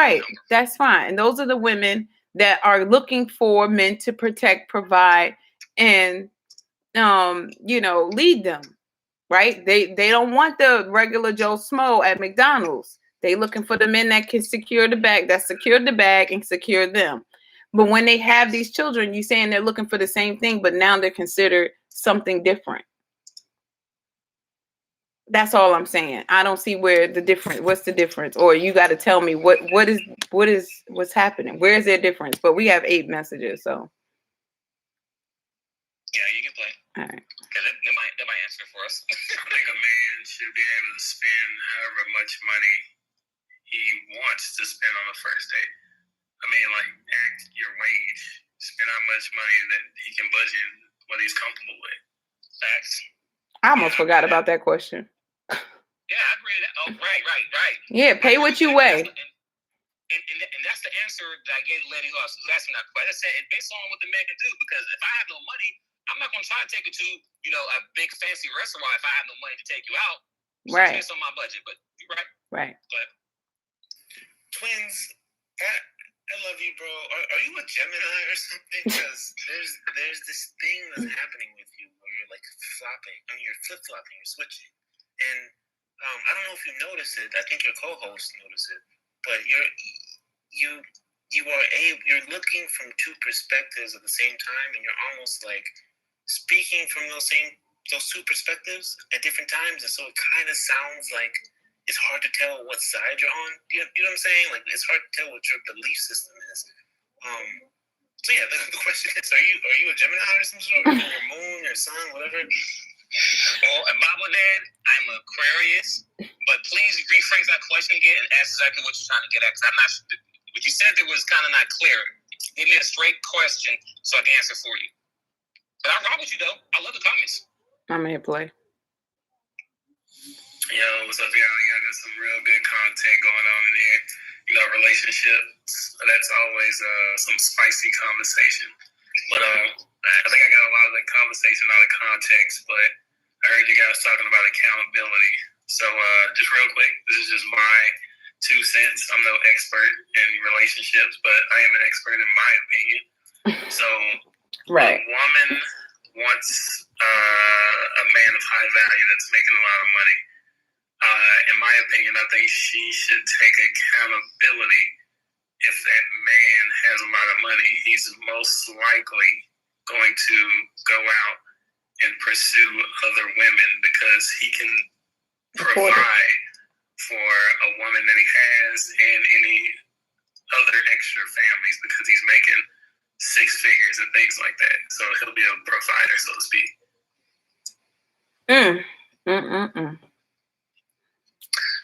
Right. That's fine. And those are the women that are looking for men to protect, provide, and lead them. Right? They don't want the regular Joe Smo at McDonald's. They looking for the men that can secure the bag, and secure them. But when they have these children, you're saying they're looking for the same thing, but now they're considered something different. That's all I'm saying. I don't see where the difference. What's the difference? Or you got to tell me what's happening. Where is there a difference? But we have 8 messages, so. Yeah, you can play. All right. Because that might answer for us. I think a man should be able to spend however much money he wants to spend on the first date. I mean, like, act your wage. Spend how much money that he can budget what he's comfortable with. Facts. I almost forgot about that question. Yeah, I agree with that. Oh, right. Yeah, pay what you weigh. And that's the answer that I gave the lady who was asking that question. I said, it's based on what the man can do, because if I have no money, I'm not going to try to take you to, a big fancy restaurant if I have no money to take you out. So Right. It's based on my budget, but you're right. Right. But Twins, I love you, bro. Are you a Gemini or something? Because there's this thing that's happening with you where you're like flopping, and you're flip-flopping, you're switching. And I don't know if you notice it. I think your co-host noticed it. But you're looking from 2 perspectives at the same time, and you're almost like speaking from those 2 perspectives at different times, and so it kind of sounds like it's hard to tell what side you're on. You know what I'm saying? Like, it's hard to tell what your belief system is. So yeah, the question is: Are you a Gemini or some sort? Or your moon, your sun, whatever? Well, at Bible Dad, I'm Aquarius, but please rephrase that question again and ask exactly what you're trying to get at. Because I'm not. What you said there was kind of not clear. Give me a straight question so I can answer for you. But I rock with you though. I love the comments. I'm gonna hit play. Yo, what's up, y'all? Y'all got some real good content going on in here. Relationships. That's always some spicy conversation. But I think I got a lot of the conversation out of context, but I heard you guys talking about accountability. So just real quick, this is just my 2 cents. I'm no expert in relationships, but I am an expert in my opinion. So Right. a woman wants a man of high value that's making a lot of money. In my opinion, I think she should take accountability. If that man has a lot of money, he's most likely going to go out and pursue other women because he can provide for a woman that he has and any other extra families because he's making 6 figures and things like that. So he'll be a provider, so to speak.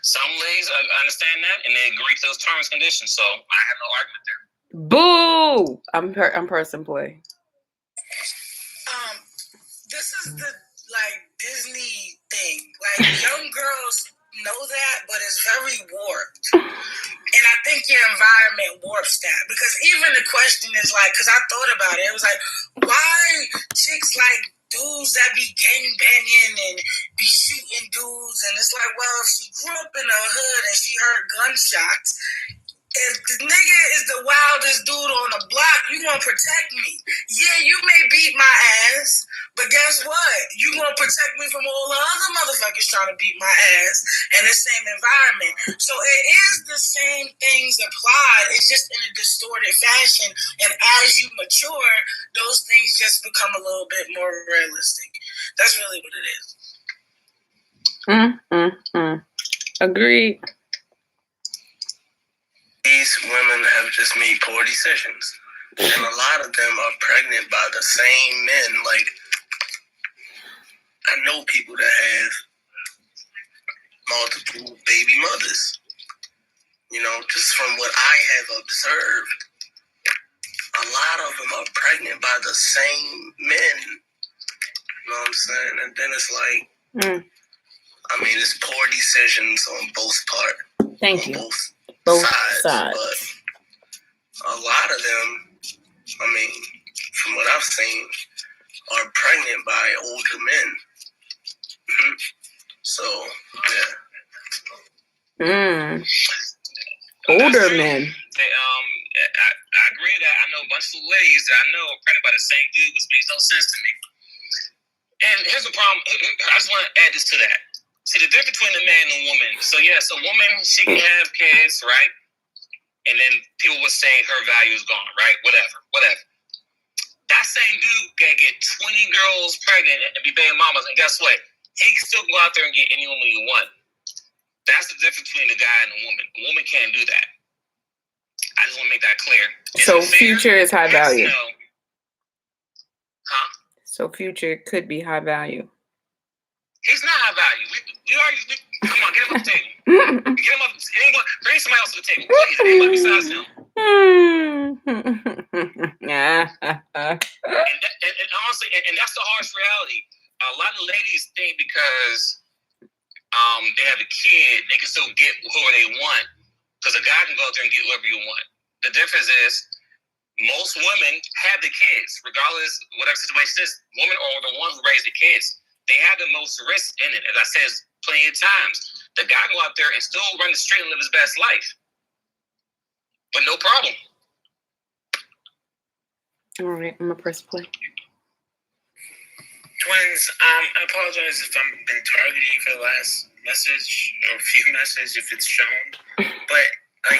Some ladies understand that and they agree to those terms and conditions. So I have no argument there. Boo! I'm person play. This is the Disney thing. Like, young girls know that, but it's very warped. And I think your environment warps that. Because even the question is because I thought about it. It was like, why chicks like dudes that be gang banging and be shooting dudes? And it's like, well, if she grew up in the hood and she heard gunshots, if the nigga is the wildest dude on the block, you gonna protect me. Yeah, you may beat my ass, but guess what? You gonna protect me from all the other motherfuckers trying to beat my ass in the same environment. So it is the same things applied. It's just in a distorted fashion. And as you mature, those things just become a little bit more realistic. That's really what it is. Agreed. These women have just made poor decisions. And a lot of them are pregnant by the same men. Like, I know people that have multiple baby mothers. Just from what I have observed, a lot of them are pregnant by the same men. You know what I'm saying? And then it's like, it's poor decisions on both parts. Thank you. Both sides. But a lot of them, from what I've seen, are pregnant by older men. So, yeah. Older men. I agree with that. I know a bunch of ladies that I know are pregnant by the same dude, which makes no sense to me. And here's the problem. I just want to add this to that. See, the difference between a man and a woman. So, yes, a woman, she can have kids, right? And then people would say her value is gone, right? Whatever. That same dude can get 20 girls pregnant and be baby mamas. And guess what? he can still go out there and get any woman he wants. That's the difference between the guy and the woman. A woman can't do that. I just want to make that clear. So Future is high value. No. Huh? So Future could be high value. He's not high value. Come on, get him up the table. Get him up. Bring somebody else to the table, please. Anybody besides him. And honestly, and that's the harsh reality. A lot of ladies think because they have a kid, they can still get whoever they want. Because a guy can go out there and get whoever you want. The difference is most women have the kids, regardless whatever situation it is. Women are the ones who raise the kids. They have the most risk in it. As I said plenty of times, the guy go out there and still run the street and live his best life, but no problem. All right, I'm gonna press play. Twins, I apologize if I've been targeting you for the last message or few messages if it's shown, but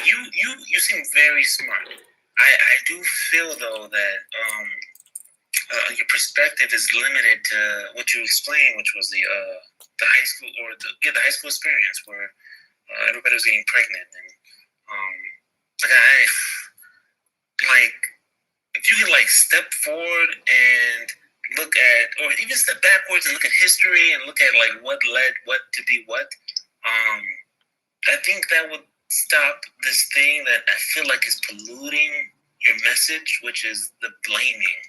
you seem very smart. I do feel though that your perspective is limited to what you explained, which was the high school or the high school experience where everybody was getting pregnant and if you could step forward and look at, or even step backwards and look at history and look at what led what to be what, I think that would stop this thing that I feel like is polluting your message, which is the blaming.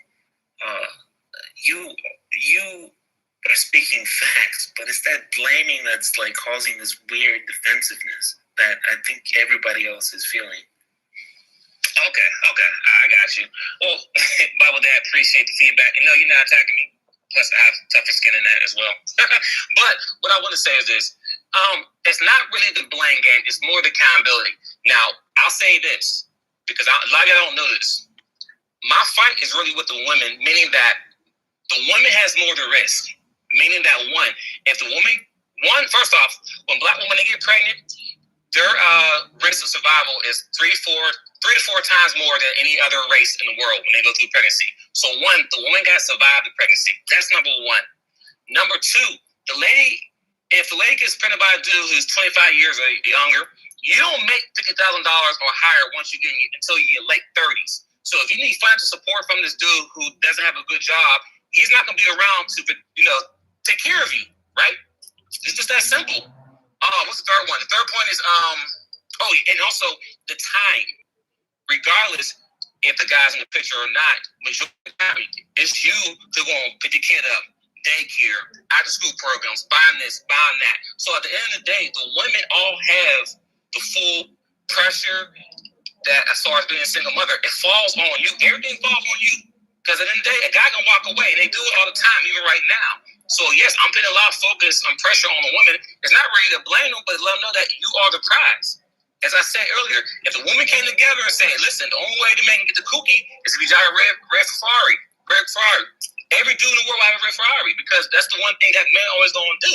You are speaking facts, but it's that blaming that's causing this weird defensiveness that I think everybody else is feeling. Okay, I got you. Well, Bible Dad, appreciate the feedback. And no, you're not attacking me. Plus, I have tougher skin than that as well. But what I want to say is this. It's not really the blame game. It's more the accountability. Now, I'll say this, because a lot of y'all don't know this. My fight is really with the women, meaning that the woman has more to risk. Meaning that if the woman, first off, when black women get pregnant, their risk of survival is 3 to 4 times more than any other race in the world when they go through pregnancy. So the woman got to survive the pregnancy. That's number one. Number two, if the lady gets pregnant by a dude who's 25 years or younger, you don't make $50,000 or higher once you get until you get late 30s. So if you need financial support from this dude who doesn't have a good job, he's not going to be around to take care of you, right? It's just that simple. What's the third one? The third point is and also the time. Regardless if the guy's in the picture or not, majority of the time, it's you who's going to pick your kid up, daycare, after school programs, buying this, buying that. So at the end of the day, the women all have the full pressure that, as far as being a single mother, it falls on you. Everything falls on you. Because at the end of the day, a guy can walk away, and they do it all the time, even right now. So yes, I'm putting a lot of focus and pressure on the women. It's not really to blame them, but let them know that you are the prize. As I said earlier, if the women came together and said, listen, the only way to make get the cookie is if you drive a red Ferrari. Every dude in the world will have a red Ferrari because that's the one thing that men always going to do.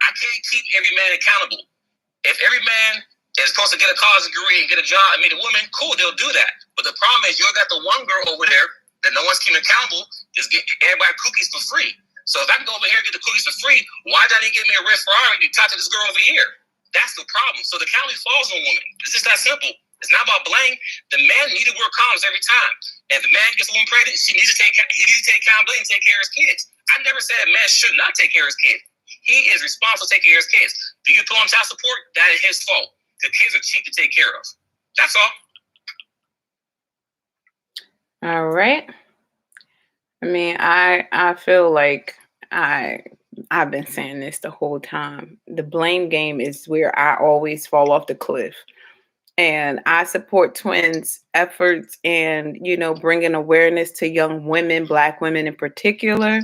I can't keep every man accountable. If every man is supposed to get a college degree and get a job and meet a woman, cool, they'll do that. But the problem is you got the one girl over there that no one's keeping accountable is getting everybody cookies for free. So if I can go over here and get the cookies for free, why don't he give me a red Ferrari to talk to this girl over here? That's the problem. So the accountability falls on women. It's just that simple. It's not about blame. The man needs to wear condoms every time. And if the man gets a woman pregnant, he needs to take accountability and take care of his kids. I never said a man should not take care of his kids. He is responsible to take care of his kids. Do you put on child support? That is his fault. The kids are cheap to take care of. That's all. All right. I mean, I feel like I've been saying this the whole time. The blame game is where I always fall off the cliff. And I support Twins' efforts and, bringing awareness to young women, Black women in particular.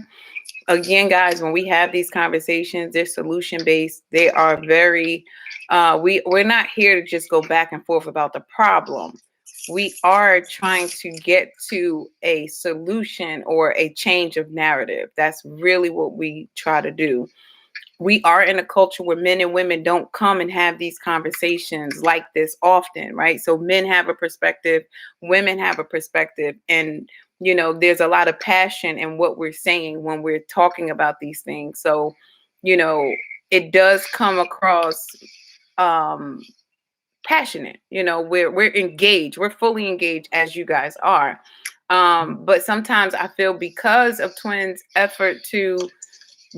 Again, guys, when we have these conversations, they're solution-based. They are very, we're not here to just go back and forth about the problem. We are trying to get to a solution or a change of narrative. That's really what we try to do. We are in a culture where men and women don't come and have these conversations like this often, right? So men have a perspective, women have a perspective, and there's a lot of passion in what we're saying when we're talking about these things. So, it does come across passionate. We're engaged. We're fully engaged as you guys are. But sometimes I feel because of Twins' effort to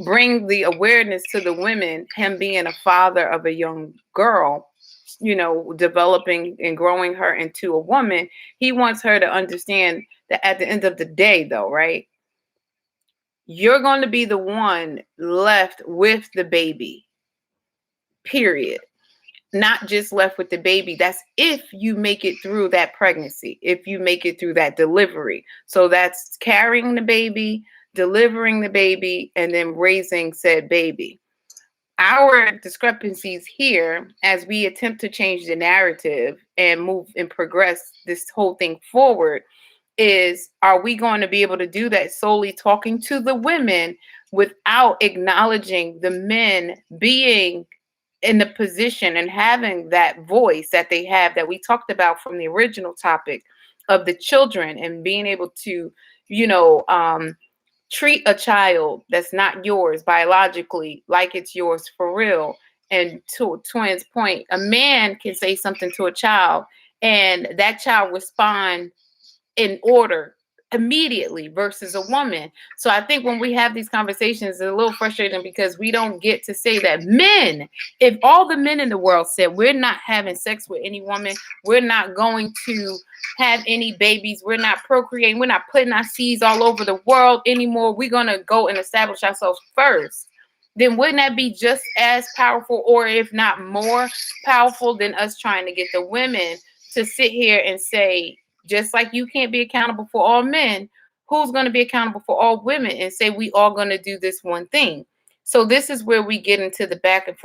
bring the awareness to the women, him being a father of a young girl, developing and growing her into a woman, he wants her to understand that at the end of the day, though, right? You're going to be the one left with the baby, period. Not just left with the baby. That's if you make it through that pregnancy, if you make it through that delivery. So that's carrying the baby, delivering the baby, and then raising said baby. Our discrepancies here, as we attempt to change the narrative and move and progress this whole thing forward, is are we going to be able to do that solely talking to the women without acknowledging the men being in the position and having that voice that they have that we talked about from the original topic of the children, and being able to, treat a child that's not yours biologically like it's yours for real. And to Twins' point, a man can say something to a child and that child respond in order immediately versus a woman. So I think when we have these conversations, it's a little frustrating because we don't get to say that men, if all the men in the world said we're not having sex with any woman, we're not going to have any babies, we're not procreating, we're not putting our seeds all over the world anymore, we're going to go and establish ourselves first, then wouldn't that be just as powerful, or if not more powerful, than us trying to get the women to sit here and say, just like you can't be accountable for all men, who's going to be accountable for all women and say we all going to do this one thing? So this is where we get into the back and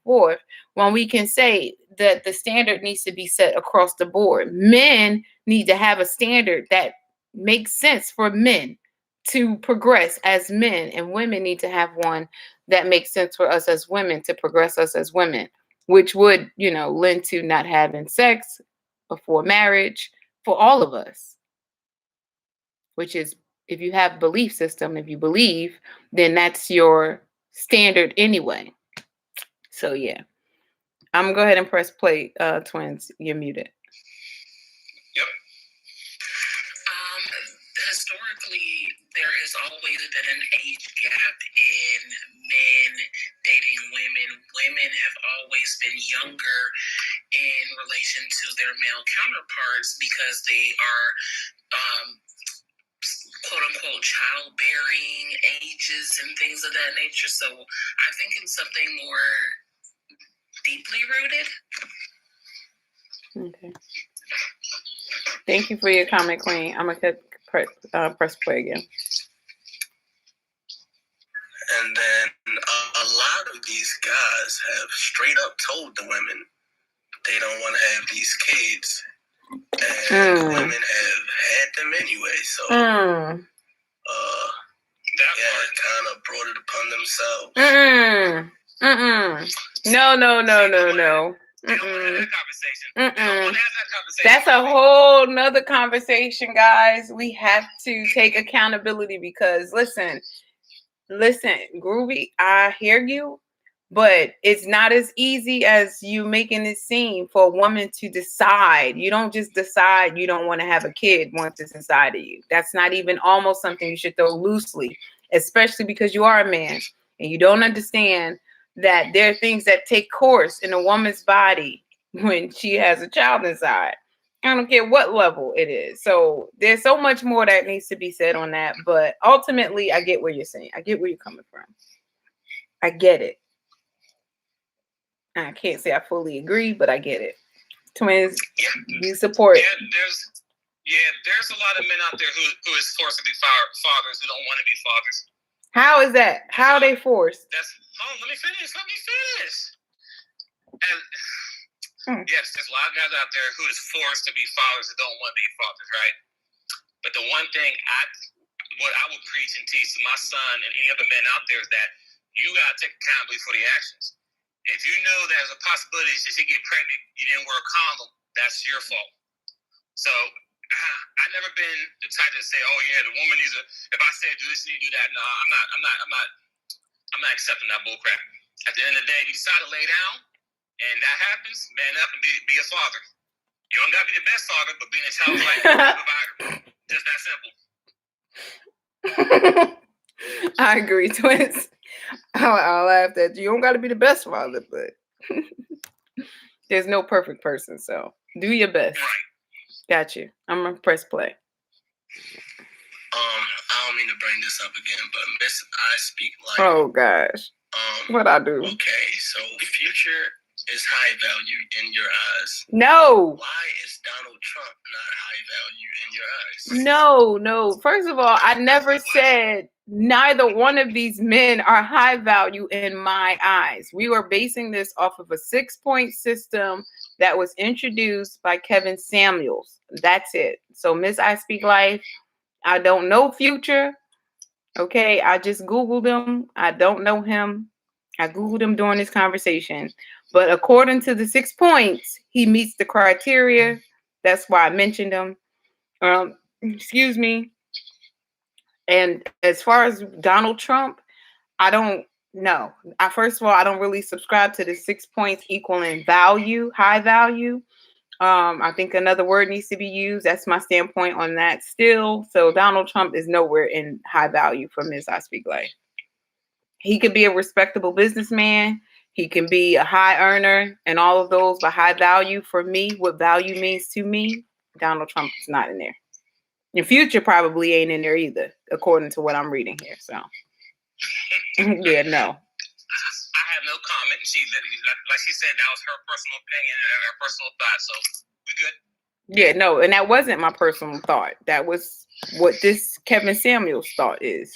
forth, when we can say that the standard needs to be set across the board. Men need to have a standard that makes sense for men to progress as men, and women need to have one that makes sense for us as women to progress us as women, which would, lend to not having sex before marriage for all of us, which is, if you have belief system, if you believe, then that's your standard anyway. So yeah, I'm gonna go ahead and press play. Twins, you're muted. Yep. Historically, there has always been an age gap in men dating women. Women have always been younger in relation to their male counterparts because they are quote unquote childbearing ages and things of that nature. So I think it's something more deeply rooted. Okay. Thank you for your comment, Queen. I'm gonna press play again. And then a lot of these guys have straight up told the women they don't want to have these kids, and the women have had them anyway. So that kind of brought it upon themselves. No. That's a whole nother conversation, guys. We have to take accountability because listen, Groovy, I hear you, but it's not as easy as you making it seem for a woman to decide. You don't just decide you don't want to have a kid once it's inside of you. That's not even almost something you should throw loosely, especially because you are a man and you don't understand that there are things that take course in a woman's body when she has a child inside. I don't care what level it is. So there's so much more that needs to be said on that. But ultimately, I get what you're saying. I get where you're coming from. I get it. I can't say I fully agree, but I get it. Twins, you support. There's a lot of men out there who is forced to be fathers who don't want to be fathers. How is that? How are they forced? Let me finish. And yes, there's a lot of guys out there who is forced to be fathers who don't want to be fathers, right? But the one thing what I would preach and teach to my son and any other men out there is that you got to take accountability for the actions. If you know there's a possibility that she get pregnant, you didn't wear a condom, that's your fault. So I've never been the type to say, oh yeah, the woman needs if I say do this, you need to do that. No, I'm not I'm not accepting that bullcrap. At the end of the day, if you decide to lay down, and that happens, man up and be a father. You don't gotta be the best father, but being a child's life provider. Just that simple. I agree, twins. I laughed at you. You don't got to be the best father, but there's no perfect person, so do your best. Right. Got you. I'm gonna press play. I don't mean to bring this up again, but Miss I Speak Life. Oh gosh. What I do? Okay, so Future is high value in your eyes. No. Why is Donald Trump not high value in your eyes? No. First of all, I never said neither one of these men are high value in my eyes. We were basing this off of a 6-point system that was introduced by Kevin Samuels. That's it. So Miss I Speak Life, I don't know Future. Okay, I just Googled him. I don't know him. I Googled him during this conversation. But according to the 6 points, he meets the criteria. That's why I mentioned him. Excuse me. And as far as Donald Trump, I don't know. First of all, I don't really subscribe to the 6 points equaling value, high value. I think another word needs to be used. That's my standpoint on that still. So Donald Trump is nowhere in high value for Ms. I Speak Life. He could be a respectable businessman. He can be a high earner and all of those, but high value for me, what value means to me, Donald Trump is not in there. The Future probably ain't in there either, according to what I'm reading here. So, yeah, no. I have no comment. Like she said, that was her personal opinion and her personal thought. So we good. Yeah, no, and that wasn't my personal thought. That was what this Kevin Samuels thought is.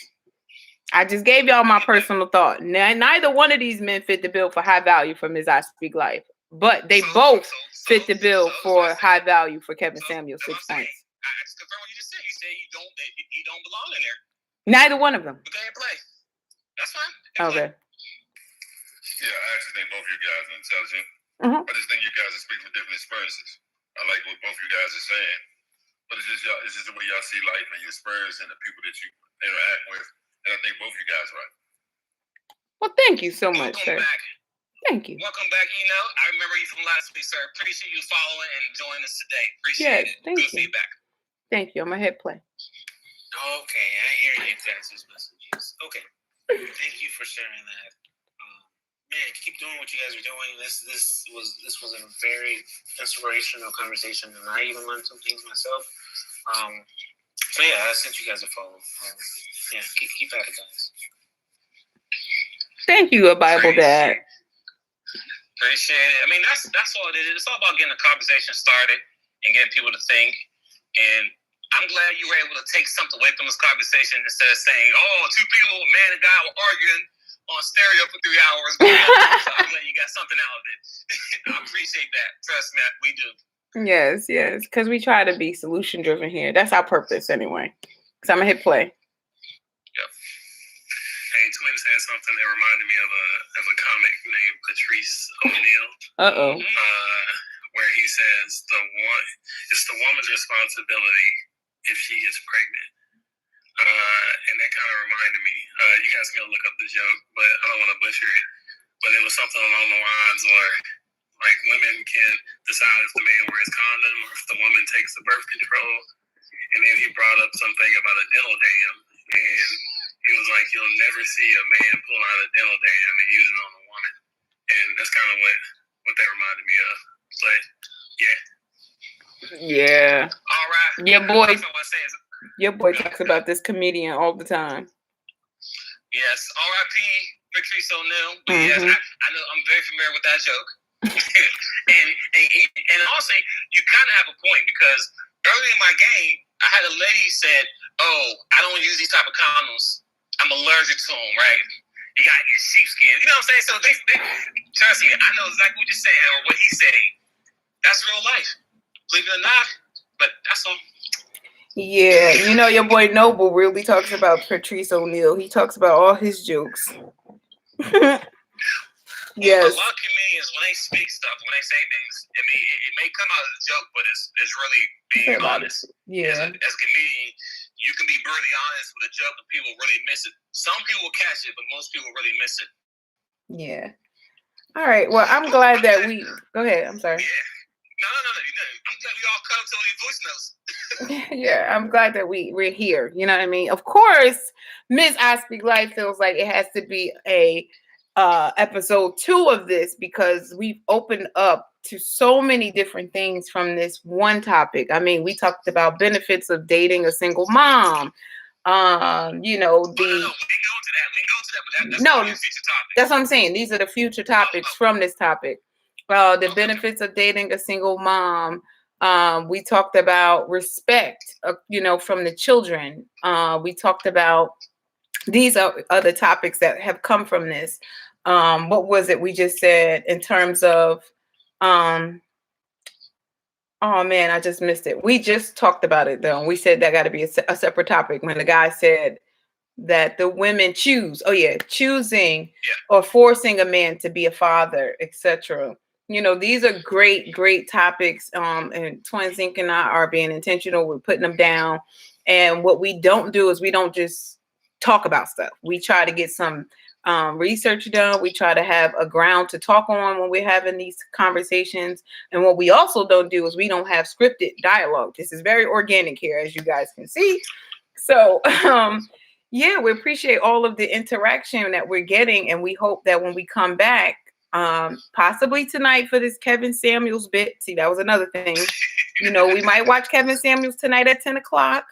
I just gave y'all my personal thought. Neither one of these men fit the bill for high value for Ms. I Speak Life, but they both fit the bill for high value for Kevin Samuels. 6 points. I confirm what you just said. You said you don't belong in there. Neither one of them. But go ahead and play. That's fine. Okay. Yeah, I actually think both of you guys are intelligent. Mm-hmm. I just think you guys are speaking from different experiences. I like what both of you guys are saying, but it's just the way y'all see life and your experience and the people that you interact with. And I think both of you guys are right. Well, thank you so much, sir. Back. Thank you. Welcome back. I remember you from last week, sir. Appreciate you following and joining us today. Appreciate it. Thank Good you. feedback. Thank you. I'm going to hit play. Okay, I hear you guys' messages. Okay, thank you for sharing that. Man, keep doing what you guys are doing. This was a very inspirational conversation, and I even learned some things myself. So yeah, I sent you guys a follow. Yeah, keep at it, guys. Thank you, a Bible Dad. Appreciate it. I mean, that's all it is. It's all about getting the conversation started and getting people to think. And I'm glad you were able to take something away from this conversation instead of saying, "Oh, two people, a man and guy, were arguing on stereo for 3 hours." So I'm glad you got something out of it. I appreciate that. Trust me, we do. Yes, because we try to be solution driven here. That's our purpose anyway. So I'm gonna hit play. Yep. Hey, Twin said something that reminded me of a comic named Patrice O'Neill. Where he says it's the woman's responsibility if she gets pregnant. And that kind of reminded me. You guys can go look up the joke, but I don't want to butcher it. But it was something along the lines where, like, women can decide if the man wears condom or if the woman takes the birth control. And then he brought up something about a dental dam, and he was like, "You'll never see a man pull out a dental dam and use it on a woman." And that's kind of what that reminded me of. But yeah. Yeah. All right. Your boy talks about this comedian all the time. Yes. R.I.P. Patrice O'Neill. But yes, I know I'm very familiar with that joke. and also, you kind of have a point because early in my game, I had a lady said, "Oh, I don't use these type of condoms. I'm allergic to them, right? You got to get sheepskin." You know what I'm saying? So they trust me, I know exactly what you're saying or what he's saying. That's real life. Believe it or not, but that's all. Yeah, your boy Noble really talks about Patrice O'Neill. He talks about all his jokes. Yes. A lot of comedians, when they speak stuff, when they say things, it may come out as a joke, but it's really being honest. Yeah. As a comedian, you can be brutally honest with a joke and people really miss it. Some people will catch it, but most people really miss it. Yeah. All right. Well, I'm glad that we go ahead. I'm sorry. Yeah. No. I'm glad we all come to these voice notes. Yeah, I'm glad that we're here. You know what I mean? Of course, Miss I Speak Life feels like it has to be a episode 2 of this because we've opened up to so many different things from this one topic. I mean, we talked about benefits of dating a single mom. You know, the we can go into that. But that's no, a future topic. that's what I'm saying. These are the future topics from this topic. The benefits of dating a single mom. We talked about respect, you know, from the children. We talked about these are other topics that have come from this. What was it we just said in terms of oh man, I just missed it. We just talked about it though. We said that got to be a separate topic when the guy said that the women choose. Oh yeah, choosing or forcing a man to be a father, etc. You know, these are great topics. And Twin Zinc and I are being intentional. We're putting them down. And what we don't do is we don't just talk about stuff. We try to get some research done. We try to have a ground to talk on when we're having these conversations. And what we also don't do is we don't have scripted dialogue. This is very organic here, as you guys can see. So, yeah, we appreciate all of the interaction that we're getting. And we hope that when we come back, possibly tonight for this Kevin Samuels bit. See, that was another thing. You know, we might watch Kevin Samuels tonight at 10 o'clock.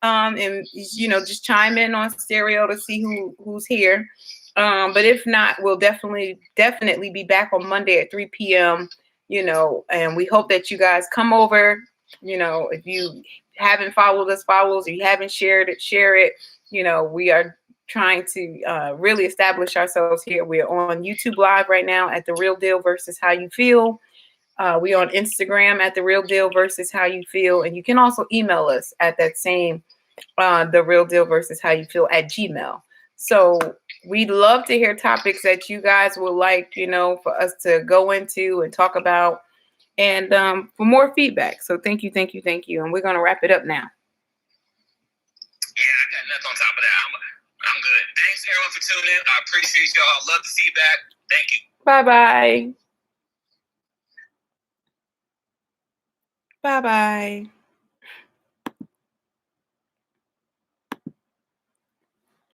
And, you know, just chime in on stereo to see who's here. But if not, we'll definitely be back on Monday at 3 p.m., you know, and we hope that you guys come over. You know, if you haven't followed us, if you haven't shared it, share it. You know, we are trying to really establish ourselves here. We're on YouTube Live right now at The Real Deal versus How You Feel. We're on Instagram at The Real Deal versus How You Feel. And you can also email us at that same The Real Deal versus How You Feel at Gmail. So we'd love to hear topics that you guys would like, you know, for us to go into and talk about and for more feedback. So thank you. And we're going to wrap it up now. Yeah, I got nothing on top of that. I'm good. Thanks everyone for tuning in. I appreciate y'all. Love the feedback. Thank you. Bye-bye. Bye-bye.